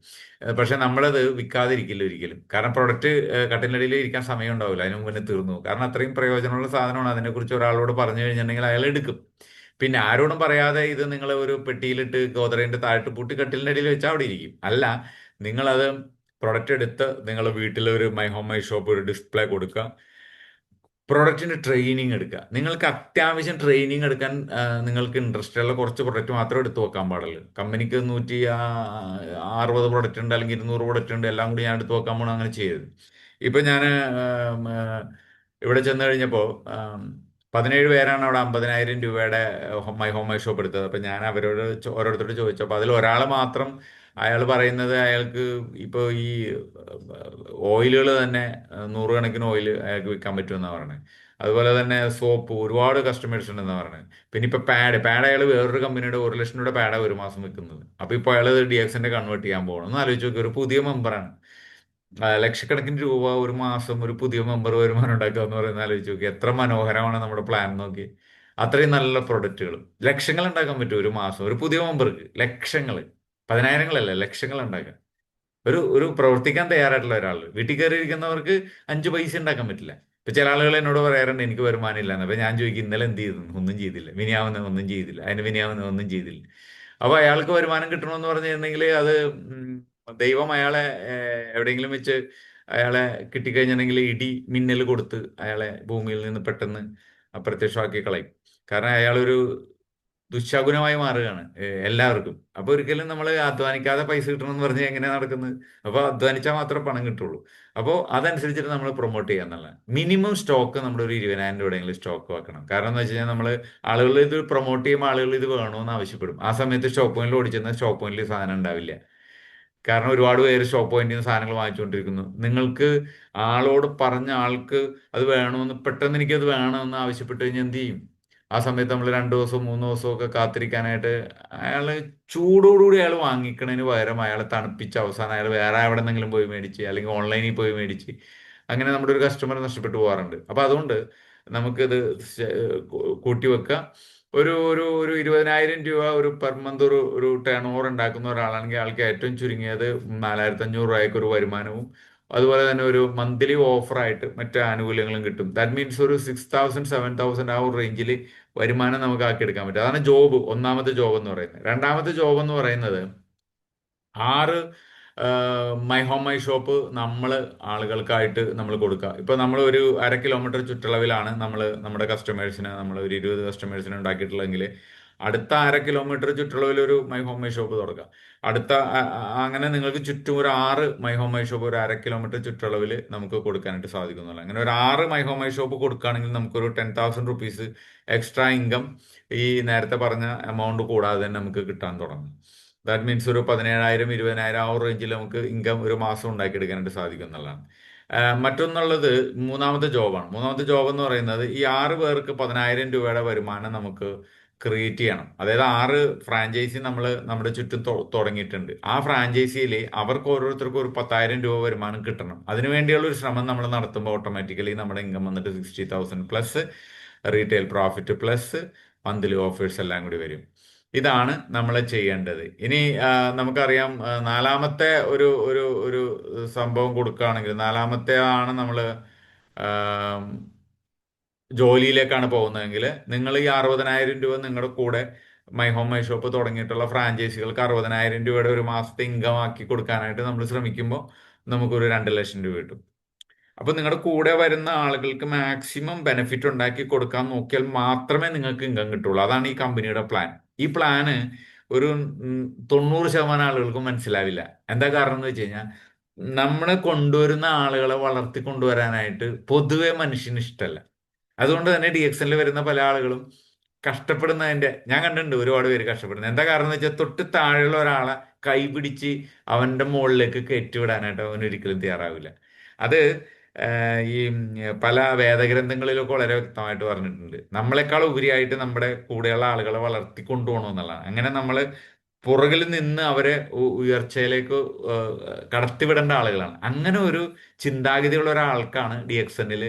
പക്ഷെ നമ്മളത് വിൽക്കാതിരിക്കില്ല ഒരിക്കലും. കാരണം പ്രൊഡക്റ്റ് കട്ടിലിൻ്റെ അടിയിൽ ഇരിക്കാൻ സമയം ഉണ്ടാവില്ല, അതിന് മുമ്പ് തന്നെ തീർന്നു. കാരണം അത്രയും പ്രയോജനമുള്ള സാധനമാണ്. അതിനെക്കുറിച്ച് ഒരാളോട് പറഞ്ഞു കഴിഞ്ഞിട്ടുണ്ടെങ്കിൽ അയാൾ എടുക്കും. പിന്നെ ആരോടും പറയാതെ ഇത് നിങ്ങൾ ഒരു പെട്ടിയിലിട്ട് ഗോദറേജിന്റെ താഴത്ത് പൂട്ടി കട്ടിലിൻ്റെ അടിയിൽ വെച്ചാൽ അവിടെ ഇരിക്കും. അല്ല, നിങ്ങളത് പ്രൊഡക്റ്റ് എടുത്ത് നിങ്ങൾ വീട്ടിൽ ഒരു മൈ ഹോം മൈ ഷോപ്പ് ഒരു ഡിസ്പ്ലേ കൊടുക്കുക, പ്രൊഡക്റ്റിന് ട്രെയിനിങ് എടുക്കുക. നിങ്ങൾക്ക് അത്യാവശ്യം ട്രെയിനിങ് എടുക്കാൻ നിങ്ങൾക്ക് ഇൻട്രസ്റ്റ് ഉള്ള കുറച്ച് പ്രൊഡക്റ്റ് മാത്രം എടുത്തു വെക്കാൻ പാടുള്ളൂ. കമ്പനിക്ക് 160 പ്രൊഡക്റ്റ് ഉണ്ട് അല്ലെങ്കിൽ 200 പ്രൊഡക്റ്റ് ഉണ്ട്, എല്ലാം കൂടി ഞാൻ എടുത്തു വെക്കാൻ പോകണം, അങ്ങനെ ചെയ്യരുത്. ഇപ്പൊ ഞാൻ ഇവിടെ ചെന്ന് കഴിഞ്ഞപ്പോൾ 17 പേരാണ് അവിടെ 50,000 രൂപയുടെ മൈ ഹോം മൈ ഷോപ്പ് എടുത്തത്. അപ്പൊ ഞാൻ അവരോട് ഓരോരുത്തരോട് ചോദിച്ചപ്പോൾ അതിൽ ഒരാൾ മാത്രം അയാൾ പറയുന്നത് അയാൾക്ക് ഇപ്പോൾ ഈ ഓയിലുകൾ തന്നെ 100 കണക്കിന് ഓയിൽ അയാൾക്ക് വിൽക്കാൻ പറ്റുമെന്നാണ് പറയുന്നത്. അതുപോലെ തന്നെ സോപ്പ് ഒരുപാട് കസ്റ്റമേഴ്സ് ഉണ്ടെന്ന് പറഞ്ഞത്. പിന്നെ ഇപ്പൊ പാഡ് അയാൾ വേറൊരു കമ്പനിയുടെ 1 ലക്ഷം രൂപയുടെ പാഡാണ് ഒരു മാസം വിൽക്കുന്നത്. അപ്പൊ ഇപ്പൊ അയാൾ DXന്റെ കൺവേർട്ട് ചെയ്യാൻ പോകണം. ഒന്ന് ആലോചിച്ച് നോക്കി, ഒരു പുതിയ മെമ്പറാണ്. ലക്ഷക്കണക്കിന് രൂപ ഒരു മാസം ഒരു പുതിയ മെമ്പർ വരുമാനം ഉണ്ടാക്കുക എന്ന് പറയുന്നത് ആലോചിച്ച് നോക്കി, എത്ര മനോഹരമാണ് നമ്മുടെ പ്ലാൻ നോക്കി. അത്രയും നല്ല പ്രൊഡക്റ്റുകൾ ലക്ഷങ്ങൾ ഉണ്ടാക്കാൻ പറ്റും ഒരു മാസം ഒരു പുതിയ മെമ്പർക്ക്. ലക്ഷങ്ങൾ, പതിനായിരങ്ങളല്ല, ലക്ഷങ്ങൾ ഉണ്ടാക്കാം. ഒരു പ്രവർത്തിക്കാൻ തയ്യാറായിട്ടുള്ള ഒരാൾ. വീട്ടിൽ കയറി ഇരിക്കുന്നവർക്ക് 5 പൈസ ഉണ്ടാക്കാൻ പറ്റില്ല. ഇപ്പൊ ചില ആളുകൾ എന്നോട് പറയാറുണ്ട് എനിക്ക് വരുമാനം ഇല്ലാന്ന്. അപ്പൊ ഞാൻ ചോദിക്കും ഇന്നലെ എന്ത് ചെയ്തു? ഒന്നും ചെയ്തില്ല. മിനിയാവുന്ന ഒന്നും ചെയ്തില്ല. അതിന് മിനിയാവുന്ന ഒന്നും ചെയ്തില്ല. അപ്പൊ അയാൾക്ക് വരുമാനം കിട്ടണമെന്ന് പറഞ്ഞിട്ടുണ്ടെങ്കിൽ അത് ഉം, ദൈവം അയാളെ എവിടെയെങ്കിലും വെച്ച് അയാളെ കിട്ടിക്കഴിഞ്ഞിട്ടുണ്ടെങ്കിൽ ഇടി മിന്നൽ കൊടുത്ത് അയാളെ ഭൂമിയിൽ നിന്ന് പെട്ടെന്ന് അപ്രത്യക്ഷമാക്കി കളയും. കാരണം അയാളൊരു ദുശകുനമായി മാറുകയാണ് എല്ലാവർക്കും. അപ്പൊ ഒരിക്കലും നമ്മൾ അധ്വാനിക്കാതെ പൈസ കിട്ടണമെന്ന് പറഞ്ഞാൽ എങ്ങനെയാ നടക്കുന്നത്? അപ്പൊ അധ്വാനിച്ചാൽ മാത്രമേ പണം കിട്ടുള്ളൂ. അപ്പോൾ അതനുസരിച്ചിട്ട് നമ്മൾ പ്രൊമോട്ട് ചെയ്യുക എന്നുള്ളത്. മിനിമം സ്റ്റോക്ക് നമ്മുടെ ഒരു 20,000 രൂപയെങ്കിലും സ്റ്റോക്ക് വെക്കണം. കാരണം എന്ന് വെച്ച് കഴിഞ്ഞാൽ നമ്മൾ ആളുകൾ ഇത് പ്രൊമോട്ട് ചെയ്യുമ്പോൾ ആളുകൾ ഇത് വേണമെന്ന് ആവശ്യപ്പെടും. ആ സമയത്ത് സ്റ്റോക്ക് പോയിന്റിൽ ഓടിച്ചെന്നാൽ സ്റ്റോക്ക് പോയിന്റിൽ സാധനം ഉണ്ടാവില്ല. കാരണം ഒരുപാട് പേര് സ്റ്റോപ്പ് പോയിന്റിൽ നിന്ന് സാധനങ്ങൾ വാങ്ങിച്ചുകൊണ്ടിരിക്കുന്നു. നിങ്ങൾക്ക് ആളോട് പറഞ്ഞ ആൾക്ക് അത് വേണമെന്ന് പെട്ടെന്ന് എനിക്കത് വേണമെന്ന് ആവശ്യപ്പെട്ട് കഴിഞ്ഞാൽ എന്ത് ചെയ്യും? ആ സമയത്ത് നമ്മൾ 2 ദിവസവും 3 ദിവസവും ഒക്കെ കാത്തിരിക്കാനായിട്ട് അയാള് ചൂടോടുകൂടി അയാൾ വാങ്ങിക്കണതിന് പകരം അയാളെ തണുപ്പിച്ച് അവസാനം അയാൾ വേറെ എവിടെ നിന്നെങ്കിലും പോയി മേടിച്ച് അല്ലെങ്കിൽ ഓൺലൈനിൽ പോയി മേടിച്ച് അങ്ങനെ നമ്മുടെ ഒരു കസ്റ്റമർ നഷ്ടപ്പെട്ടു പോകാറുണ്ട്. അപ്പൊ അതുകൊണ്ട് നമുക്കിത് കൂട്ടി വെക്കുക. ഒരു 20,000 രൂപ ഒരു പെർ മന്ത് ഒരു ടേൺ ഓവർ ഉണ്ടാക്കുന്ന ഒരാളാണെങ്കിൽ ആൾക്ക് ഏറ്റവും ചുരുങ്ങിയത് 4,500 രൂപയ്ക്ക് ഒരു വരുമാനവും അതുപോലെ തന്നെ ഒരു മന്ത്ലി ഓഫറായിട്ട് മറ്റു ആനുകൂല്യങ്ങളും കിട്ടും. ദാറ്റ് മീൻസ് ഒരു 6,000 7,000 ആ ഒരു റേഞ്ചിൽ വരുമാനം നമുക്ക് ആക്കിയെടുക്കാൻ പറ്റും. അതാണ് ജോബ്, ഒന്നാമത്തെ ജോബ് എന്ന് പറയുന്നത്. രണ്ടാമത്തെ ജോബ് എന്ന് പറയുന്നത് 6 മൈ ഹോം മൈ ഷോപ്പ് നമ്മൾ ആളുകൾക്കായിട്ട് നമ്മൾ കൊടുക്കുക. ഇപ്പൊ നമ്മൾ ഒരു 1/2 കിലോമീറ്റർ ചുറ്റളവിലാണ് നമ്മൾ നമ്മുടെ കസ്റ്റമേഴ്സിന് നമ്മൾ ഒരു 20 കസ്റ്റമേഴ്സിന് ഉണ്ടാക്കിയിട്ടുള്ളതെങ്കിൽ അടുത്ത 1/2 കിലോമീറ്റർ ചുറ്റളവിൽ ഒരു മൈ ഹോം മൈ ഷോപ്പ് തുറക്കുക. അടുത്ത അങ്ങനെ നിങ്ങൾക്ക് ചുറ്റും ഒരു 6 മൈ ഹോം മൈ ഷോപ്പ് ഒരു 1/2 കിലോമീറ്റർ ചുറ്റളവിൽ നമുക്ക് കൊടുക്കാനായിട്ട് സാധിക്കുന്നുള്ളൂ. അങ്ങനെ ഒരു 6 മൈ ഹോം മൈ ഷോപ്പ് കൊടുക്കുകയാണെങ്കിൽ നമുക്കൊരു 10,000 റുപ്പീസ് എക്സ്ട്രാ ഇൻകം ഈ നേരത്തെ പറഞ്ഞ എമൗണ്ട് കൂടാതെ തന്നെ നമുക്ക് കിട്ടാൻ തുടങ്ങും. ദാറ്റ് മീൻസ് ഒരു 17,000 20,000 ആ ഒരു റേഞ്ചിൽ നമുക്ക് ഇൻകം ഒരു മാസം ഉണ്ടാക്കിയെടുക്കാനായിട്ട് സാധിക്കും എന്നുള്ളതാണ്. മറ്റൊന്നുള്ളത് മൂന്നാമത്തെ ജോബാണ്. മൂന്നാമത്തെ ജോബ് എന്ന് പറയുന്നത് ഈ 6 പേർക്ക് 10,000 രൂപയുടെ വരുമാനം നമുക്ക് ക്രിയേറ്റ് ചെയ്യണം. അതായത് 6 ഫ്രാഞ്ചൈസി നമ്മൾ നമ്മുടെ ചുറ്റും തുടങ്ങിയിട്ടുണ്ട്. ആ ഫ്രാഞ്ചൈസിയിൽ അവർക്ക് ഓരോരുത്തർക്കും ഒരു 10,000 രൂപ വരുമാനം കിട്ടണം. അതിനുവേണ്ടിയുള്ള ഒരു ശ്രമം നമ്മൾ നടത്തുമ്പോൾ ഓട്ടോമാറ്റിക്കലി നമ്മുടെ ഇൻകം വന്നിട്ട് 60,000 plus retail profit plus monthly offers എല്ലാം കൂടി വരും. ഇതാണ് നമ്മൾ ചെയ്യേണ്ടത്. ഇനി നമുക്കറിയാം, നാലാമത്തെ ഒരു ഒരു ഒരു സംഭവം കൊടുക്കുകയാണെങ്കിൽ നാലാമത്തെ ആണ് നമ്മൾ ജോലിയിലേക്കാണ് പോകുന്നതെങ്കിൽ നിങ്ങൾ ഈ 60,000 രൂപ നിങ്ങളുടെ കൂടെ മൈ ഹോം മൈ ഷോപ്പ് തുടങ്ങിയിട്ടുള്ള ഫ്രാഞ്ചൈസികൾക്ക് 60,000 രൂപയുടെ ഒരു മാസത്തെ ഇൻകം ആക്കി കൊടുക്കാനായിട്ട് നമ്മൾ ശ്രമിക്കുമ്പോൾ നമുക്കൊരു 2 ലക്ഷം രൂപ കിട്ടും. അപ്പൊ നിങ്ങളുടെ കൂടെ വരുന്ന ആളുകൾക്ക് മാക്സിമം ബെനിഫിറ്റ് ഉണ്ടാക്കി കൊടുക്കാൻ നോക്കിയാൽ മാത്രമേ നിങ്ങൾക്ക് ഇൻകം കിട്ടുള്ളൂ. അതാണ് ഈ കമ്പനിയുടെ പ്ലാൻ. ഈ പ്ലാന് ഒരു 90% ആളുകൾക്കും മനസ്സിലാവില്ല. എന്താ കാരണം എന്ന് വെച്ച് കഴിഞ്ഞാൽ നമ്മളെ കൊണ്ടുവരുന്ന ആളുകളെ വളർത്തി കൊണ്ടുവരാനായിട്ട് പൊതുവെ മനുഷ്യന് ഇഷ്ടമല്ല. അതുകൊണ്ട് തന്നെ DXനിൽ വരുന്ന പല ആളുകളും കഷ്ടപ്പെടുന്നതിന്റെ ഞാൻ കണ്ടിട്ടുണ്ട്. ഒരുപാട് പേര് കഷ്ടപ്പെടുന്നത് എന്താ കാരണം എന്ന് വെച്ചാൽ തൊട്ട് താഴെയുള്ള ഒരാളെ കൈപിടിച്ച് അവന്റെ മുകളിലേക്ക് കയറ്റിവിടാനായിട്ട് അവൻ ഒരിക്കലും തയ്യാറാവില്ല. അത് ഈ പല വേദഗ്രന്ഥങ്ങളിലൊക്കെ വളരെ വ്യക്തമായിട്ട് പറഞ്ഞിട്ടുണ്ട്. നമ്മളെക്കാൾ ഉപരിയായിട്ട് നമ്മുടെ കൂടെയുള്ള ആളുകളെ വളർത്തി കൊണ്ടുപോകണം എന്നുള്ളതാണ്. അങ്ങനെ നമ്മൾ പുറകിൽ നിന്ന് അവരെ ഉയർച്ചയിലേക്ക് കടത്തിവിടേണ്ട ആളുകളാണ്. അങ്ങനെ ഒരു ചിന്താഗതിയുള്ള ഒരാൾക്കാണ് DXനിൽ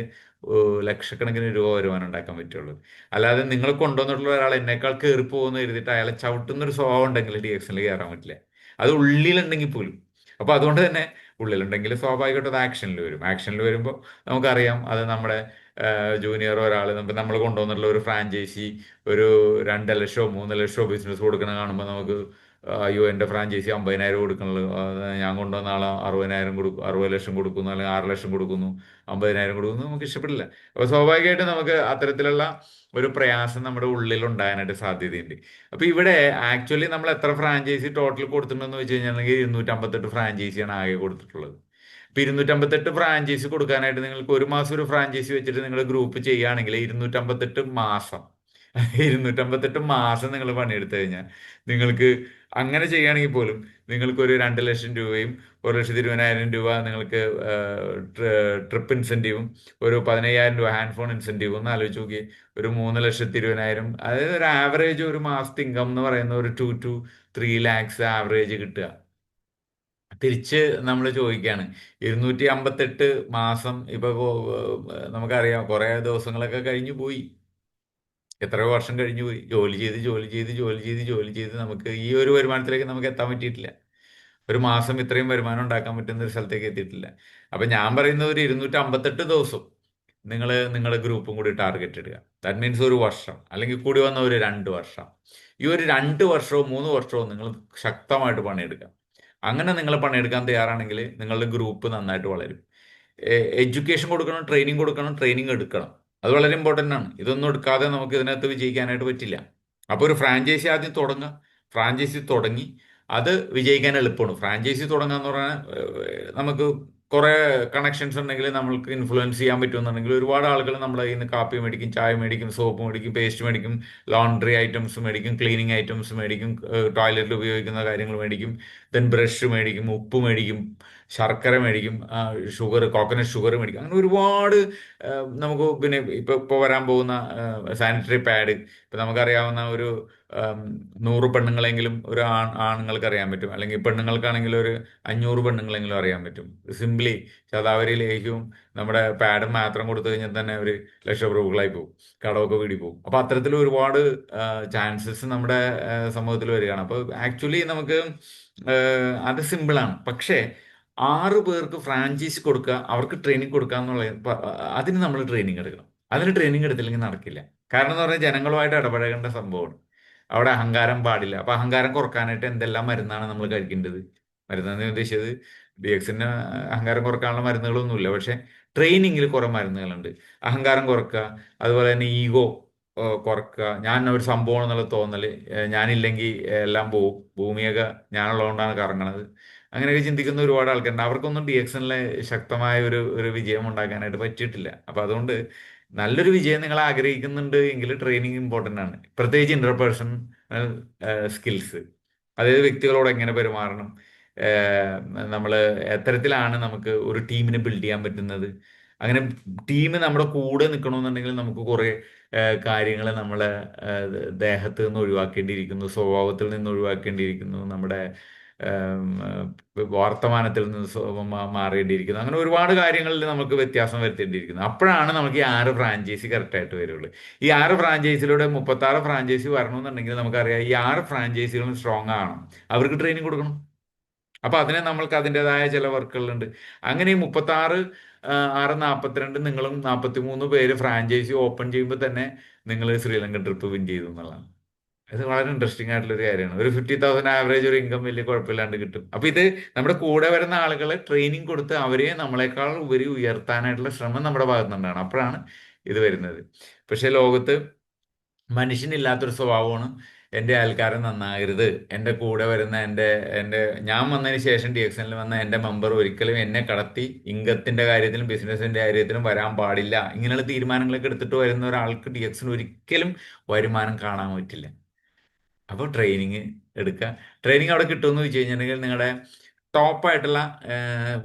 ലക്ഷക്കണക്കിന് രൂപ വരുമാനം ഉണ്ടാക്കാൻ പറ്റുള്ളൂ. അല്ലാതെ നിങ്ങൾ കൊണ്ടുവന്നിട്ടുള്ള ഒരാൾ എന്നേക്കാൾ കയറി പോകുന്ന എഴുതിയിട്ട് അയാളെ ചവിട്ടുന്ന ഒരു സ്വഭാവം ഉണ്ടെങ്കിൽ DXനിൽ കയറാൻ പറ്റില്ല. അത് ഉള്ളിലുണ്ടെങ്കിൽ പോലും. അപ്പൊ അതുകൊണ്ട് തന്നെ ഉള്ളിലുണ്ടെങ്കിൽ സ്വാഭാവികമായിട്ടും അത് ആക്ഷനിൽ വരും. ആക്ഷനിൽ വരുമ്പോൾ നമുക്കറിയാം അത് നമ്മുടെ ജൂനിയർ ഒരാൾ നമ്മൾ കൊണ്ടുവന്നിട്ടുള്ള ഒരു ഫ്രാഞ്ചൈസി ഒരു 2 ലക്ഷമോ 3 ലക്ഷമോ ബിസിനസ് കൊടുക്കണ കാണുമ്പോൾ നമുക്ക് അയ്യോ എൻ്റെ ഫ്രാഞ്ചൈസി 50,000 കൊടുക്കണല്ലോ, ഞാൻ കൊണ്ടുവന്ന ആൾ 60,000 കൊടുക്കും, 60 ലക്ഷം കൊടുക്കുന്നു, അല്ലെങ്കിൽ 6 ലക്ഷം കൊടുക്കുന്നു, 50,000 കൊടുക്കുന്നു, നമുക്ക് ഇഷ്ടപ്പെടില്ല. അപ്പോൾ സ്വാഭാവികമായിട്ട് നമുക്ക് അത്തരത്തിലുള്ള ഒരു പ്രയാസം നമ്മുടെ ഉള്ളിൽ ഉണ്ടാകാനായിട്ട് സാധ്യതയുണ്ട്. അപ്പൊ ഇവിടെ ആക്ച്വലി നമ്മൾ എത്ര ഫ്രാഞ്ചൈസി ടോട്ടൽ കൊടുത്തിട്ടുണ്ടെന്ന് വെച്ച് കഴിഞ്ഞാൽ 258 ഫ്രാഞ്ചൈസിയാണ് ആകെ കൊടുത്തിട്ടുള്ളത്. ഇപ്പൊ 258 ഫ്രാഞ്ചൈസി കൊടുക്കാനായിട്ട് നിങ്ങൾക്ക് ഒരു മാസം ഒരു ഫ്രാഞ്ചൈസി വെച്ചിട്ട് നിങ്ങൾ ഗ്രൂപ്പ് ചെയ്യുകയാണെങ്കിൽ 258 മാസം 258 മാസം നിങ്ങൾ പണിയെടുത്തു കഴിഞ്ഞാൽ നിങ്ങൾക്ക് അങ്ങനെ ചെയ്യുകയാണെങ്കിൽ പോലും നിങ്ങൾക്ക് ഒരു 2 ലക്ഷം രൂപയും 1,20,000 രൂപ നിങ്ങൾക്ക് ട്രിപ്പ് ഇൻസെൻറ്റീവും ഒരു 15,000 രൂപ ഹാൻഡ് ഫോൺ ഇൻസെൻറ്റീവും ഒന്ന് ആലോചിച്ച് നോക്കി. ഒരു 3,20,000, അതായത് ഒരു ആവറേജ് ഒരു മാസത്തെ ഇൻകം എന്ന് പറയുന്ന ഒരു 2 to 3 lakhs ആവറേജ് കിട്ടുക. തിരിച്ച് നമ്മൾ ചോദിക്കുകയാണ്, 258 മാസം ഇപ്പൊ നമുക്കറിയാം കുറെ ദിവസങ്ങളൊക്കെ കഴിഞ്ഞു പോയി, എത്രയോ വർഷം കഴിഞ്ഞു പോയി, ജോലി ചെയ്ത് ജോലി ചെയ്ത് ജോലി ചെയ്ത് ജോലി ചെയ്ത് നമുക്ക് ഈ ഒരു വരുമാനത്തിലേക്ക് നമുക്ക് എത്താൻ പറ്റിയിട്ടില്ല. ഒരു മാസം ഇത്രയും വരുമാനം ഉണ്ടാക്കാൻ പറ്റുന്ന ഒരു സ്ഥലത്തേക്ക് എത്തിയിട്ടില്ല. അപ്പൊ ഞാൻ പറയുന്ന ഒരു 258 ദിവസം നിങ്ങൾ നിങ്ങളുടെ ഗ്രൂപ്പും കൂടി ടാർഗറ്റ് ഇടുക. ദാറ്റ് മീൻസ് ഒരു വർഷം, അല്ലെങ്കിൽ കൂടി വന്ന ഒരു 2 വർഷം. ഈ ഒരു 2 വർഷവും 3 വർഷവും നിങ്ങൾ ശക്തമായിട്ട് പണിയെടുക്കുക. അങ്ങനെ നിങ്ങൾ പണിയെടുക്കാൻ തയ്യാറാണെങ്കിൽ നിങ്ങളുടെ ഗ്രൂപ്പ് നന്നായിട്ട് വളരും. എഡ്യൂക്കേഷൻ കൊടുക്കണം, ട്രെയിനിങ് എടുക്കണം. അത് വളരെ ഇമ്പോർട്ടൻ്റ് ആണ്. ഇതൊന്നും എടുക്കാതെ നമുക്ക് ഇതിനകത്ത് വിജയിക്കാനായിട്ട് പറ്റില്ല. അപ്പോൾ ഒരു ഫ്രാഞ്ചൈസി ആദ്യം തുടങ്ങുക. ഫ്രാഞ്ചൈസി തുടങ്ങി അത് വിജയിക്കാൻ എളുപ്പമാണ്. ഫ്രാഞ്ചൈസി തുടങ്ങുക എന്ന് പറഞ്ഞാൽ നമുക്ക് കുറെ കണക്ഷൻസ് ഉണ്ടെങ്കിൽ നമ്മൾക്ക് ഇൻഫ്ലുവൻസ് ചെയ്യാൻ പറ്റുമെന്നുണ്ടെങ്കിൽ ഒരുപാട് ആളുകൾ നമ്മുടെ കയ്യിൽ നിന്ന് കാപ്പി മേടിക്കും, ചായ മേടിക്കും, സോപ്പ് മേടിക്കും, പേസ്റ്റ് മേടിക്കും, ലോണ്ടറി ഐറ്റംസ് മേടിക്കും, ക്ലീനിങ് ഐറ്റംസ് മേടിക്കും, ടോയ്ലറ്റിൽ ഉപയോഗിക്കുന്ന കാര്യങ്ങൾ മേടിക്കും, ദെൻ ബ്രഷ് മേടിക്കും, ഉപ്പ് മേടിക്കും, ശർക്കര മേടിക്കും, ഷുഗർ, കോക്കനട്ട് ഷുഗർ മേടിക്കും. അങ്ങനെ ഒരുപാട് നമുക്ക് പിന്നെ ഇപ്പൊ വരാൻ പോകുന്ന സാനിറ്ററി പാഡ്, ഇപ്പൊ നമുക്കറിയാവുന്ന ഒരു 100 പെണ്ണുങ്ങളെങ്കിലും ഒരു ആണുങ്ങൾക്ക് അറിയാൻ പറ്റും, അല്ലെങ്കിൽ പെണ്ണുങ്ങൾക്കാണെങ്കിൽ ഒരു 500 പെണ്ണുങ്ങളെങ്കിലും അറിയാൻ പറ്റും. സിംപ്ലി ശതാവരി ലേഹ്യവും നമ്മുടെ പാഡും മാത്രം കൊടുത്തു കഴിഞ്ഞാൽ തന്നെ ഒരു ലക്ഷപ്രഭുക്കളായി പോകും, കടമൊക്കെ വീടി പോകും. അപ്പൊ അത്തരത്തിൽ ഒരുപാട് ചാൻസസ് നമ്മുടെ സമൂഹത്തിൽ വരികയാണ്. അപ്പൊ ആക്ച്വലി നമുക്ക് അത് സിമ്പിളാണ്. പക്ഷേ 6 പേർക്ക് ഫ്രാഞ്ചൈസി കൊടുക്കുക, അവർക്ക് ട്രെയിനിങ് കൊടുക്കുക എന്നുള്ള അതിന് നമ്മൾ ട്രെയിനിങ് എടുക്കണം. അതിന് ട്രെയിനിങ് എടുത്തില്ലെങ്കിൽ നടക്കില്ല. കാരണം എന്ന് പറഞ്ഞാൽ ജനങ്ങളുമായിട്ട് ഇടപഴകേണ്ട സംഭവമാണ്. അവിടെ അഹങ്കാരം പാടില്ല. അപ്പൊ അഹങ്കാരം കുറക്കാനായിട്ട് എന്തെല്ലാം മരുന്നാണ് നമ്മൾ കഴിക്കേണ്ടത്? മരുന്നെന്ന് ഉദ്ദേശിച്ചത് DXന് അഹങ്കാരം കുറക്കാനുള്ള മരുന്നുകളൊന്നുമില്ല. പക്ഷെ ട്രെയിനിങ്ങിൽ കുറെ മരുന്നുകളുണ്ട്. അഹങ്കാരം കുറക്കുക, അതുപോലെ തന്നെ ഈഗോ കുറക്കുക, ഞാൻ ഒരു സംഭവം എന്നുള്ള തോന്നല്, ഞാനില്ലെങ്കിൽ എല്ലാം പോവും, ഭൂമിയൊക്കെ ഞാനുള്ളതുകൊണ്ടാണ് കറങ്ങണത്, അങ്ങനെയൊക്കെ ചിന്തിക്കുന്ന ഒരുപാട് ആൾക്കാരുണ്ട്. അവർക്കൊന്നും DXനിലെ ശക്തമായ ഒരു ഒരു വിജയം ഉണ്ടാക്കാനായിട്ട് പറ്റിയിട്ടില്ല. അപ്പൊ അതുകൊണ്ട് നല്ലൊരു വിജയം നിങ്ങൾ ആഗ്രഹിക്കുന്നുണ്ട് എങ്കിൽ ട്രെയിനിങ് ഇമ്പോർട്ടൻ്റ് ആണ്. പ്രത്യേകിച്ച് ഇന്റർപേഴ്സണൽ സ്കിൽസ്, അതായത് വ്യക്തികളോട് എങ്ങനെ പെരുമാറണം, നമ്മൾ എത്തരത്തിലാണ് നമുക്ക് ഒരു ടീമിനെ ബിൽഡ് ചെയ്യാൻ പറ്റുന്നത്. അങ്ങനെ ടീം നമ്മുടെ കൂടെ നിൽക്കണമെന്നുണ്ടെങ്കിൽ നമുക്ക് കുറേ കാര്യങ്ങൾ നമ്മളെ ദേഹത്ത് നിന്ന് ഒഴിവാക്കേണ്ടിയിരിക്കുന്നു, സ്വഭാവത്തിൽ നിന്ന് ഒഴിവാക്കേണ്ടിയിരിക്കുന്നു, നമ്മുടെ വർത്തമാനത്തിൽ നിന്ന് മാറേണ്ടിയിരിക്കുന്നു. അങ്ങനെ ഒരുപാട് കാര്യങ്ങളിൽ നമുക്ക് വ്യത്യാസം വരുത്തേണ്ടിയിരിക്കുന്നു. അപ്പോഴാണ് നമുക്ക് ഈ 6 ഫ്രാഞ്ചൈസി കറക്റ്റായിട്ട് വരുള്ളൂ. ഈ 6 ഫ്രാഞ്ചൈസിയിലൂടെ 36 ഫ്രാഞ്ചൈസി വരണമെന്നുണ്ടെങ്കിൽ നമുക്കറിയാം ഈ 6 ഫ്രാഞ്ചൈസികളും സ്ട്രോങ് ആണ്. അവർക്ക് ട്രെയിനിങ് കൊടുക്കണം. അപ്പൊ അതിനെ നമ്മൾക്ക് അതിൻ്റെതായ ചില വർക്കുകളുണ്ട്. അങ്ങനെ ഈ 36, 6, 42, നിങ്ങളും 43 പേര് ഫ്രാഞ്ചൈസി ഓപ്പൺ ചെയ്യുമ്പോൾ തന്നെ നിങ്ങൾ ശ്രീലങ്കൻ ട്രിപ്പ് വിൻ ചെയ്തു എന്നുള്ളതാണ്. ഇത് വളരെ ഇൻട്രസ്റ്റിംഗ് ആയിട്ടുള്ള ഒരു കാര്യമാണ്. ഒരു 50,000 ആവറേജ് ഒരു ഇൻകം വലിയ കുഴപ്പമില്ലാണ്ട് കിട്ടും. അപ്പൊ ഇത് നമ്മുടെ കൂടെ വരുന്ന ആളുകളെ ട്രെയിനിങ് കൊടുത്ത് അവരെ നമ്മളെക്കാൾ ഉപരി ഉയർത്താനായിട്ടുള്ള ശ്രമം നമ്മുടെ ഭാഗത്തു നിന്നാണ്. അപ്പോഴാണ് ഇത് വരുന്നത്. പക്ഷെ ലോകത്ത് മനുഷ്യനില്ലാത്തൊരു സ്വഭാവമാണ് എൻ്റെ അയൽക്കാരൻ നന്നാകരുത്, എൻ്റെ കൂടെ വരുന്ന എൻ്റെ ഞാൻ വന്നതിന് ശേഷം DXനിൽ വന്ന എൻ്റെ മെമ്പർ ഒരിക്കലും എന്നെ കടത്തി ഇൻകത്തിന്റെ കാര്യത്തിലും ബിസിനസിന്റെ കാര്യത്തിലും വരാൻ പാടില്ല, ഇങ്ങനെയുള്ള തീരുമാനങ്ങളൊക്കെ എടുത്തിട്ട് വരുന്ന ഒരാൾക്ക് DXന് ഒരിക്കലും വരുമാനം കാണാൻ പറ്റില്ല. അപ്പോൾ ട്രെയിനിങ് എടുക്കുക. ട്രെയിനിങ് അവിടെ കിട്ടുമെന്ന് വെച്ച് കഴിഞ്ഞിട്ടുണ്ടെങ്കിൽ നിങ്ങളുടെ ടോപ്പായിട്ടുള്ള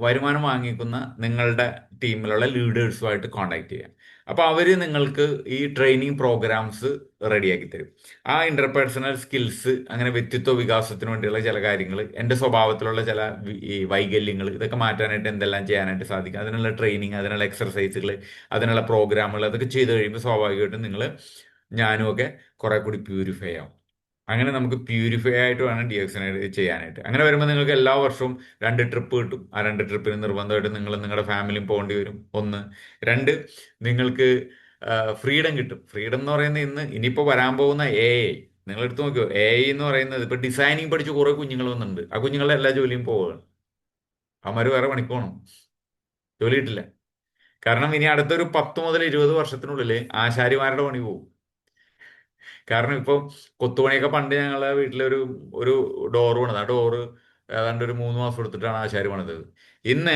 വരുമാനം വാങ്ങിക്കുന്ന നിങ്ങളുടെ ടീമിലുള്ള ലീഡേഴ്സുമായിട്ട് കോണ്ടാക്ട് ചെയ്യുക. അപ്പോൾ അവർ നിങ്ങൾക്ക് ഈ ട്രെയിനിങ് പ്രോഗ്രാംസ് റെഡിയാക്കി തരും. ആ ഇന്റർപേഴ്സണൽ സ്കിൽസ്, അങ്ങനെ വ്യക്തിത്വ വികാസത്തിന് വേണ്ടിയുള്ള ചില കാര്യങ്ങൾ, എൻ്റെ സ്വഭാവത്തിലുള്ള ചില ഈ വൈകല്യങ്ങൾ, ഇതൊക്കെ മാറ്റാനായിട്ട് എന്തെല്ലാം ചെയ്യാനായിട്ട് സാധിക്കും, അതിനുള്ള ട്രെയിനിങ്, അതിനുള്ള എക്സർസൈസുകൾ, അതിനുള്ള പ്രോഗ്രാമുകൾ, അതൊക്കെ ചെയ്ത് കഴിയുമ്പോൾ സ്വാഭാവികമായിട്ടും നിങ്ങൾ ഞാനും ഒക്കെ കുറെ കൂടി പ്യൂരിഫൈ ആവും. അങ്ങനെ നമുക്ക് പ്യൂരിഫൈ ആയിട്ട് വേണം DXനെ ചെയ്യാനായിട്ട്. അങ്ങനെ വരുമ്പോൾ നിങ്ങൾക്ക് എല്ലാ വർഷവും 2 ട്രിപ്പ് കിട്ടും. ആ 2 ട്രിപ്പിന് നിർബന്ധമായിട്ട് നിങ്ങൾ നിങ്ങളുടെ ഫാമിലിയും പോകേണ്ടി വരും. ഒന്ന്. രണ്ട്, നിങ്ങൾക്ക് ഫ്രീഡം കിട്ടും. ഫ്രീഡം എന്ന് പറയുന്നത് ഇനിയിപ്പോൾ വരാൻ പോകുന്ന AI, നിങ്ങൾ എടുത്ത് നോക്കിയോ, AI എന്ന് പറയുന്നത് ഇപ്പൊ ഡിസൈനിങ് പഠിച്ച് കുറെ കുഞ്ഞുങ്ങൾ വന്നിട്ടുണ്ട്. ആ കുഞ്ഞുങ്ങളുടെ എല്ലാ ജോലിയും പോവുകയാണ്. അവന്മാർ വേറെ പണിക്ക് പോകണം, ജോലി കിട്ടില്ല. കാരണം ഇനി അടുത്തൊരു 10 മുതൽ 20 വർഷത്തിനുള്ളിൽ ആശാരിമാരുടെ പണി പോകും. കാരണം ഇപ്പൊ കൊത്തുപണിയൊക്കെ പണ്ട് ഞങ്ങളെ വീട്ടിലൊരു ഒരു ഡോറ് പണിത്, ആ ഡോറ് ഏതാണ്ട് ഒരു 3 മാസം എടുത്തിട്ടാണ് ആശാരി പണിതത്. ഇന്ന്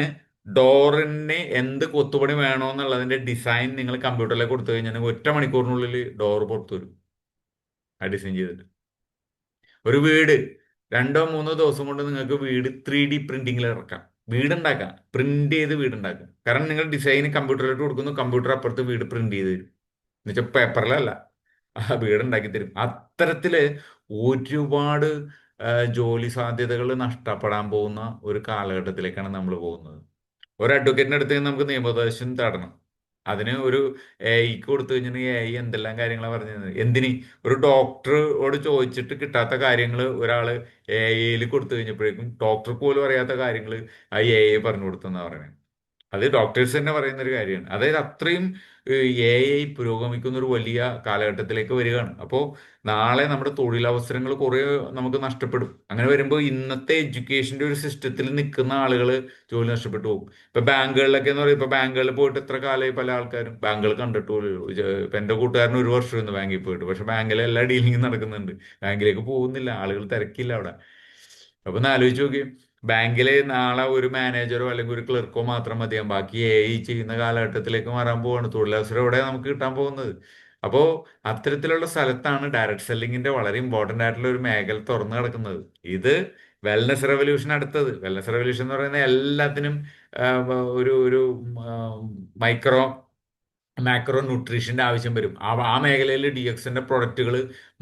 ഡോറിന് എന്ത് കൊത്തുപണി വേണോന്നുള്ളതിന്റെ ഡിസൈൻ നിങ്ങൾ കമ്പ്യൂട്ടറിലേക്ക് കൊടുത്തു കഴിഞ്ഞാൽ 1 മണിക്കൂറിനുള്ളിൽ ഡോറ് പുറത്തു വരും. ആ ഡിസൈൻ ചെയ്തിട്ട്. ഒരു വീട് 2 3 ദിവസം കൊണ്ട് നിങ്ങൾക്ക് വീട് 3D പ്രിന്റിങ്ങിൽ ഇറക്കാം. വീടുണ്ടാക്കാം, പ്രിന്റ് ചെയ്ത് വീടുണ്ടാക്കാം. കാരണം നിങ്ങൾ ഡിസൈൻ കമ്പ്യൂട്ടറിലോട്ട് കൊടുക്കുന്നു, കമ്പ്യൂട്ടർ അപ്പുറത്ത് വീട് പ്രിന്റ് ചെയ്ത് തരും. എന്നുവെച്ചാൽ പേപ്പറിലല്ല, ആ വീടുണ്ടാക്കി തരും. അത്തരത്തില് ഒരുപാട് ജോലി സാധ്യതകൾ നഷ്ടപ്പെടാൻ പോകുന്ന ഒരു കാലഘട്ടത്തിലേക്കാണ് നമ്മൾ പോകുന്നത്. ഒരു അഡ്വക്കേറ്റിന്റെ അടുത്ത് നിന്ന് നമുക്ക് നിയമോപദേശം തേടണം. അതിന് ഒരു എഐക്ക് കൊടുത്തു കഴിഞ്ഞിട്ടുണ്ടെങ്കിൽ എഐ എന്തെല്ലാം കാര്യങ്ങളാണ് പറഞ്ഞത്. എന്തിന് ഒരു ഡോക്ടറോട് ചോദിച്ചിട്ട് കിട്ടാത്ത കാര്യങ്ങൾ ഒരാള് എ ഐയിൽ കൊടുത്തു കഴിഞ്ഞപ്പോഴേക്കും ഡോക്ടർക്ക് പോലും അറിയാത്ത കാര്യങ്ങൾ ആ എ ഐ പറഞ്ഞു കൊടുത്തെന്നാ പറയുന്നത്. അത് ഡോക്ടേഴ്സ് തന്നെ പറയുന്ന ഒരു കാര്യമാണ്. അതായത് അത്രയും എ ഐ പുരോഗമിക്കുന്ന ഒരു വലിയ കാലഘട്ടത്തിലേക്ക് വരികയാണ്. അപ്പോൾ നാളെ നമ്മുടെ തൊഴിലവസരങ്ങൾ കുറെ നമുക്ക് നഷ്ടപ്പെടും. അങ്ങനെ വരുമ്പോൾ ഇന്നത്തെ എഡ്യൂക്കേഷന്റെ ഒരു സിസ്റ്റത്തിൽ നിൽക്കുന്ന ആളുകൾ ജോലി നഷ്ടപ്പെട്ടു പോകും. ഇപ്പൊ ബാങ്കുകളിലൊക്കെ എന്ന് പറയും, ഇപ്പൊ ബാങ്കുകളിൽ പോയിട്ട് എത്ര കാലമായി പല ആൾക്കാരും ബാങ്കുകൾ കണ്ടിട്ട് പോലും ഇല്ല. ഇപ്പൊ എന്റെ കൂട്ടുകാരന് 1 വർഷമായിരുന്നു ബാങ്കിൽ പോയിട്ട്, പക്ഷെ ബാങ്കിലെ എല്ലാ ഡീലിംഗും നടക്കുന്നുണ്ട്. ബാങ്കിലേക്ക് പോകുന്നില്ല, ആളുകൾ തിരക്കില്ല അവിടെ. അപ്പൊ ഒന്ന് ആലോചിച്ച് നോക്കി, ബാങ്കിലെ നാളെ ഒരു മാനേജറോ അല്ലെങ്കിൽ ഒരു ക്ലർക്കോ മാത്രം മതിയാകും, ബാക്കി എ ചെയ്യുന്ന കാലഘട്ടത്തിലേക്ക് മാറാൻ പോവാണ്. തൊഴിലവസരം എവിടെ നമുക്ക് കിട്ടാൻ പോകുന്നത്? അപ്പോ അത്തരത്തിലുള്ള സ്ഥലത്താണ് ഡയറക്ട് സെല്ലിങ്ങിന്റെ വളരെ ഇമ്പോർട്ടന്റ് ആയിട്ടുള്ള ഒരു മേഖല തുറന്നു കിടക്കുന്നത്. ഇത് വെൽനസ് റെവല്യൂഷൻ അടുത്തത്. വെൽനസ് റെവല്യൂഷൻ എന്ന് പറയുന്നത് എല്ലാത്തിനും ആ, ഒരു ഒരു മൈക്രോ മാക്രോ ന്യൂട്രീഷന്റെ ആവശ്യം വരും. ആ മേഖലയിൽ ഡി എക്സിന്റെ പ്രൊഡക്റ്റുകൾ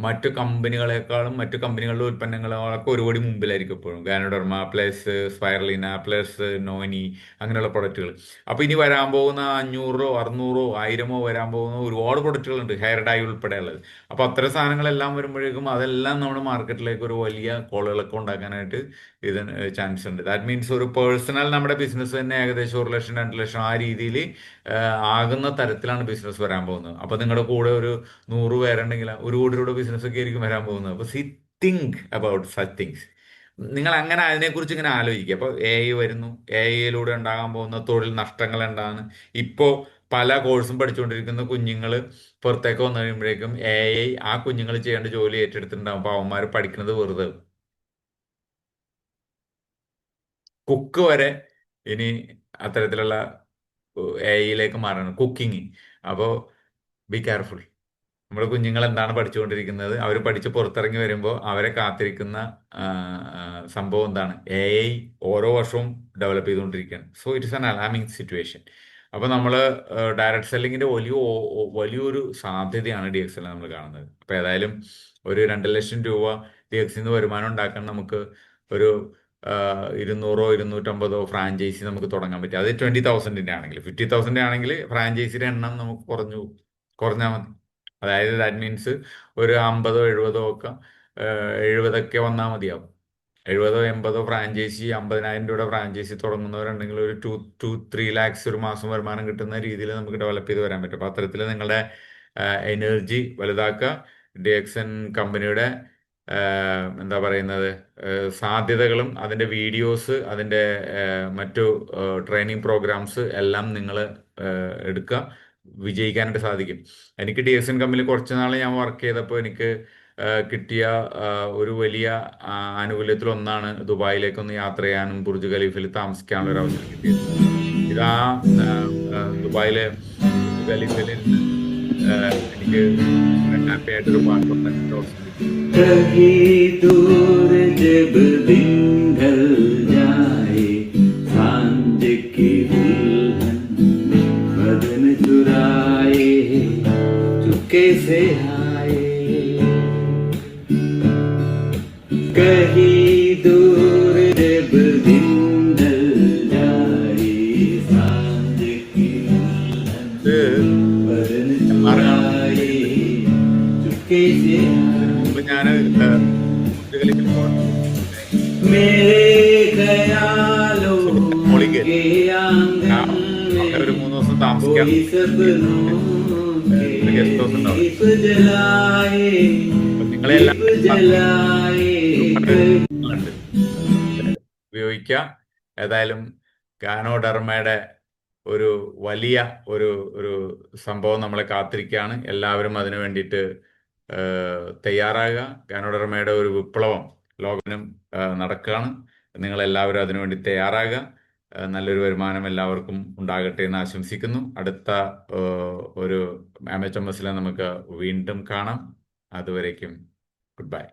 മറ്റു കമ്പനികളെക്കാളും മറ്റു കമ്പനികളുടെ ഉൽപ്പന്നങ്ങളൊക്കെ ഒരുപടി മുമ്പിലായിരിക്കും എപ്പോഴും. Ganoderma plus, spirulina plus, noni, അങ്ങനെയുള്ള പ്രൊഡക്റ്റുകൾ. അപ്പൊ ഇനി വരാൻ പോകുന്ന 500 600 1000 വരാൻ പോകുന്ന ഒരുപാട് പ്രൊഡക്റ്റുകളുണ്ട്, ഹെയർ ഡൈ ഉൾപ്പെടെയുള്ളത്. അപ്പൊ അത്തരം സാധനങ്ങളെല്ലാം വരുമ്പോഴേക്കും അതെല്ലാം നമ്മുടെ മാർക്കറ്റിലേക്ക് ഒരു വലിയ കോളുകളൊക്കെ ഉണ്ടാക്കാനായിട്ട് ഇതിന് ചാൻസ് ഉണ്ട്. ദാറ്റ് മീൻസ് ഒരു പേഴ്സണൽ നമ്മുടെ ബിസിനസ് തന്നെ ഏകദേശം 1 ലക്ഷം 2 ലക്ഷം ആ രീതിയിൽ ആകുന്ന തരത്തിലാണ് ബിസിനസ് വരാൻ പോകുന്നത്. അപ്പൊ നിങ്ങളുടെ കൂടെ ഒരു 100 പേരുണ്ടെങ്കിൽ 1 കോടി രൂപയുടെ ബിസിനസ് ഒക്കെ ആയിരിക്കും വരാൻ പോകുന്നത്. അപ്പൊ തിങ്ക് അബൌട്ട് സച്ച് തിങ്സ്. നിങ്ങൾ അങ്ങനെ അതിനെക്കുറിച്ച് ഇങ്ങനെ ആലോചിക്കുക. അപ്പോൾ എ ഐ വരുന്നു, എ ഐയിലൂടെ ഉണ്ടാകാൻ പോകുന്ന തൊഴിൽ നഷ്ടങ്ങൾ എന്താണ്? ഇപ്പോ പല കോഴ്സും പഠിച്ചുകൊണ്ടിരിക്കുന്ന കുഞ്ഞുങ്ങൾ പുറത്തേക്ക് വന്നു കഴിയുമ്പോഴേക്കും എ ഐ ആ കുഞ്ഞുങ്ങൾ ചെയ്യേണ്ട ജോലി ഏറ്റെടുത്തിട്ടുണ്ടാവും. അപ്പൊ അവന്മാർ പഠിക്കുന്നത് വെറുതെ. കുക്ക് വരെ ഇനി അത്തരത്തിലുള്ള എ ഐയിലേക്ക് മാറണം, കുക്കിംഗ്. അപ്പോൾ ബി കെയർഫുൾ. നമ്മുടെ കുഞ്ഞുങ്ങൾ എന്താണ് പഠിച്ചുകൊണ്ടിരിക്കുന്നത്, അവർ പഠിച്ച് പുറത്തിറങ്ങി വരുമ്പോൾ അവരെ കാത്തിരിക്കുന്ന ആ, ആ, സംഭവം എന്താണ്? എ ഐ ഓരോ വർഷവും ഡെവലപ്പ് ചെയ്തുകൊണ്ടിരിക്കുകയാണ്. So it's an alarming situation. അപ്പൊ നമ്മൾ ഡയറക്ട് സെല്ലിങ്ങിന്റെ വലിയൊരു സാധ്യതയാണ് ഡി എക്സ് എൽ നമ്മൾ കാണുന്നത്. അപ്പൊ ഏതായാലും ഒരു 2 ലക്ഷം രൂപ ഡി എക്സിൽ വരുമാനം ഉണ്ടാക്കാൻ നമുക്ക് ഒരു 200 250 ഫ്രാഞ്ചൈസി നമുക്ക് തുടങ്ങാൻ പറ്റും. അത് 20,000 ആണെങ്കിൽ. 50,000 ആണെങ്കിൽ ഫ്രാഞ്ചൈസിയുടെ എണ്ണം നമുക്ക് കുറഞ്ഞാൽ മതി. അതായത് ദാറ്റ് മീൻസ് ഒരു 50 70 ഒക്കെ 70 വന്നാൽ മതിയാവും. 70 80 ഫ്രാഞ്ചൈസി, 50,000 രൂപയുടെ ഫ്രാഞ്ചൈസി തുടങ്ങുന്നവരുണ്ടെങ്കിൽ ഒരു 2 to 3 lakhs ഒരു മാസം വരുമാനം കിട്ടുന്ന രീതിയിൽ നമുക്ക് ഡെവലപ്പ് ചെയ്ത് വരാൻ പറ്റും. അപ്പൊ അത്തരത്തിൽ നിങ്ങളുടെ എനർജി വലുതാക്കുക. ഡി എക്സ് എൻ കമ്പനിയുടെ എന്താ പറയുന്നത്, സാധ്യതകളും അതിന്റെ വീഡിയോസ്, അതിന്റെ മറ്റു ട്രെയിനിങ് പ്രോഗ്രാംസ് എല്ലാം നിങ്ങൾ എടുക്കുക. വിജയിക്കാനായിട്ട് സാധിക്കും. എനിക്ക് ഡി എസ് എൻ കമ്പനിയിൽ കുറച്ച് നാൾ ഞാൻ വർക്ക് ചെയ്തപ്പോൾ എനിക്ക് കിട്ടിയ ഒരു വലിയ ആനുകൂല്യത്തിൽ ഒന്നാണ് ദുബായിലേക്കൊന്ന് യാത്ര ചെയ്യാനും ബുർജ് ഖലീഫയിൽ താമസിക്കാനുള്ള ഒരു അവസരം കിട്ടിയത്. ഇതാ ദുബായിലെ ബുർജ് ഖലീഫയിൽ എനിക്ക് ഹാപ്പി ആയിട്ടൊരു പാട്ടുണ്ടാക്കിയ അവസരം കിട്ടി. कहीं दूर जब दिन ढल जाए, सांझ की दुल्हन बदन चुराए, चुपके से आए। कहीं दूर जब दिन ढल जाए, सांझ की दुल्हन बदन चुराए, चुपके से അപ്പൊ ഞാൻ ബുർജ് ഖലീഫയിൽ പോകാൻ मेरे ख्यालों മോളിക്ക് के आंगन ഒരു में 3 ദിവസം താമസിക്കാം. कोई सपनों ഒരു ഗസ്റ്റ് ഹൗസ് के ഉണ്ടാവും. दीप जलाए, അപ്പൊ നിങ്ങളെല്ലാം दीप जलाए ഉണ്ട്. ഉപയോഗിക്കുക. ഏതായാലും ഗാനോഡർമയുടെ ഒരു വലിയ ഒരു ഒരു സംഭവം നമ്മളെ കാത്തിരിക്കുകയാണ്. എല്ലാവരും അതിനു വേണ്ടിയിട്ട് തയ്യാറാകുക. ഗാനോഡർമയുടെ ഒരു വിപ്ലവം ലോകത്തിനും നടക്കുകയാണ്. നിങ്ങളെല്ലാവരും അതിനുവേണ്ടി തയ്യാറാകുക. നല്ലൊരു വരുമാനം എല്ലാവർക്കും ഉണ്ടാകട്ടെ എന്ന് ആശംസിക്കുന്നു. അടുത്ത ഒരു MHMS നമുക്ക് വീണ്ടും കാണാം. അതുവരേക്കും ഗുഡ് ബൈ.